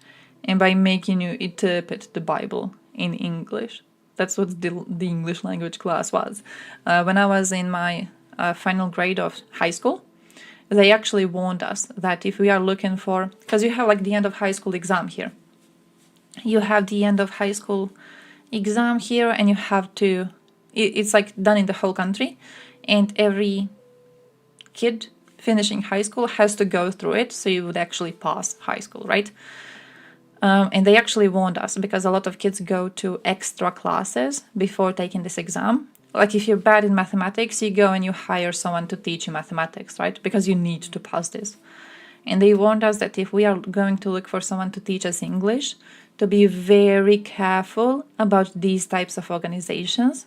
and by making you interpret the Bible in English. That's what the English language class was. When I was in my final grade of high school, they actually warned us that if we are looking for... Because you have like the end of high school exam here. You have the end of high school exam here, and you have to... It's like done in the whole country. And every kid finishing high school has to go through it, so you would actually pass high school, right? And they actually warned us, because a lot of kids go to extra classes before taking this exam. Like if you're bad in mathematics, you go and you hire someone to teach you mathematics, right? Because you need to pass this. And they warned us that if we are going to look for someone to teach us English, to be very careful about these types of organizations.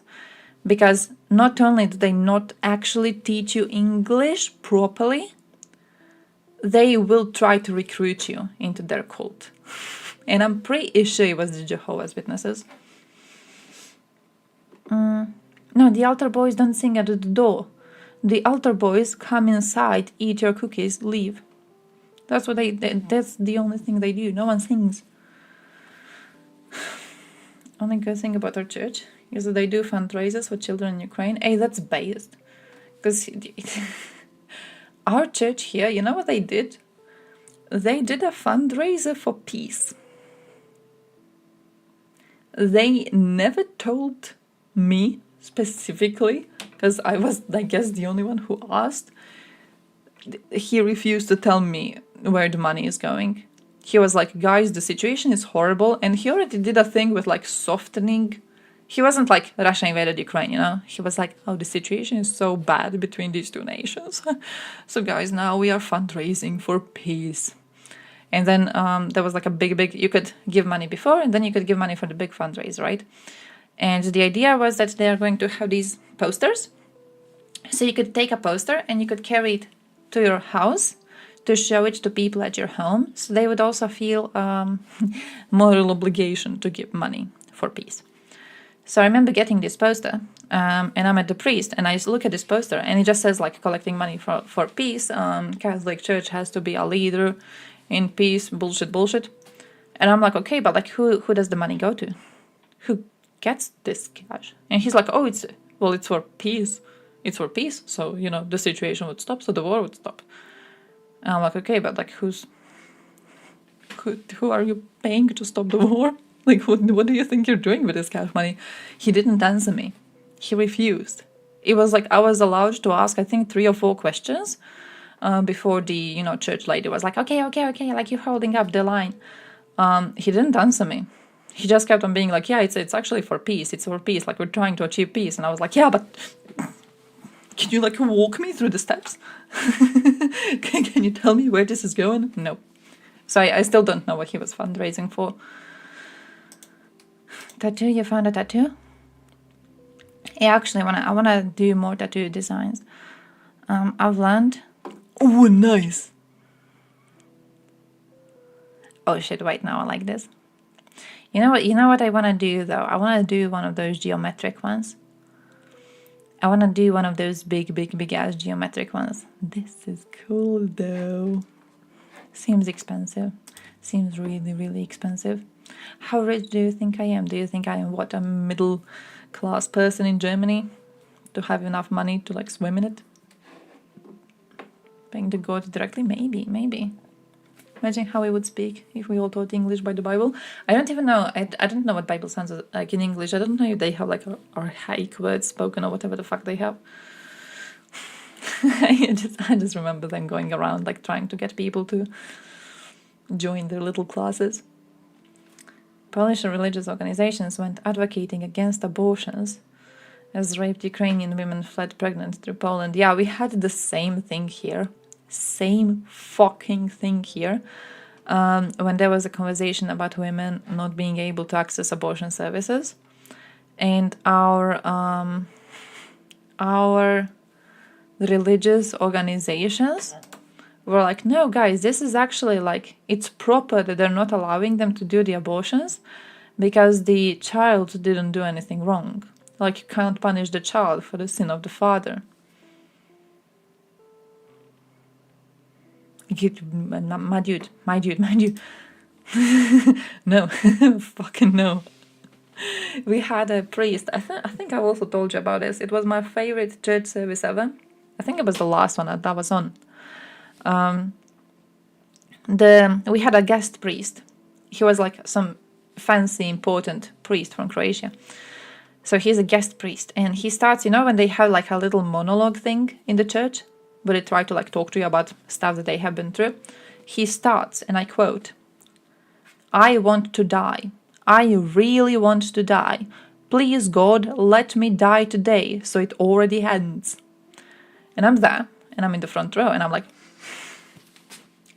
Because not only do they not actually teach you English properly, they will try to recruit you into their cult. And I'm pretty sure it was the Jehovah's Witnesses. No, the altar boys don't sing at the door. The altar boys come inside, eat your cookies, leave. That's what that's the only thing they do. No one sings. Only good thing about our church is that they do fundraisers for children in Ukraine. Hey, that's based. Because our church here, you know what they did? They did a fundraiser for peace. They never told me specifically, because I was, I guess, the only one who asked. He refused to tell me where the money is going. He was like, guys, the situation is horrible. And he already did a thing with like softening. He wasn't like Russia invaded Ukraine, you know. He was like, oh, the situation is so bad between these two nations. So guys, now we are fundraising for peace. And then there was like a big, you could give money before, and then you could give money for the big fundraiser, right? And the idea was that they are going to have these posters. So you could take a poster and you could carry it to your house to show it to people at your home. So they would also feel moral obligation to give money for peace. So I remember getting this poster, and I'm at the priest, and I look at this poster, and it just says like collecting money for peace. Catholic Church has to be a leader in peace, bullshit. And I'm like, okay, but like who does the money go to? Who gets this cash? And he's like, oh, it's for peace. It's for peace. So, you know, the situation would stop, so the war would stop. And I'm like, okay, but like who are you paying to stop the war? Like, what do you think you're doing with this cash money? He didn't answer me. He refused. It was like I was allowed to ask, I think, 3 or 4 questions before the, you know, church lady was like, okay, like you're holding up the line. He didn't answer me. He just kept on being like, yeah, it's actually for peace. It's for peace. Like, we're trying to achieve peace. And I was like, yeah, but can you like walk me through the steps? Can you tell me where this is going? No. So I still don't know what he was fundraising for. Tattoo, you found a tattoo? Yeah, actually, I wanna do more tattoo designs. I've learned. Oh, nice. Oh shit! Wait, now I like this. You know what? I wanna do though. I wanna do one of those geometric ones. I want to do one of those big ass geometric ones. This is cool though. Seems expensive. Seems really expensive. How rich do you think I am? Do you think I am what, a middle class person in Germany? To have enough money to like swim in it? Paying to God directly? Maybe. Imagine how we would speak if we all taught English by the Bible. I don't even know. I don't know what Bible sounds like in English. I don't know if they have like archaic words spoken or whatever the fuck they have. I just remember them going around like trying to get people to join their little classes. Polish religious organizations went advocating against abortions as raped Ukrainian women fled pregnant through Poland. Yeah, we had the same thing here. Same fucking thing here. When there was a conversation about women not being able to access abortion services. And our religious organizations were like, no guys, this is actually like, it's proper that they're not allowing them to do the abortions because the child didn't do anything wrong. Like, you can't punish the child for the sin of the father. My dude. No, fucking no. We had a priest, I think I also told you about this. It was my favorite church service ever. I think it was the last one that was on. We had a guest priest. He was like some fancy, important priest from Croatia. So he's a guest priest, and he starts, you know, when they have like a little monologue thing in the church, where they try to like talk to you about stuff that they have been through. He starts, and I quote, "I want to die. I really want to die. Please God, let me die today, so it already ends." And I'm there, and I'm in the front row, and I'm like,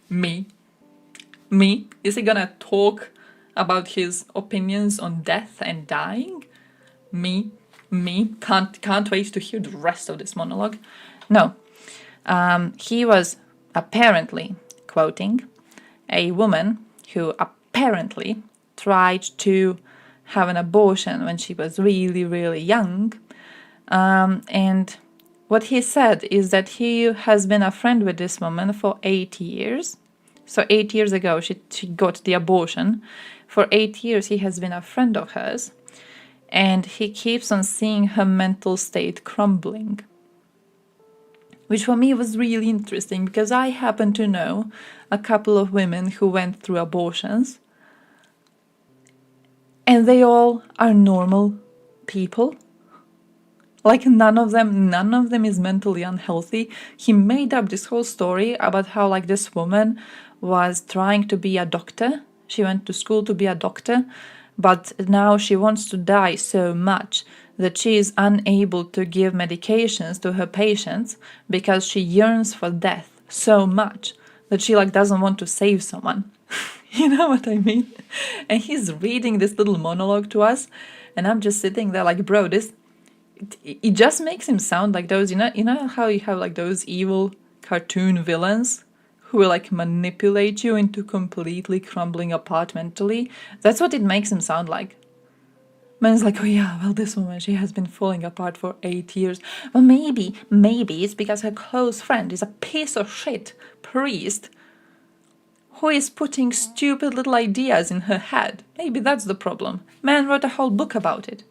Me? Is he gonna talk about his opinions on death and dying? Me? Can't wait to hear the rest of this monologue. No. He was apparently quoting a woman who apparently tried to have an abortion when she was really young. And what he said is that he has been a friend with this woman for 8 years. So 8 years ago, she got the abortion. For 8 years, he has been a friend of hers. And he keeps on seeing her mental state crumbling. Which for me was really interesting, because I happen to know a couple of women who went through abortions. And they all are normal people. Like none of them is mentally unhealthy. He made up this whole story about how like this woman was trying to be a doctor. She went to school to be a doctor, but now she wants to die so much that she is unable to give medications to her patients because she yearns for death so much that she like doesn't want to save someone. You know what I mean? And he's reading this little monologue to us, and I'm just sitting there like, bro, it just makes him sound like those, you know how you have like those evil cartoon villains who will like manipulate you into completely crumbling apart mentally? That's what it makes him sound like. Man's like, oh yeah, well, this woman, she has been falling apart for 8 years. Well, maybe it's because her close friend is a piece of shit priest who is putting stupid little ideas in her head. Maybe that's the problem. Man wrote a whole book about it.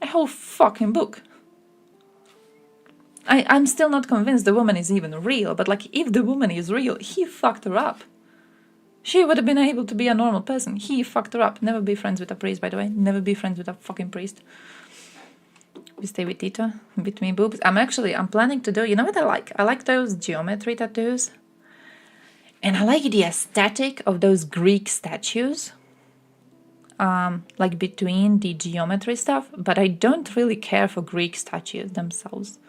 A whole fucking book. I'm still not convinced the woman is even real, but like, if the woman is real, he fucked her up. She would have been able to be a normal person. He fucked her up. Never be friends with a priest, by the way. Never be friends with a fucking priest. We stay with Tito, between boobs. I'm planning to do, you know what I like? I like those geometry tattoos. And I like the aesthetic of those Greek statues. Like between the geometry stuff, but I don't really care for Greek statues themselves.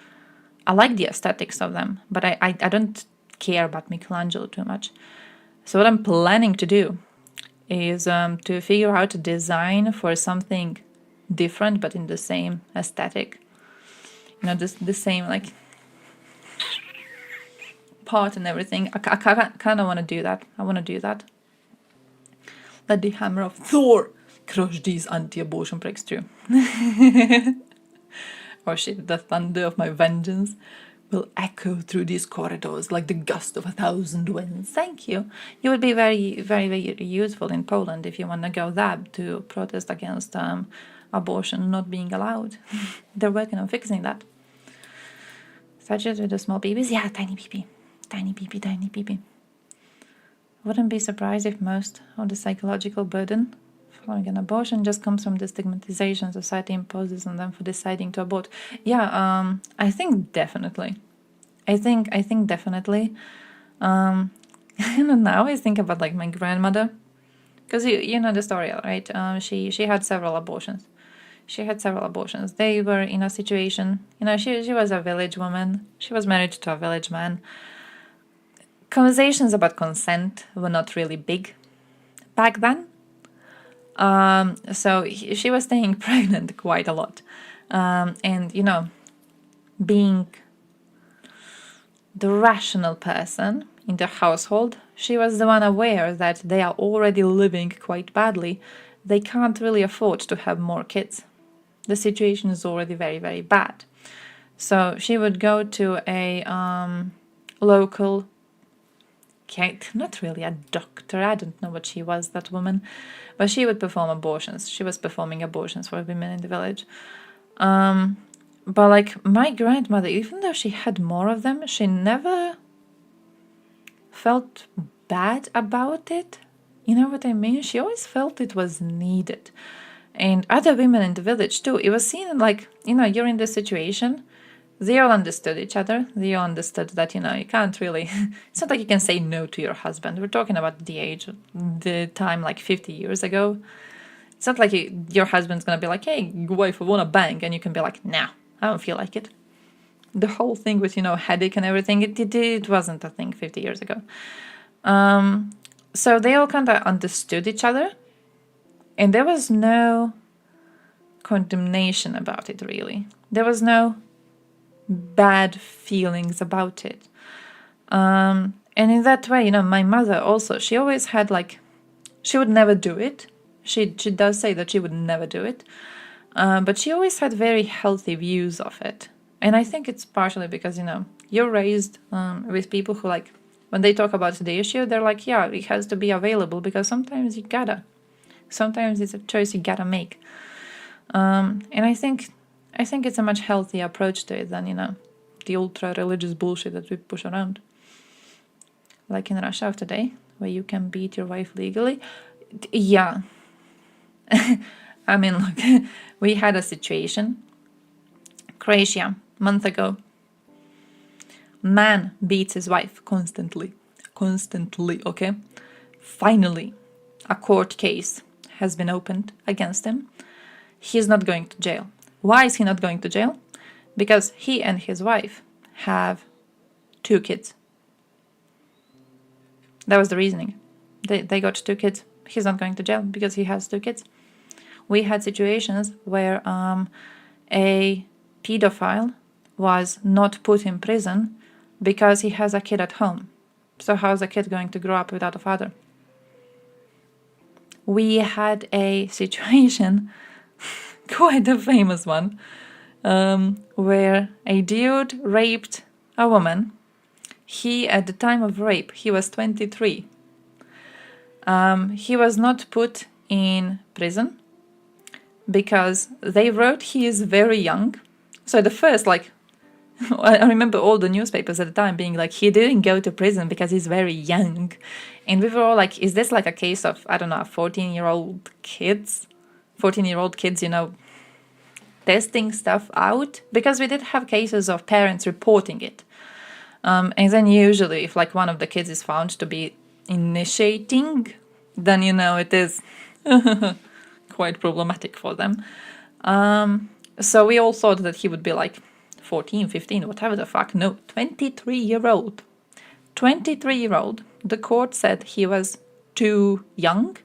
I like the aesthetics of them, but I don't care about Michelangelo too much. So what I'm planning to do is to figure out a design for something different, but in the same aesthetic. You know, the same like part and everything. I kind of want to do that. Let the hammer of Thor crush these anti-abortion pricks too. Oh shit, the thunder of my vengeance will echo through these corridors like the gust of 1,000 winds. Thank you. You would be very, very, very useful in Poland if you want to go there to protest against abortion not being allowed. They're working on fixing that. Such as with the small babies. Yeah, tiny baby. Tiny baby, tiny baby. Wouldn't be surprised if most of the psychological burden following an abortion just comes from the stigmatization society imposes on them for deciding to abort. Yeah, I think definitely. I think definitely. And now I think about like my grandmother, because you know the story, right? She had several abortions. They were in a situation, you know, she was a village woman. She was married to a village man. Conversations about consent were not really big back then. So she was staying pregnant quite a lot. And, you know, being the rational person in the household, she was the one aware that they are already living quite badly. They can't really afford to have more kids. The situation is already very, very bad. So she would go to a local, not really a doctor, I don't know what she was, that woman, but she would perform abortions. She was performing abortions for women in the village. But like my grandmother, even though she had more of them, she never felt bad about it. You know what I mean? She always felt it was needed. And other women in the village too. It was seen like, you know, you're in this situation. They all understood each other. They all understood that, you know, you can't really... It's not like you can say no to your husband. We're talking about the time like 50 years ago. It's not like your husband's going to be like, hey, wife, I want to bang. And you can be like, nah, I don't feel like it. The whole thing with, you know, headache and everything, it wasn't a thing 50 years ago. So they all kind of understood each other. And there was no condemnation about it, really. There was no bad feelings about it. And in that way, you know, my mother also, she always had like, she would never do it. She does say that she would never do it. But she always had very healthy views of it. And I think it's partially because, you know, you're raised with people who like, when they talk about the issue, they're like, yeah, it has to be available because sometimes you gotta. Sometimes it's a choice you gotta make. And I think it's a much healthier approach to it than, you know, the ultra-religious bullshit that we push around. Like in Russia of today, where you can beat your wife legally. Yeah. I mean, look, we had a situation. Croatia, a month ago. Man beats his wife constantly. Constantly, okay? Finally, a court case has been opened against him. He's not going to jail. Why is he not going to jail? Because he and his wife have 2 kids. That was the reasoning. They got 2 kids. He's not going to jail because he has 2 kids. We had situations where a pedophile was not put in prison because he has a kid at home. So how's a kid going to grow up without a father? We had a situation, quite a famous one, where a dude raped a woman. He, at the time of rape, he was 23. He was not put in prison because they wrote he is very young. So the first, like, I remember all the newspapers at the time being like, he didn't go to prison because he's very young. And we were all like, is this like a case of, I don't know, 14-year-old kids? 14-year-old kids, you know, testing stuff out? Because we did have cases of parents reporting it. And then usually if like one of the kids is found to be initiating, then, you know, it is quite problematic for them. So we all thought that he would be like 14, 15, whatever the fuck. No, 23-year-old. 23-year-old. The court said he was too young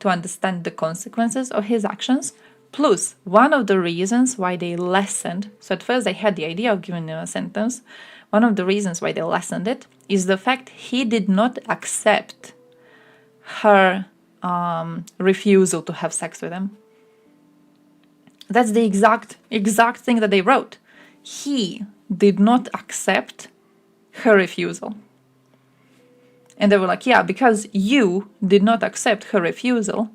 to understand the consequences of his actions. Plus, one of the reasons why they lessened, so at first they had the idea of giving him a sentence, one of the reasons why they lessened it is the fact he did not accept her refusal to have sex with him. That's the exact thing that they wrote. He did not accept her refusal. And they were like, yeah, because you did not accept her refusal,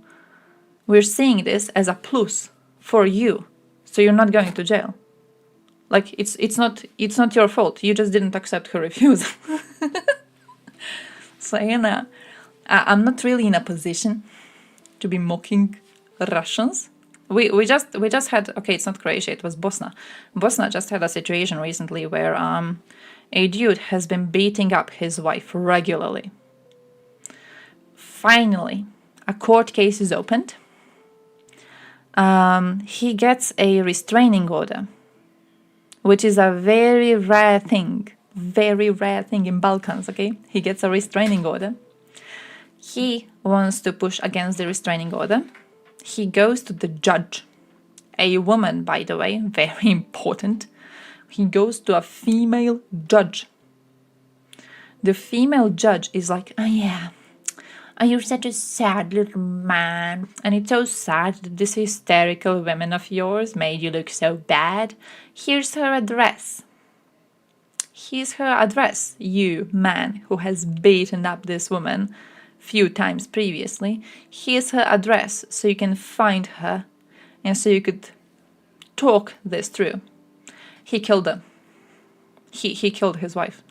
we're seeing this as a plus for you. So you're not going to jail. Like, it's not your fault. You just didn't accept her refusal. So, you know, I'm not really in a position to be mocking Russians. We just had, okay, it's not Croatia, it was Bosnia. Bosnia just had a situation recently where a dude has been beating up his wife regularly. Finally, a court case is opened. He gets a restraining order, which is a very rare thing in Balkans, okay? He gets a restraining order. He wants to push against the restraining order. He goes to the judge, a woman, by the way, very important. He goes to a female judge. The female judge is like, oh yeah, oh, you're such a sad little man. And it's so sad that this hysterical woman of yours made you look so bad. Here's her address. Here's her address, you man who has beaten up this woman few times previously. Here's her address so you can find her and so you could talk this through. He killed her. He killed his wife.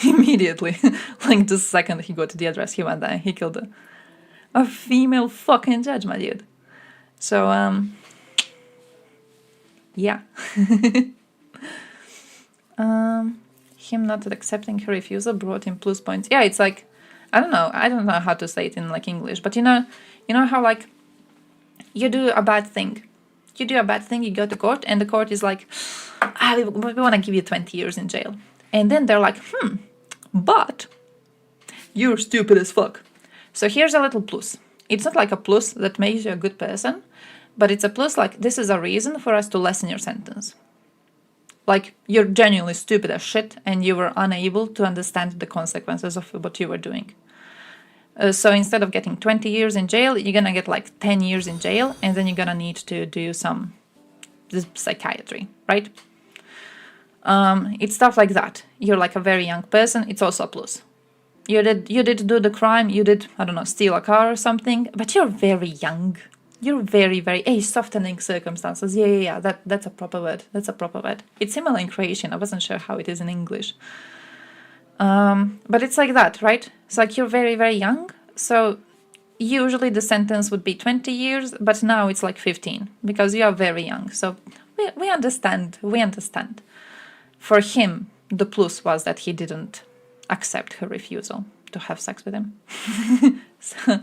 Immediately. Like the second he got to the address, he went there, he killed her. A female fucking judge, my dude. So, yeah. Him not accepting her refusal brought him plus points. Yeah, it's like, I don't know how to say it in like English, but you know how like you do a bad thing. You go to court, and the court is like, we want to give you 20 years in jail. And then they're like, but you're stupid as fuck. So here's a little plus. It's not like a plus that makes you a good person, but it's a plus like, this is a reason for us to lessen your sentence. Like, you're genuinely stupid as shit, and you were unable to understand the consequences of what you were doing. So instead of getting 20 years in jail, you're gonna get like 10 years in jail, and then you're gonna need to do some psychiatry, right? It's stuff like that. You're like a very young person, it's also a plus. You did do the crime, you did, I don't know, steal a car or something, but you're very young. You're very, very, softening circumstances. Yeah, that's a proper word. It's similar in Croatian. I wasn't sure how it is in English. But it's like that, right? It's like you're very, very young. So usually the sentence would be 20 years, but now it's like 15 because you are very young. So we understand. For him, the plus was that he didn't accept her refusal to have sex with him. So...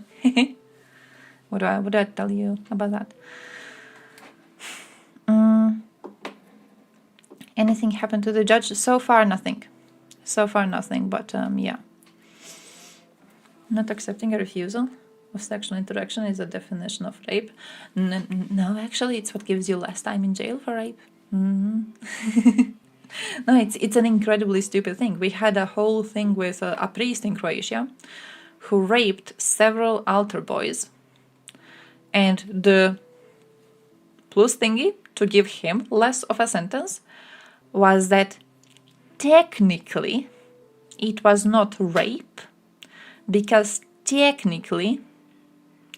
What do I tell you about that? Anything happened to the judge? So far, nothing. But yeah. Not accepting a refusal of sexual interaction is a definition of rape. No, actually, it's what gives you less time in jail for rape. Mm-hmm. No, it's an incredibly stupid thing. We had a whole thing with a priest in Croatia who raped several altar boys. And the plus thingy to give him less of a sentence was that technically it was not rape, because technically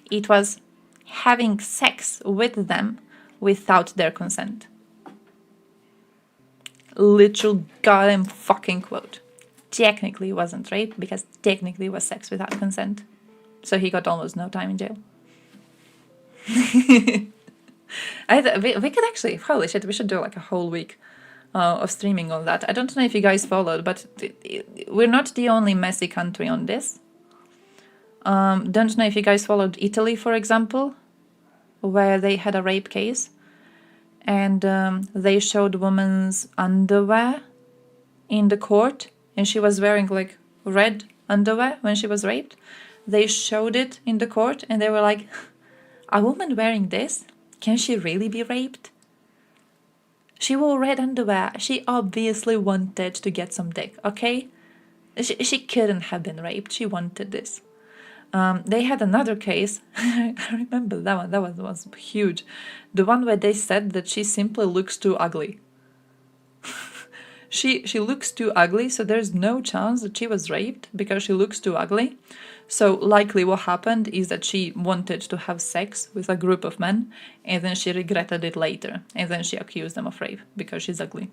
it was having sex with them without their consent. Literal goddamn fucking quote. Technically it wasn't rape, because technically it was sex without consent. So he got almost no time in jail. We could actually, holy shit, we should do like a whole week of streaming on that. I don't know if you guys followed, but we're not the only messy country on this. Don't know if you guys followed Italy, for example, where they had a rape case, and they showed woman's underwear in the court, and she was wearing like red underwear when she was raped. They showed it in the court, and they were like, a woman wearing this? Can she really be raped? She wore red underwear. She obviously wanted to get some dick, okay? She couldn't have been raped. She wanted this. They had another case. I remember that one. That was huge. The one where they said that she simply looks too ugly. She looks too ugly, so there's no chance that she was raped because she looks too ugly. So likely what happened is that she wanted to have sex with a group of men, and then she regretted it later, and then she accused them of rape because she's ugly.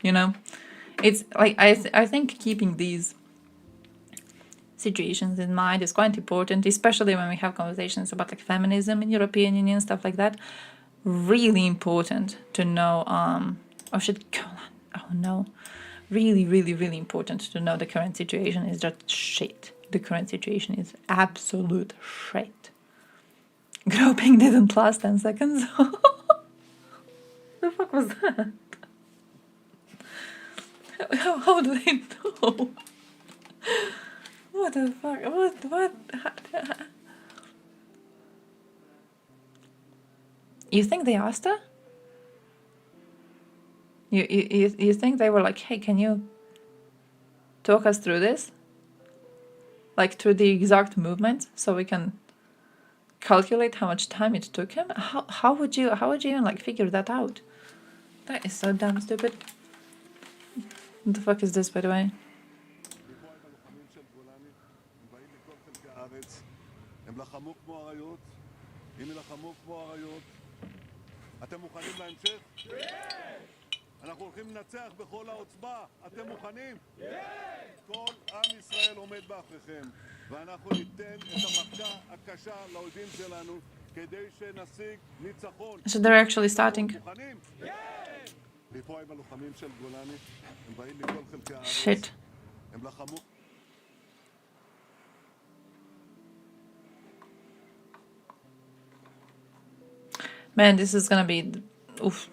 You know, it's like I think keeping these situations in mind is quite important, especially when we have conversations about like feminism in European Union, stuff like that. Really important to know. Oh shit! Oh no! Really, really, really important to know the current situation is just shit. The current situation is absolute shit. Groping didn't last 10 seconds. The fuck was that? How do they know? What the fuck? What? You think they asked her? You think they were like, hey, can you talk us through this? Like through the exact movements so we can calculate how much time it took him? How would you even like figure that out? That is so damn stupid. What the fuck is this, by the way? אתם מוכנים להמשך? כן! אנחנו הולכים לנצח בכל העוצמה. אתם מוכנים? כן! כל עם ישראל עומד מאחוריכם, ואנחנו ניתן את המכה הקשה לאויבים שלנו כדי שנשיג ניצחון. So they're actually starting. מוכנים? כן! ופה עם הלוחמים של גולני, הם באים מכל חלקי הארץ. Shit. הם לחמו... Man, this is gonna be... Oof.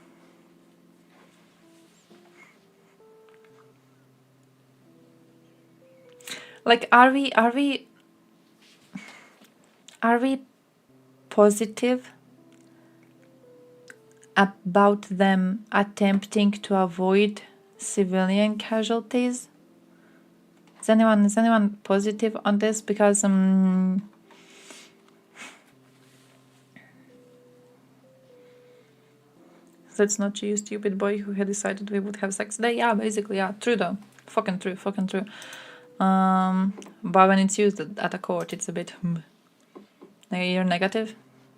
Like, are we positive about them attempting to avoid civilian casualties? Is anyone positive on this? Because that's not you, stupid boy who had decided we would have sex today. Yeah, basically, yeah. True though. Fucking true. But when it's used at a court, it's a bit... You're negative.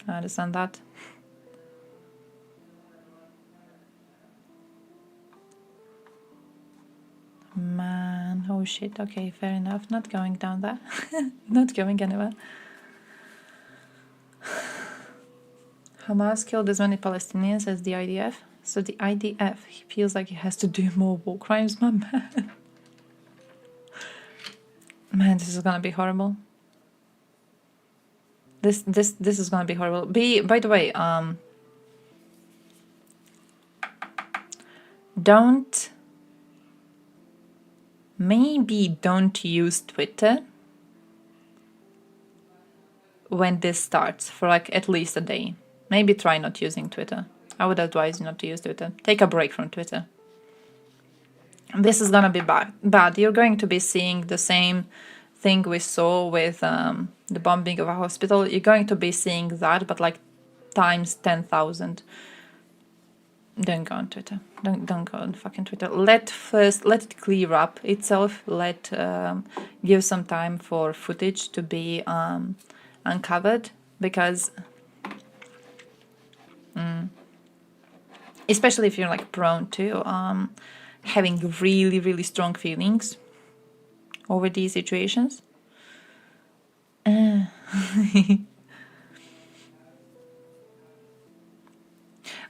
I understand that. Man, oh shit. Okay, fair enough. Not going down there. Not going anywhere. Hamas killed as many Palestinians as the IDF. So the IDF feels like it has to do more war crimes, my man. Man, this is gonna be horrible. This is gonna be horrible. By the way, maybe don't use Twitter when this starts for like at least a day. Maybe try not using Twitter. I would advise you not to use Twitter. Take a break from Twitter. This is gonna be bad. You're going to be seeing the same thing we saw with the bombing of a hospital. You're going to be seeing that, but like times 10,000. Don't go on Twitter. Don't go on fucking Twitter. Let it clear up itself. Give some time for footage to be uncovered, because especially if you're like prone to having really, really strong feelings over these situations. Oh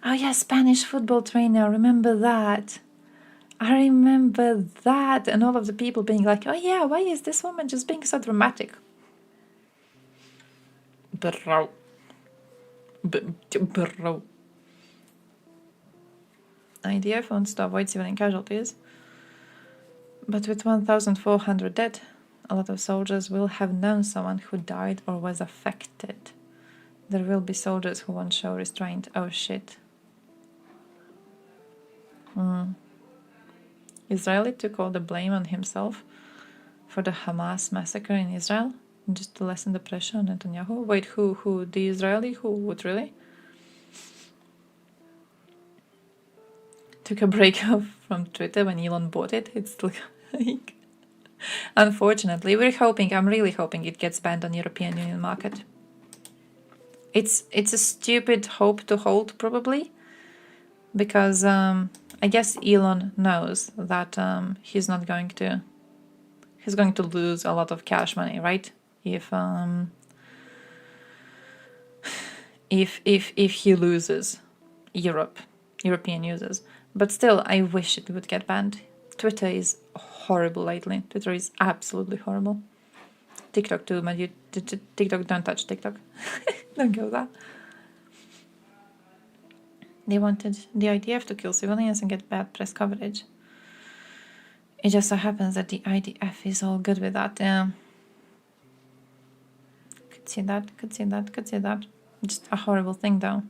yeah, Spanish football trainer, remember that. I remember that, and all of the people being like, oh yeah, why is this woman just being so dramatic? Bro. IDF wants to avoid civilian casualties, but with 1,400 dead, a lot of soldiers will have known someone who died or was affected. There will be soldiers who won't show restraint. Oh shit. Israeli took all the blame on himself. for the Hamas massacre in Israel, just to lessen the pressure on Netanyahu. Wait, who? The Israeli? Who would really? Took a break off from Twitter when Elon bought it. It's still like... Unfortunately, I'm really hoping it gets banned on European Union market. It's a stupid hope to hold, probably, because I guess Elon knows that he's going to lose a lot of cash money, right? If he loses European users. But still, I wish it would get banned. Twitter is horrible lately. Twitter is absolutely horrible. TikTok too, but TikTok, don't touch TikTok. Don't go there. They wanted the IDF to kill civilians and get bad press coverage. It just so happens that the IDF is all good with that. Could see that. Just a horrible thing, though.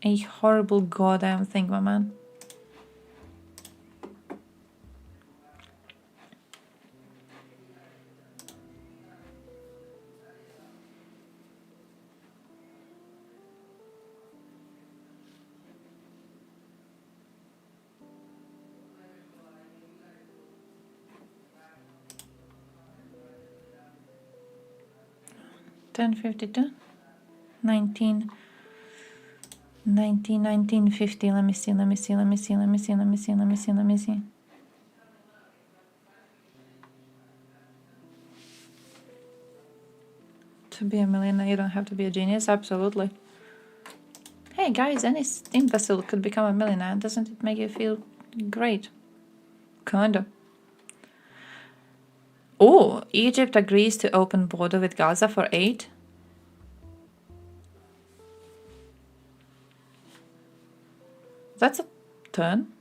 A horrible goddamn thing, my man. $10.52, 1950. Let me see. To be a millionaire, you don't have to be a genius. Absolutely. Hey guys, any imbecile could become a millionaire. Doesn't it make you feel great? Kinda. Oh, Egypt agrees to open border with Gaza for aid. That's a turn.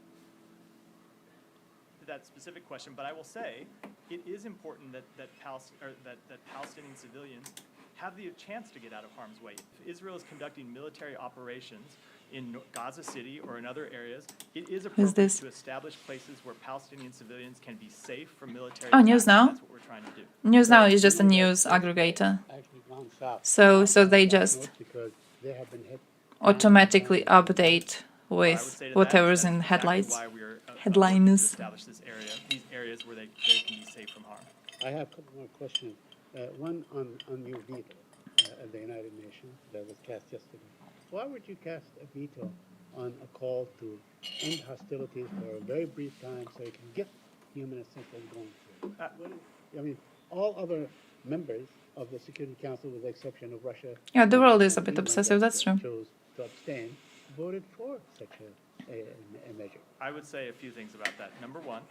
That specific question, but I will say it is important that Palestinian civilians have the chance to get out of harm's way. If Israel is conducting military operations in Gaza City or in other areas, it is appropriate to establish places where Palestinian civilians can be safe from military attacks. News Now. That's what we're trying to do. News Now is just a news aggregator. So they just automatically update with whatever's in headlines. Headlines. Establish this area, these areas where they can be safe from harm. I have a couple more questions. One on your veto at the United Nations that was cast yesterday. Why would you cast a veto on a call to end hostilities for a very brief time so you can get human assistance going through? I mean, all other members of the Security Council, with the exception of Russia... Yeah, the world is a bit obsessive, that's true. ...chose to abstain, voted for such a measure. I would say a few things about that. Number one,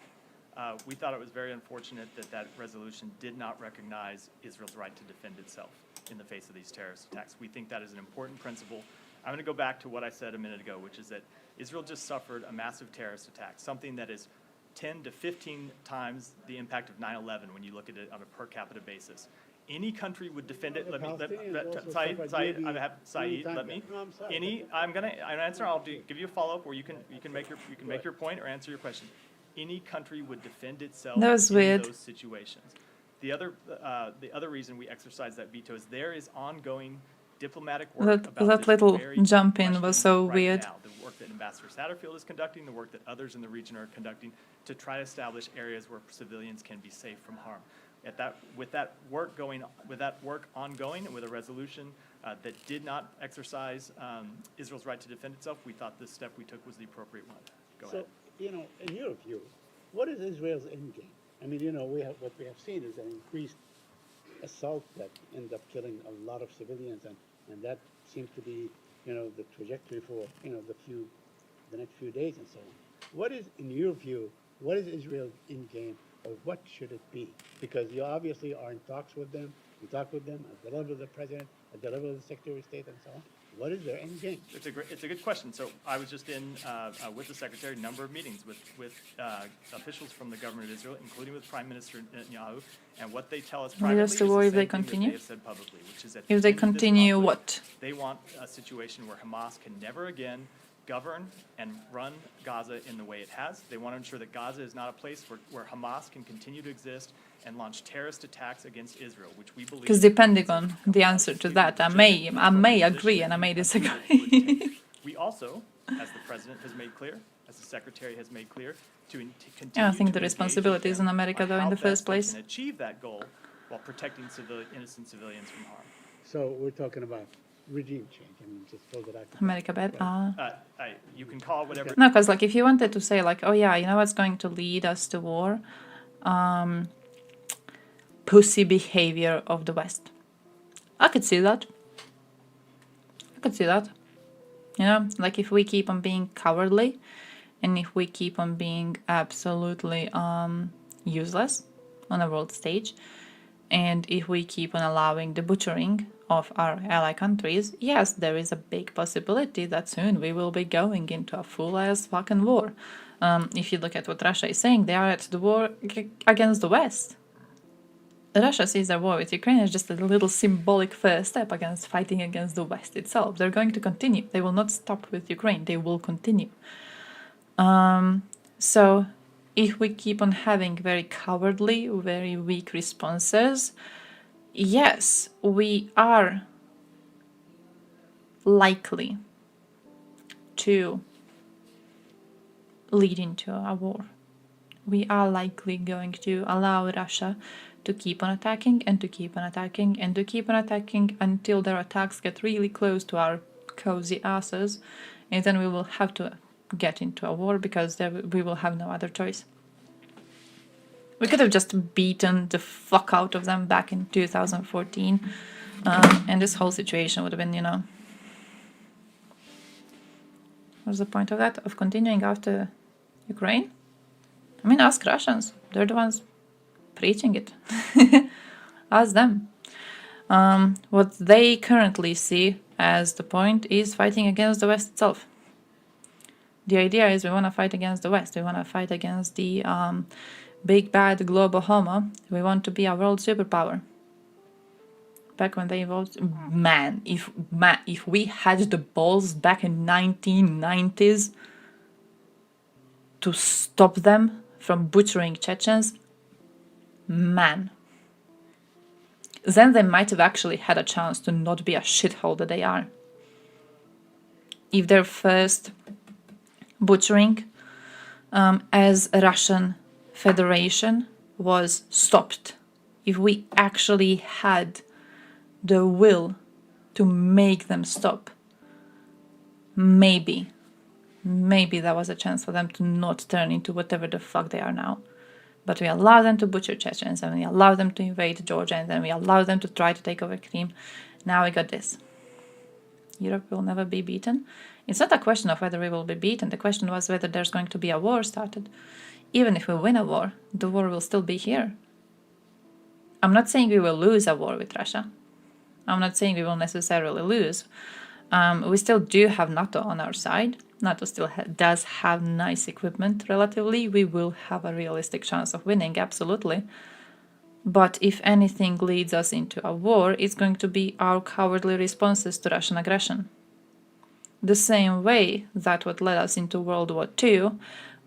we thought it was very unfortunate that resolution did not recognize Israel's right to defend itself in the face of these terrorist attacks. We think that is an important principle. I'm going to go back to what I said a minute ago, which is that Israel just suffered a massive terrorist attack, something that is 10 to 15 times the impact of 9/11 when you look at it on a per capita basis. Any country would defend it. I'm going to answer. I'll give you a follow-up where you can make your point or answer your question. Any country would defend itself in those situations. The other reason we exercise that veto is there is ongoing diplomatic work that little jump in was so weird. Now, the work that Ambassador Satterfield is conducting, the work that others in the region are conducting to try to establish areas where civilians can be safe from harm. With that work ongoing, and with a resolution that did not exercise Israel's right to defend itself, we thought this step we took was the appropriate one. Go ahead. In your view, what is Israel's end game? I mean, what we have seen is an increased assault that end up killing a lot of civilians, and that seems to be, the trajectory for, the next few days and so on. What is, in your view, what is Israel's end game, or what should it be? Because you obviously are in talks with them. You talk with them at the level of the president, at the level of the Secretary of State, and so on. What is their end game? It's a good question. So I was just in with the Secretary a number of meetings with officials from the government of Israel, including with Prime Minister Netanyahu, and what they tell us privately is the same thing that they have said publicly, which is that if they continue what? They want a situation where Hamas can never again govern and run Gaza in the way it has. They want to ensure that Gaza is not a place where Hamas can continue to exist and launch terrorist attacks against Israel, which we believe... Because depending on the answer to that, I may agree and I may disagree. We also, as the President has made clear, as the Secretary has made clear, to continue Yeah, I think the to responsibility is in America, though, in the first place. And achieve that goal while protecting innocent civilians from harm. So we're talking about regime change. I mean, just throw that out. America bad. You can call it whatever. No, because like if you wanted to say like, oh yeah, you know what's going to lead us to war? Pussy behavior of the West. I could see that. I could see that. You know, like if we keep on being cowardly and if we keep on being absolutely useless on a world stage, and if we keep on allowing the butchering of our ally countries, yes, there is a big possibility that soon we will be going into a full-ass fucking war. If you look at what Russia is saying, they are at the war against the West. Russia sees their war with Ukraine as just a little symbolic first step against fighting against the West itself. They're going to continue. They will not stop with Ukraine. They will continue. So if we keep on having very cowardly, very weak responses, yes, we are likely to lead into a war. We are likely going to allow Russia to keep on attacking and to keep on attacking and to keep on attacking until their attacks get really close to our cozy asses, and then we will have to get into a war because we will have no other choice. We could have just beaten the fuck out of them back in 2014, and this whole situation would have been, you know... What's the point of that? Of continuing after Ukraine? I mean, ask Russians. They're the ones preaching it. Ask them. What they currently see as the point is fighting against the West itself. The idea is we want to fight against the West. We want to fight against the big bad global homo. We want to be a world superpower. Back when they evolved, man, if we had the balls back in 1990s to stop them from butchering Chechens, man, then they might have actually had a chance to not be a shithole that they are. If their first butchering as a Russian Federation was stopped, if we actually had the will to make them stop, maybe there was a chance for them to not turn into whatever the fuck they are now. But we allow them to butcher Chechens, and we allow them to invade Georgia, and then we allow them to try to take over Crimea. Now we got this. Europe will never be beaten. It's not a question of whether we will be beaten. The question was whether there's going to be a war started. Even if we win a war, the war will still be here. I'm not saying we will lose a war with Russia. I'm not saying we will necessarily lose. We still do have NATO on our side. NATO still does have nice equipment relatively. We will have a realistic chance of winning, absolutely. But if anything leads us into a war, it's going to be our cowardly responses to Russian aggression. The same way that what led us into World War II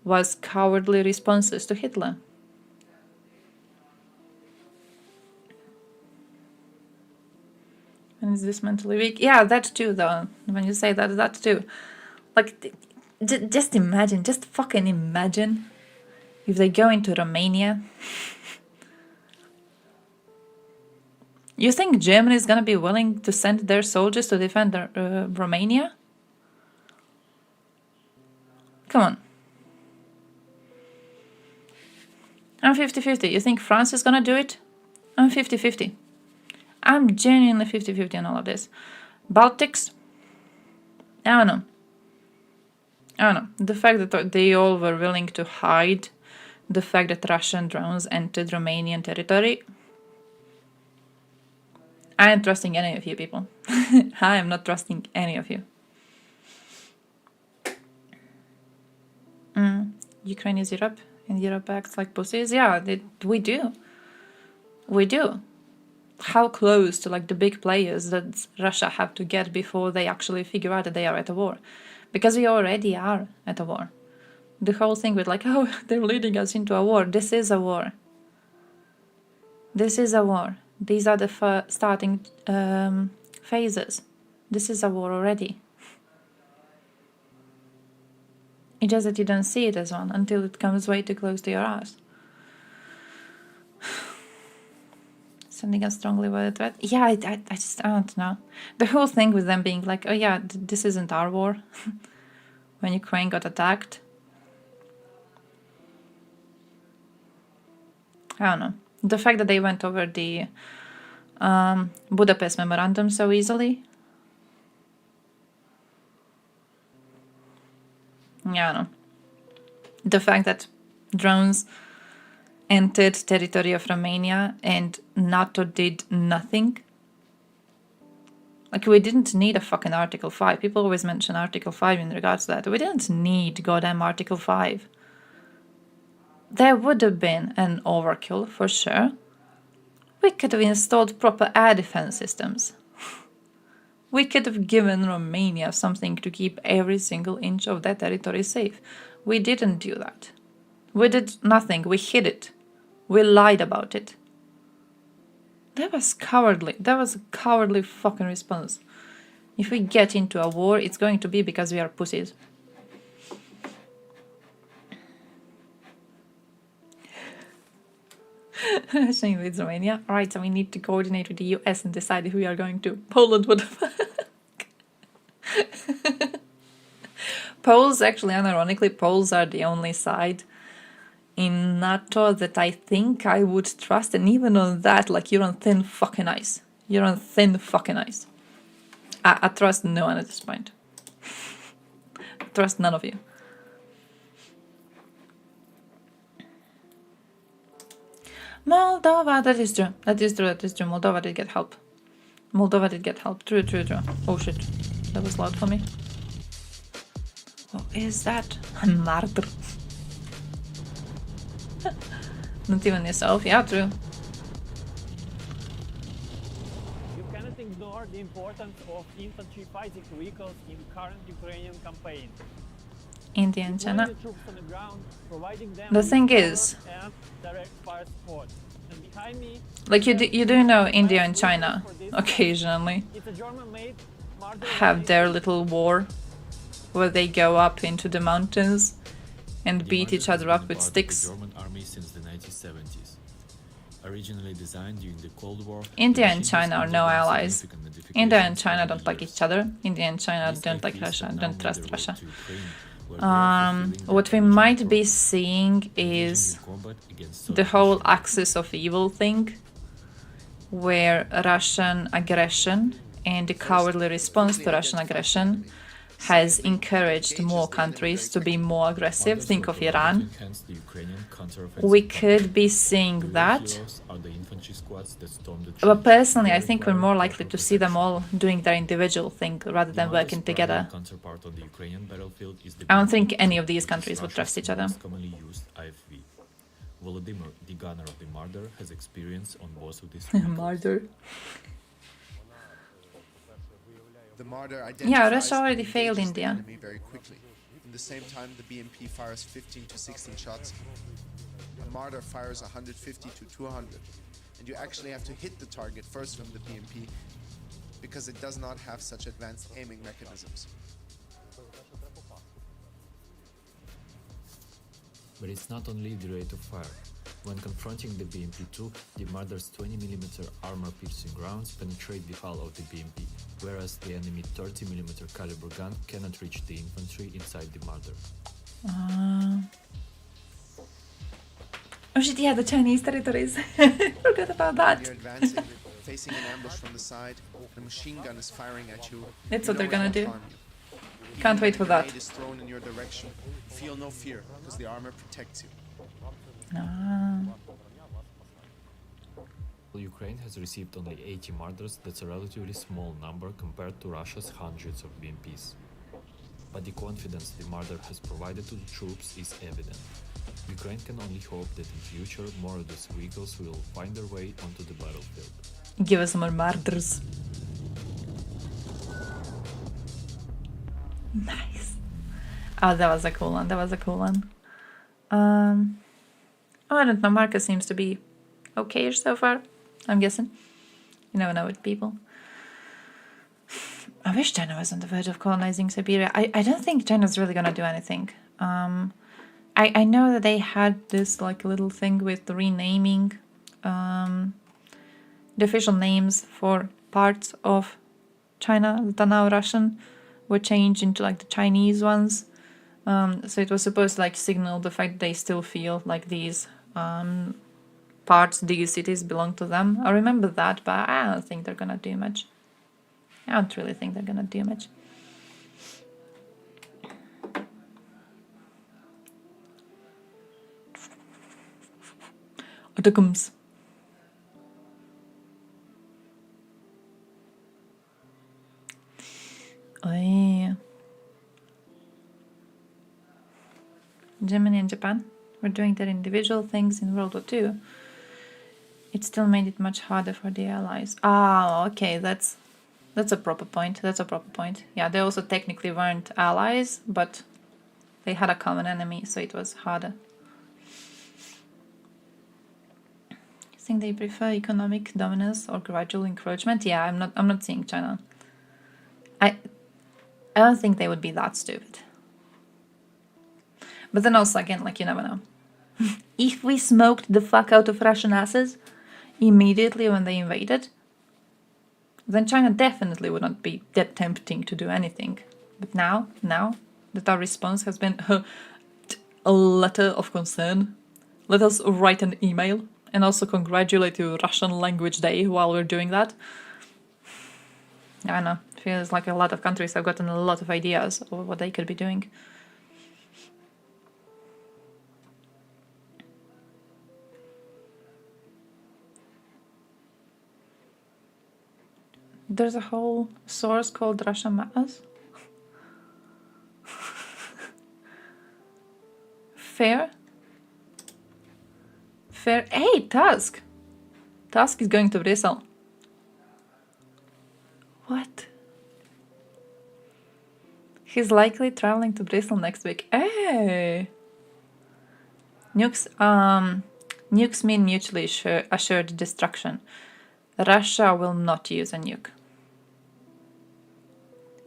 was cowardly responses to Hitler. And is this mentally weak? Yeah, that too, though. When you say that, that too. Like, just imagine, just fucking imagine if they go into Romania. You think Germany is gonna be willing to send their soldiers to defend Romania? Come on. I'm 50-50. You think France is gonna do it? I'm 50-50. I'm genuinely 50-50 on all of this. Baltics? I don't know. The fact that they all were willing to hide the fact that Russian drones entered Romanian territory. I ain't trusting any of you people. I am not trusting any of you. Ukraine is Europe, and Europe acts like pussies. Yeah, we do. We do. How close to like the big players that Russia have to get before they actually figure out that they are at a war? Because we already are at a war. The whole thing with like, oh, they're leading us into a war. This is a war. This is a war. These are the starting phases. This is a war already. It's just that you don't see it as one until it comes way too close to your ass. Sending a strongly worded threat? Yeah, I don't know. The whole thing with them being like, oh yeah, this isn't our war. When Ukraine got attacked. I don't know. The fact that they went over the Budapest Memorandum so easily. Yeah, I don't know. The fact that drones entered territory of Romania and NATO did nothing. Like, we didn't need a fucking Article 5. People always mention Article 5 in regards to that. We didn't need goddamn Article 5. There would have been an overkill, for sure. We could have installed proper air defense systems. We could have given Romania something to keep every single inch of their territory safe. We didn't do that. We did nothing. We hid it. We lied about it. That was cowardly. That was a cowardly fucking response. If we get into a war, it's going to be because we are pussies. Russia invades Romania. Alright, so we need to coordinate with the US and decide if we are going to. Poland, what the fuck? Poles, actually, unironically, Poles are the only side in NATO that I think I would trust, and even on that, like, you're on thin fucking ice. You're on thin fucking ice. I trust no one at this point. I trust none of you. Moldova, that is true. That is true, that is true. Moldova did get help. Moldova did get help. True, true, true. Oh shit. That was loud for me. What is that? Martyr. Not even yourself. Yeah, true. You cannot ignore the importance of infantry fighting vehicles in current Ukrainian campaign. India and China. The troops on the ground, providing them The thing is, and direct fire support. And behind me, like, you do know India and China occasionally it's a German-made have their little war where they go up into the mountains and beat each other up with sticks. German army since the 1970s. Originally designed during the Cold War, India and China are no allies. India and China don't like each other. India and China don't like Russia, don't trust Russia. What we might be seeing is the whole axis of evil thing, where Russian aggression and the cowardly response to Russian aggression has encouraged more countries to be more aggressive. Think of Iran. We could be seeing that. But personally, I think we're more likely to see them all doing their individual thing rather than working together. I don't think any of these countries would trust each other. Volodymyr, the gunner of the Marder, has experience on both of these. Marder. The Marder Yeah, Russia already failed India. Very quickly. In the same time, the BMP fires 15 to 16 shots. The Marder fires 150 to 200. And you actually have to hit the target first from the BMP because it does not have such advanced aiming mechanisms. But it's not only the rate of fire. When confronting the BMP-2, the Marder's 20mm armor-piercing rounds penetrate the hull of the BMP, whereas the enemy 30mm caliber gun cannot reach the infantry inside the Marder. Oh shit, yeah, the Chinese territories. Forgot about that. You're advancing, facing an ambush from the side, the machine gun is firing at you. That's what they're gonna do. Can't wait for that. Grenade is thrown in your direction. Feel no fear, because the armor protects you. Ukraine has received only 80 Marders. That's a relatively small number compared to Russia's hundreds of BMPs. But the confidence the Marder has provided to the troops is evident. Ukraine can only hope that in future more of these vehicles will find their way onto the battlefield. Give us more Marders. Nice. Oh, that was a cool one. That was a cool one. Oh, I don't know. Marcus seems to be okay-ish so far, I'm guessing. You never know with people. I wish China was on the verge of colonizing Siberia. I don't think China's really gonna do anything. I know that they had this like little thing with renaming the official names for parts of China that are now Russian were changed into like the Chinese ones. So it was supposed to like signal the fact that they still feel like these parts, these cities belong to them. I remember that, but I don't think they're gonna do much. I don't really think they're gonna do much. Atakums. Oh yeah. Germany and Japan were doing their individual things in World War II. It still made it much harder for the Allies. Ah, okay, that's a proper point. That's a proper point. Yeah, they also technically weren't allies, but they had a common enemy, so it was harder. You think they prefer economic dominance or gradual encroachment? Yeah, I'm not seeing China. I don't think they would be that stupid. But then also again, like, you never know. If we smoked the fuck out of Russian asses immediately when they invaded, then China definitely would not be that tempting to do anything. But now that our response has been a letter of concern, let us write an email and also congratulate you Russian Language Day while we're doing that. I don't know, it feels like a lot of countries have gotten a lot of ideas of what they could be doing. There's a whole source called Russia Matters. Fair. Hey, Tusk! Tusk is going to Bristle. What? He's likely traveling to Bristol next week. Hey! Nukes mean mutually assured destruction. Russia will not use a nuke.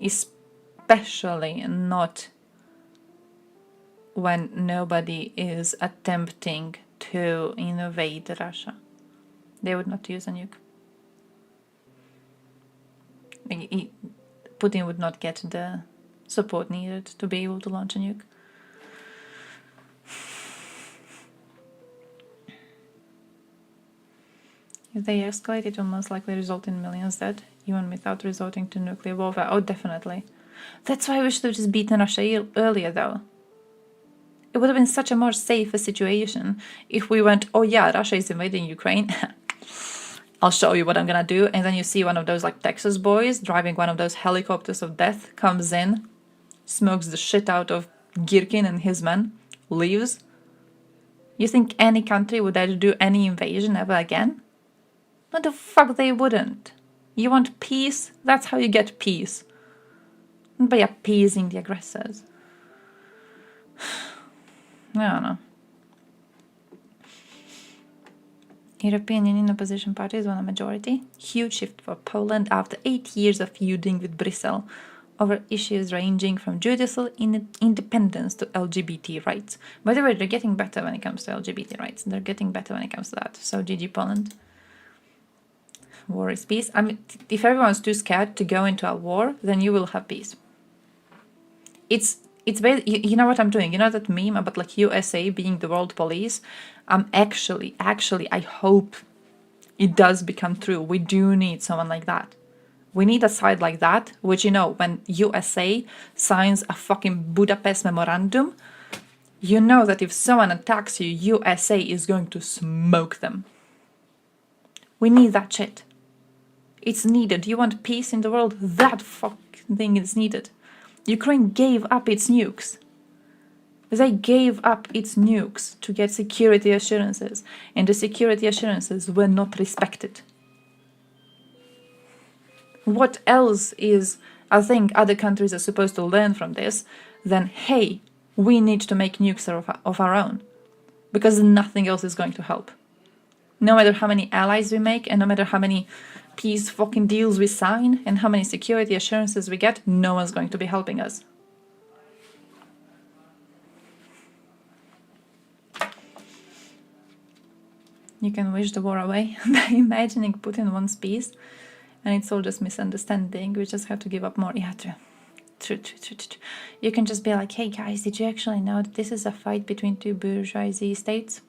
Especially not when nobody is attempting to invade Russia. They would not use a nuke. Putin would not get the support needed to be able to launch a nuke. If they escalate, it will most likely result in millions dead, even without resorting to nuclear warfare. Oh, definitely. That's why we should have just beaten Russia earlier, though. It would have been such a more safer situation if we went, oh yeah, Russia is invading Ukraine. I'll show you what I'm gonna do. And then you see one of those like Texas boys driving one of those helicopters of death, comes in, smokes the shit out of Girkin and his men, leaves. You think any country would dare to do any invasion ever again? What the fuck they wouldn't. You want peace? That's how you get peace. Not by appeasing the aggressors. I don't know. European Union opposition parties won a majority. Huge shift for Poland after 8 years of feuding with Brussels over issues ranging from judicial independence to LGBT rights. By the way, they're getting better when it comes to LGBT rights. They're getting better when it comes to that. So GG Poland. War is peace. I mean, if everyone's too scared to go into a war, then you will have peace. It's you know what I'm doing? You know that meme about like USA being the world police? Actually, I hope it does become true. We do need someone like that. We need a side like that, which, you know, when USA signs a fucking Budapest memorandum, you know that if someone attacks you, USA is going to smoke them. We need that shit. It's needed. You want peace in the world? That fucking thing is needed. Ukraine gave up its nukes. They gave up its nukes to get security assurances, and the security assurances were not respected. What else is I think other countries are supposed to learn from this, then hey, we need to make nukes of our own. Because nothing else is going to help. No matter how many allies we make, and no matter how many peace fucking deals we sign, and how many security assurances we get, no one's going to be helping us. You can wish the war away by imagining Putin wants peace, and it's all just misunderstanding. We just have to give up more. Yeah, true. True. You can just be like, hey guys, did you actually know that this is a fight between two bourgeoisie states?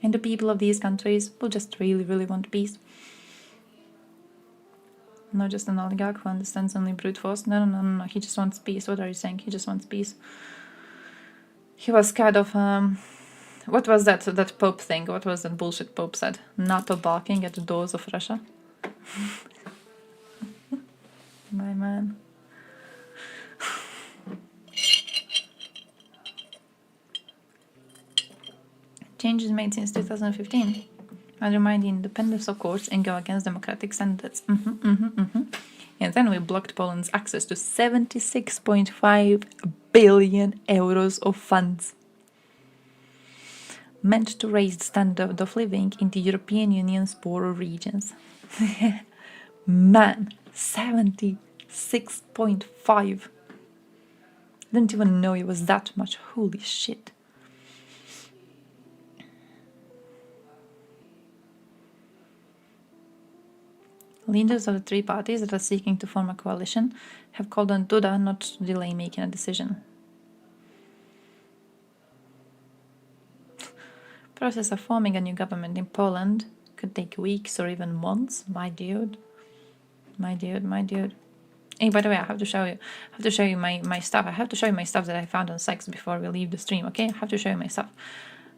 And the people of these countries will just really, really want peace. Not just an oligarch who understands only brute force. No. He just wants peace. What are you saying? He just wants peace. He was scared of what was that Pope thing? What was that bullshit Pope said? NATO barking at the doors of Russia. My man. Changes made since 2015 undermine the independence of courts and go against democratic standards. And then we blocked Poland's access to 76.5 billion euros of funds meant to raise the standard of living in the European Union's poorer regions. Man, 76.5. Didn't even know it was that much. Holy shit. Leaders of the three parties that are seeking to form a coalition have called on Duda not to delay making a decision. Process of forming a new government in Poland could take weeks or even months. My dude. Hey, by the way, I have to show you my stuff. I have to show you my stuff that I found on Sex before we leave the stream, okay? I have to show you my stuff.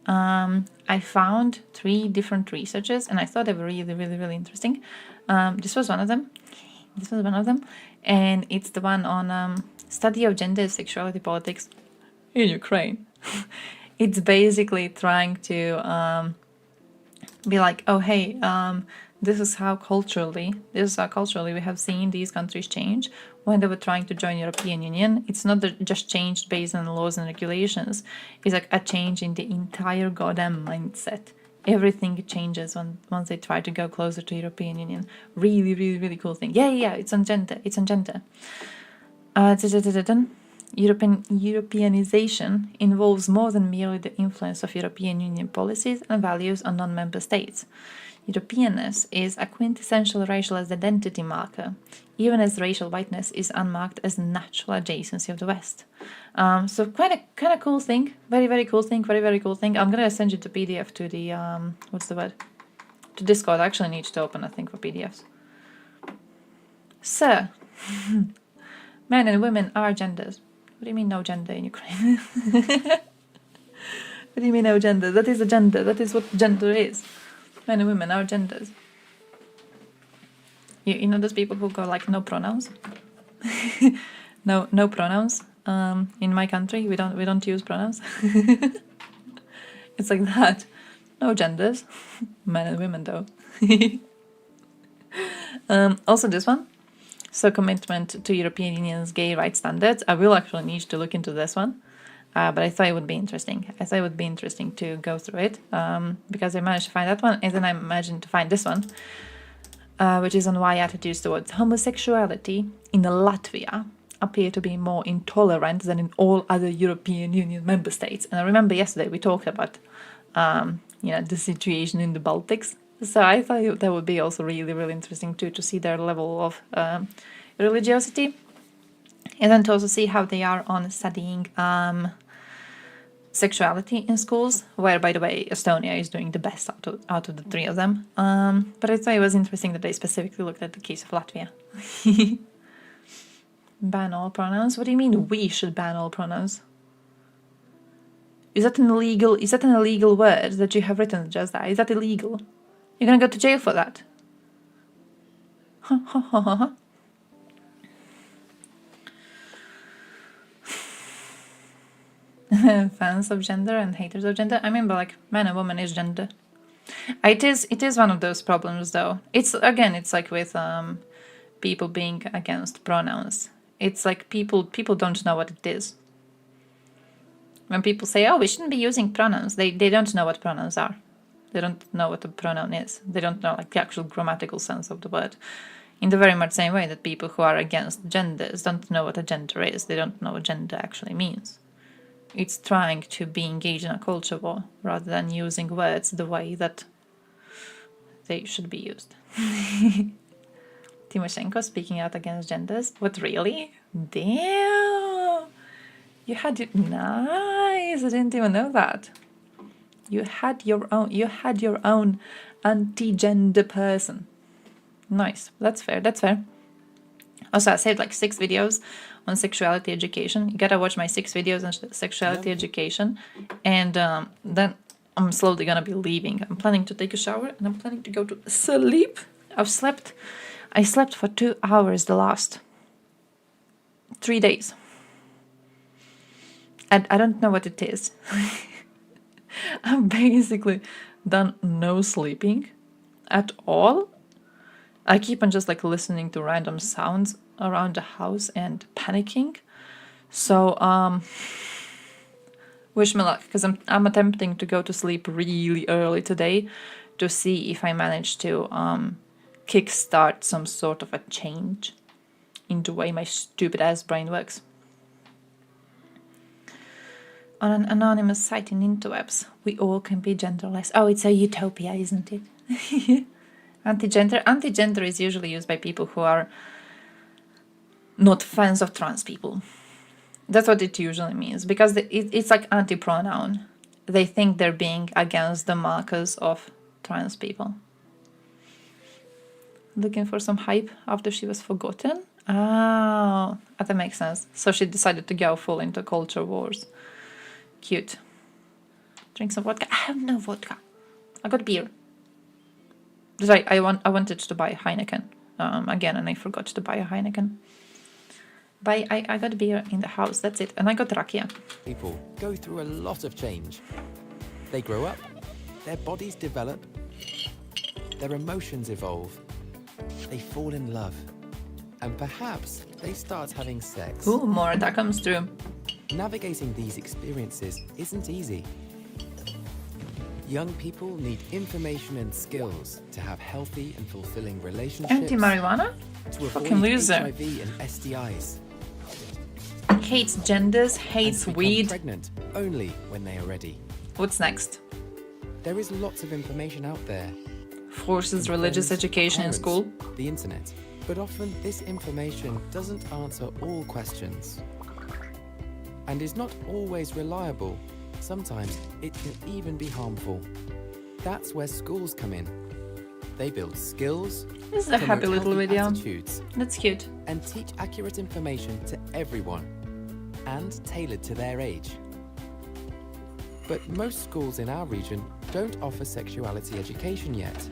I found 3 different researches and I thought they were really, really, really interesting. This was one of them. And it's the one on study of gender and sexuality politics in Ukraine. It's basically trying to be like, oh hey, this is how culturally we have seen these countries change when they were trying to join European Union. It's not just changed based on laws and regulations. It's like a change in the entire goddamn mindset. Everything changes once they try to go closer to European Union. Really, really, really cool thing. Yeah, it's on gender. Europeanization involves more than merely the influence of European Union policies and values on non-member states. Europeanness is a quintessential racial identity marker, even as racial whiteness is unmarked as natural adjacency of the West. So kind of cool thing, very, very cool thing, very, very cool thing. I'm gonna send you the PDF to the to Discord. I actually need to open a thing for PDFs. Sir, men and women are genders. What do you mean no gender in Ukraine? What do you mean no gender? That is a gender. That is what gender is. Men and women are genders. You know those people who go like no pronouns? no pronouns. In my country we don't use pronouns. It's like that. No genders. Men and women though. Also this one. So commitment to European Union's gay rights standards. I will actually need to look into this one. But I thought it would be interesting. I thought it would be interesting to go through it because I managed to find that one, and then I managed to find this one, which is on why attitudes towards homosexuality in Latvia appear to be more intolerant than in all other European Union member states. And I remember yesterday we talked about, the situation in the Baltics. So I thought that would be also really, really interesting too, to see their level of religiosity. And then to also see how they are on studying sexuality in schools, where, by the way, Estonia is doing the best out of the 3 of them. But I thought it was interesting that they specifically looked at the case of Latvia. Ban all pronouns? What do you mean we should ban all pronouns? Is that an illegal word that you have written just that? Is that illegal? You're gonna go to jail for that. Fans of gender and haters of gender. I mean, but like man and woman is gender. It is one of those problems, though. It's like with people being against pronouns. It's like people don't know what it is. When people say, "Oh, we shouldn't be using pronouns," they don't know what pronouns are. They don't know what a pronoun is. They don't know like the actual grammatical sense of the word. In the very much same way that people who are against genders don't know what a gender is. They don't know what gender actually means. It's trying to be engaged in a culture war rather than using words the way that they should be used. Timoshenko speaking out against genders? What, really? Damn! You had it nice. I didn't even know that. You had your own anti-gender person. Nice. That's fair. Also, I saved like 6 videos on sexuality education. You gotta watch my 6 videos on sexuality education, and then I'm slowly gonna be leaving. I'm planning to take a shower and I'm planning to go to sleep. I slept for 2 hours the last 3 days. And I don't know what it is. I'm basically done no sleeping at all. I keep on just like listening to random sounds around the house and panicking. So wish me luck, because I'm attempting to go to sleep really early today to see if I manage to kickstart some sort of a change in the way my stupid ass brain works. On an anonymous site in interwebs, we all can be genderless. Oh, it's a utopia, isn't it? Anti-gender is usually used by people who are not fans of trans people. That's what it usually means, because it's like anti-pronoun. They think they're being against the markers of trans people. Looking for some hype after she was forgotten? Oh, that makes sense. So she decided to go full into culture wars. Cute. Drink some vodka. I have no vodka. I got beer. Sorry, I wanted to buy Heineken again, and I forgot to buy a Heineken. But I got beer in the house, that's it. And I got rakia. People go through a lot of change. They grow up, their bodies develop, their emotions evolve, they fall in love, and perhaps they start having sex. Ooh, more that comes through. Navigating these experiences isn't easy. Young people need information and skills to have healthy and fulfilling relationships. Anti-marijuana? To Fucking avoid loser. HIV and STIs. Hates genders, hates and to become weed. pregnant only when they are ready. What's next? There is lots of information out there. Forces From religious friends, education in parents, school. The internet. But often this information doesn't answer all questions. And is not always reliable. Sometimes it can even be harmful. That's where schools come in. They build skills, This is a happy promote little healthy video. attitudes, That's cute. and teach accurate information to everyone, and tailored to their age. But most schools in our region don't offer sexuality education yet.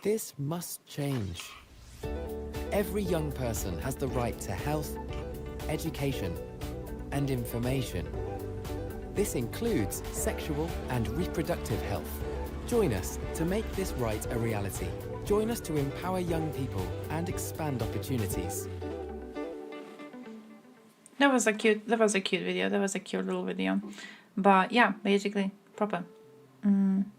This must change. Every young person has the right to health, education, and information. This includes sexual and reproductive health. Join us to make this right a reality. Join us to empower young people and expand opportunities. That was a cute video. That was a cute little video. But yeah, basically proper. Mean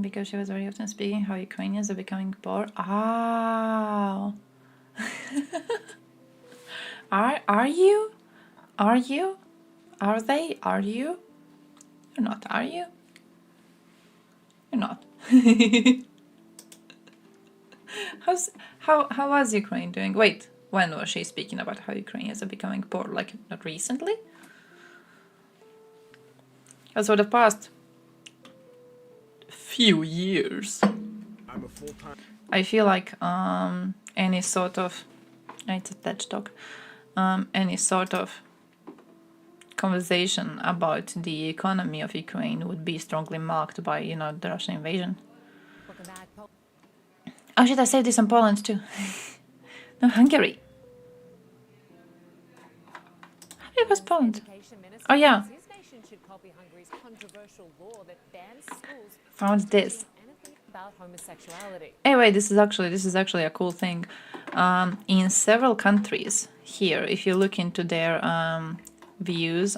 because she was very often speaking how Ukrainians are becoming poor. Oh. Are you? Are you? Are they? Are you? You're not, are you? You're not. How was Ukraine doing? Wait, when was she speaking about how Ukrainians are becoming poor? Like, not recently? As for the past few years, I feel like any sort of, it's a TED talk, any sort of conversation about the economy of Ukraine would be strongly marked by, the Russian invasion. Oh shit, I saved this in Poland too. No, Hungary. How big was Poland? Oh yeah. should copy Hungary's controversial law that bans schools Found this. anything about homosexuality. Anyway, this is actually a cool thing. In several countries here, if you look into their views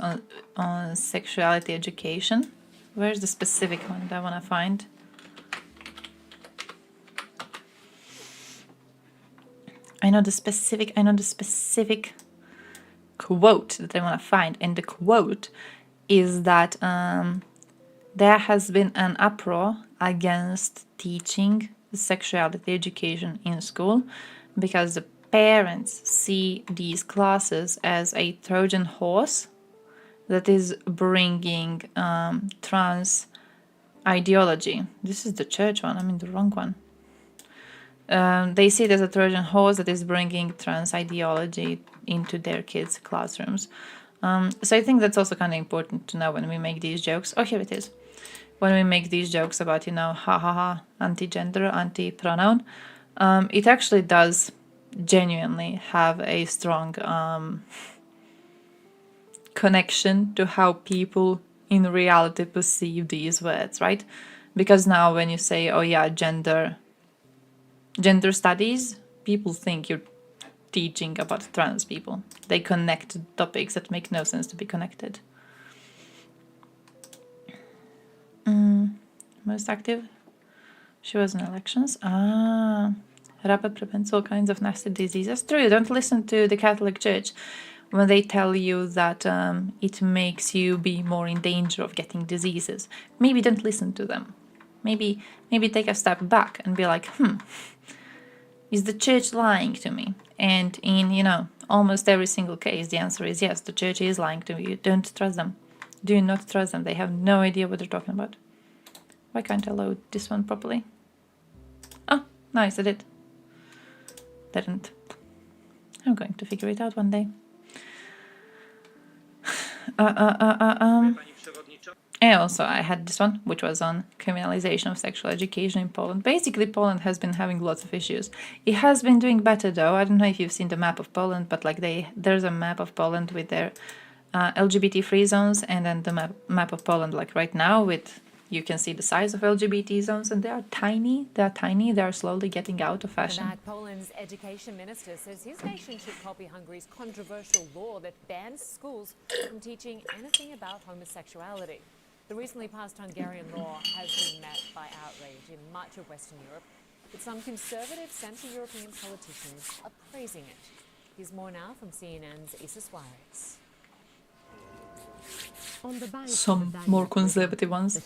on sexuality education, where's the specific one that I want to find? I know the specific quote that I want to find, and the quote is that there has been an uproar against teaching sexuality education in school because the parents see these classes as a Trojan horse that is bringing trans ideology. This is the church one, I'm in the wrong one. They see it as a Trojan horse that is bringing trans ideology into their kids' classrooms. So I think that's also kind of important to know when we make these jokes. Oh, here it is. When we make these jokes about, anti-gender, anti-pronoun, it actually does genuinely have a strong connection to how people in reality perceive these words, right? Because now when you say, oh yeah, gender studies, people think you're teaching about trans people. They connect topics that make no sense to be connected. Most active? She was in elections. Rapid prevents all kinds of nasty diseases. True, don't listen to the Catholic Church when they tell you that it makes you be more in danger of getting diseases. Maybe don't listen to them. Maybe take a step back and be like, is the church lying to me? And in, almost every single case, the answer is yes, the church is lying to you. Don't trust them. Do not trust them. They have no idea what they're talking about. Why can't I load this one properly? Oh, nice, I did. Didn't. I'm going to figure it out one day. And also I had this one, which was on criminalization of sexual education in Poland. Basically, Poland has been having lots of issues. It has been doing better though. I don't know if you've seen the map of Poland, but there's a map of Poland with their LGBT free zones, and then the map of Poland like right now with, you can see the size of LGBT zones, and they are tiny. They are slowly getting out of fashion. Poland's education minister says his nation should copy Hungary's controversial law that bans schools from teaching anything about homosexuality. The recently passed Hungarian law has been met by outrage in much of Western Europe, but some conservative Central European politicians are praising it. Here's more now from CNN's Issa Suarez. Some more conservative ones.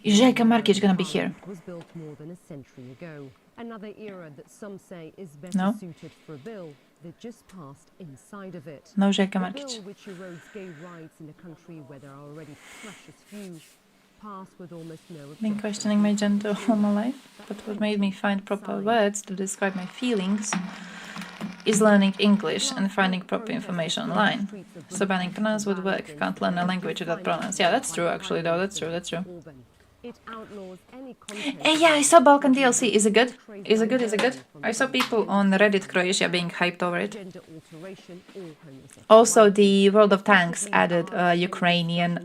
Željka Markic gonna be here. Was built more than a century ago. Another era that some say is better No. suited for a bill that just passed inside of it. No, Željka A Markic. bill which erodes gay rights in a country where there are already precious few, passed with almost no Been objection. questioning my gender all my life, but what made me find proper words to describe my feelings is learning English and finding proper information online. So banning pronouns would work. Can't learn a language without pronouns. Yeah, that's true actually though, that's true. It outlaws any content. Hey, yeah, I saw Balkan DLC. Is it good? Is it good? I saw people on Reddit Croatia being hyped over it. Gender alteration or homosexuality. Also, the World of Tanks added Ukrainian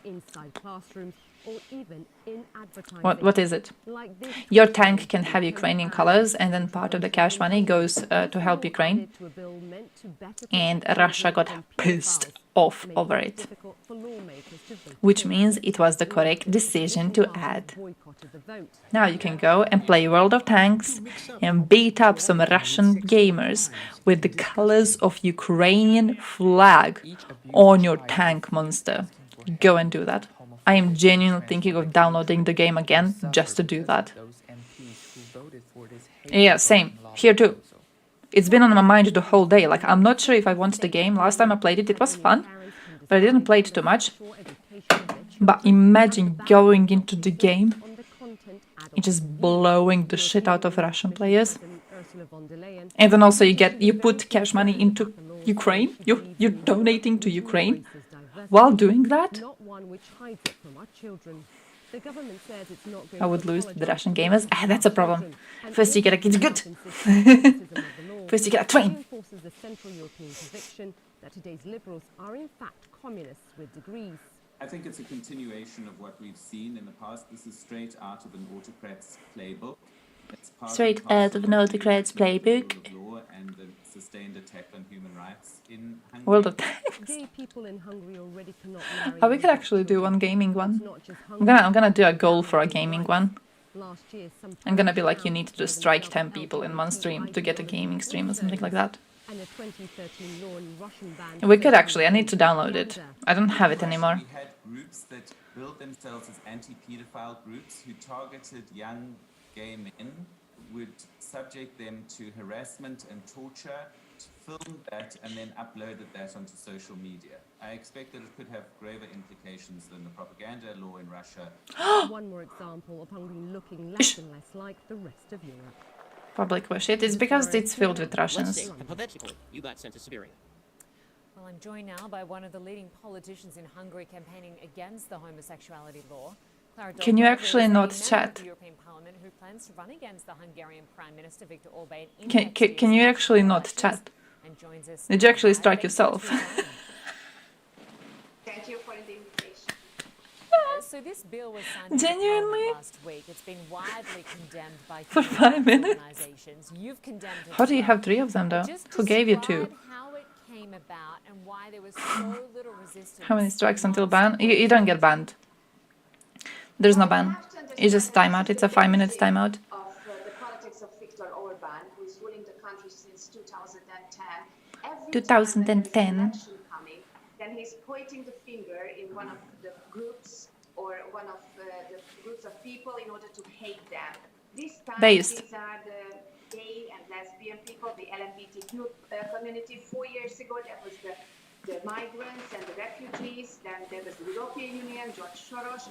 Inside classrooms or even in advertising. what is it? Like this, Your tank can have Ukrainian colors, and then part of the cash money goes to help Ukraine. to a bill meant to better And Russia got pissed off over it, difficult for lawmakers to vote which means it was the correct decision to add. boycotted the vote. Now you can go and play World of Tanks and beat up some Russian gamers with the colors of Ukrainian flag on your tank monster. Go and do that. I am genuinely thinking of downloading the game again just to do that. Yeah, same. Here too. It's been on my mind the whole day. Like, I'm not sure if I want the game. Last time I played it, it was fun, but I didn't play it too much. But imagine going into the game and just blowing the shit out of Russian players. And then also you put cash money into Ukraine. You're donating to Ukraine. While doing that, Not one which hides it from our children. The government says it's not going I would to lose to the apologize Russian to gamers. our That's a problem. children. First you gotta get good. First you gotta train. Reinforces the Central European conviction that today's liberals are in fact communists with degrees. I think it's a continuation of what we've seen in the past. This is straight out of an autocrat's playbook. It's part Straight and parcel out of an autocrat's the rule playbook. of law and the sustained attack on human rights in Hungary. World of Tanks. Gay people in Hungary already cannot marry. Oh, we could actually do one gaming one. I'm gonna do a goal for a gaming one. Last year, some I'm gonna be like, you need to just strike 10 people in one stream to get a gaming stream or something like that. and a 2013 law in Russian banned. We could actually, I need to download it. I don't have it anymore. We had groups that billed themselves as anti-pedophile groups who targeted young gay men, would subject them to harassment and torture, filmed that, and then uploaded that onto social media. I expect that it could have graver implications than the propaganda law in Russia. One more example of Hungary looking less and less like the rest of Europe. Public worship. It's because it's filled with Russians. Hypothetically, you got sent to Siberia. Well, I'm joined now by one of the leading politicians in Hungary campaigning against the homosexuality law. Clara Can you Dobrev actually is a not member of chat? the European Parliament who plans to run against the Hungarian Prime Minister Viktor Orbán in Can you actually not chat? and joins us. Did you actually strike yourself? Thank you for the invitation. So this bill was signed into Genuinely? Parliament last week. It's been widely condemned by For human 5 rights minutes? organizations. You've condemned it. How do you as have well. 3 of them though? Just Who gave you 2? describe how it came about and why there was so little resistance. How many strikes until ban? You don't get banned. There's no ban. It's just timeout. It's a 5 minutes timeout. Of the politics of Viktor Orbán, who is ruling the country since 2010. Every 2010. time election coming, then he's pointing the finger in one of the groups or one of the groups of people in order to hate them. This time, Based. these are the gay and lesbian people, the LGBTQ community. 4 years ago, that was the migrants and the refugees. Then there was the European Union, George Soros.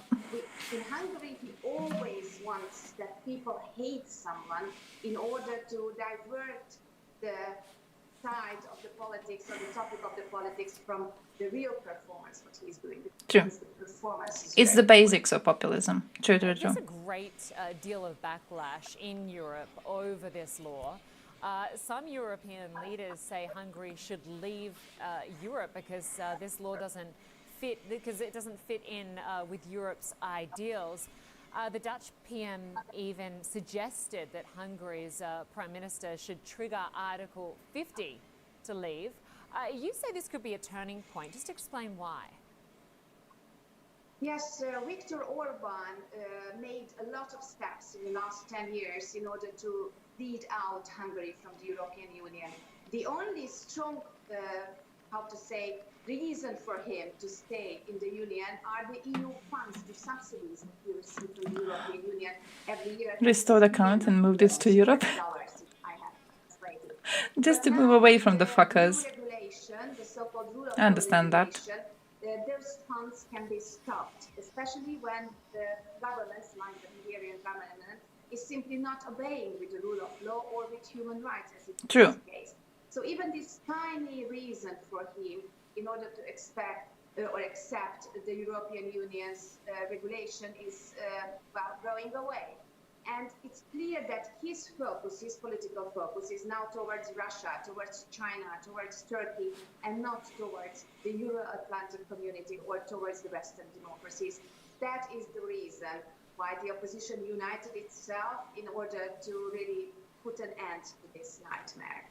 In Hungary, he always wants that people hate someone in order to divert the side of the politics or the topic of the politics from the real performance, what he's doing. True. Because the performance is It's very the basics of populism. True, true, true. There's a great deal of backlash in Europe over this law. Some European leaders say Hungary should leave Europe because this law doesn't fit, because it doesn't fit in with Europe's ideals. The Dutch PM even suggested that Hungary's Prime Minister should trigger Article 50 to leave. You say this could be a turning point. Just explain why. Yes, Viktor Orbán made a lot of steps in the last 10 years in order to lead out Hungary from the European Union. The only strong, reason for him to stay in the Union are the EU funds, the subsidies that we receive from the European Union every year. Restore the account and move this to Europe. Just to move away from the fuckers. I understand that. Those funds can be stopped, especially when the governments, like the Hungarian government, is simply not obeying with the rule of law or with human rights, as it True. is the case. So even this tiny reason for him, in order to accept the European Union's regulation, is going away. And it's clear that his focus, his political focus, is now towards Russia, towards China, towards Turkey, and not towards the Euro-Atlantic community or towards the Western democracies. That is the reason why the opposition united itself in order to really put an end to this nightmare.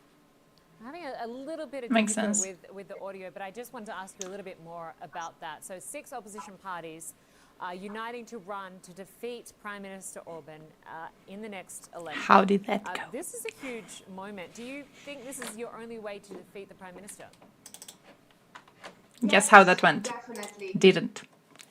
I'm having a little bit of Makes difficulty sense. with the audio, but I just wanted to ask you a little bit more about that. So 6 opposition parties are uniting to run to defeat Prime Minister Orbán in the next election. How did that go? This is a huge moment. Do you think this is your only way to defeat the Prime Minister? Guess how that went? Definitely. Didn't.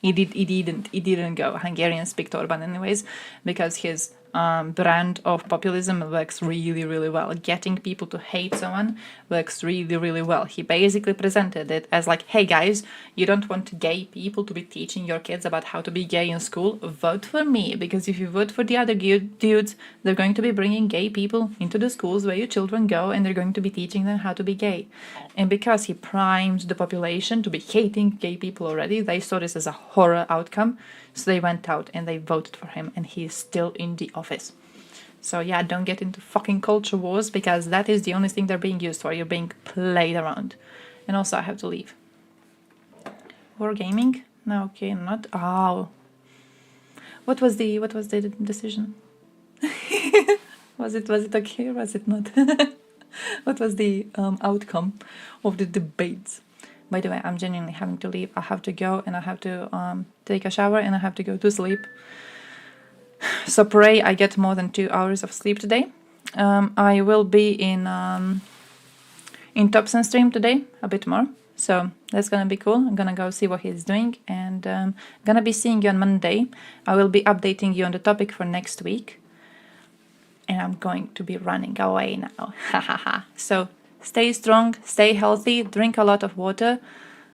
It didn't go. Hungarians picked Orban anyways because his brand of populism works really, really well. Getting people to hate someone works really, really well. He basically presented it as like, hey guys, you don't want gay people to be teaching your kids about how to be gay in school? Vote for me, because if you vote for the other dudes, they're going to be bringing gay people into the schools where your children go, and they're going to be teaching them how to be gay. And because he primed the population to be hating gay people already, they saw this as a horror outcome. So they went out and they voted for him, and he is still in the office. So yeah, don't get into fucking culture wars, because that is the only thing they're being used for. You're being played around. And also I have to leave. Wargaming? No, okay, not. Oh, what was the decision? was it okay or was it not? What was the outcome of the debates? By the way, I'm genuinely having to leave. I have to go and I have to take a shower and I have to go to sleep. So pray I get more than 2 hours of sleep today. I will be in Thompson stream today, a bit more. So that's gonna be cool. I'm gonna go see what he's doing, and gonna be seeing you on Monday. I will be updating you on the topic for next week. And I'm going to be running away now. So stay strong, stay healthy, drink a lot of water.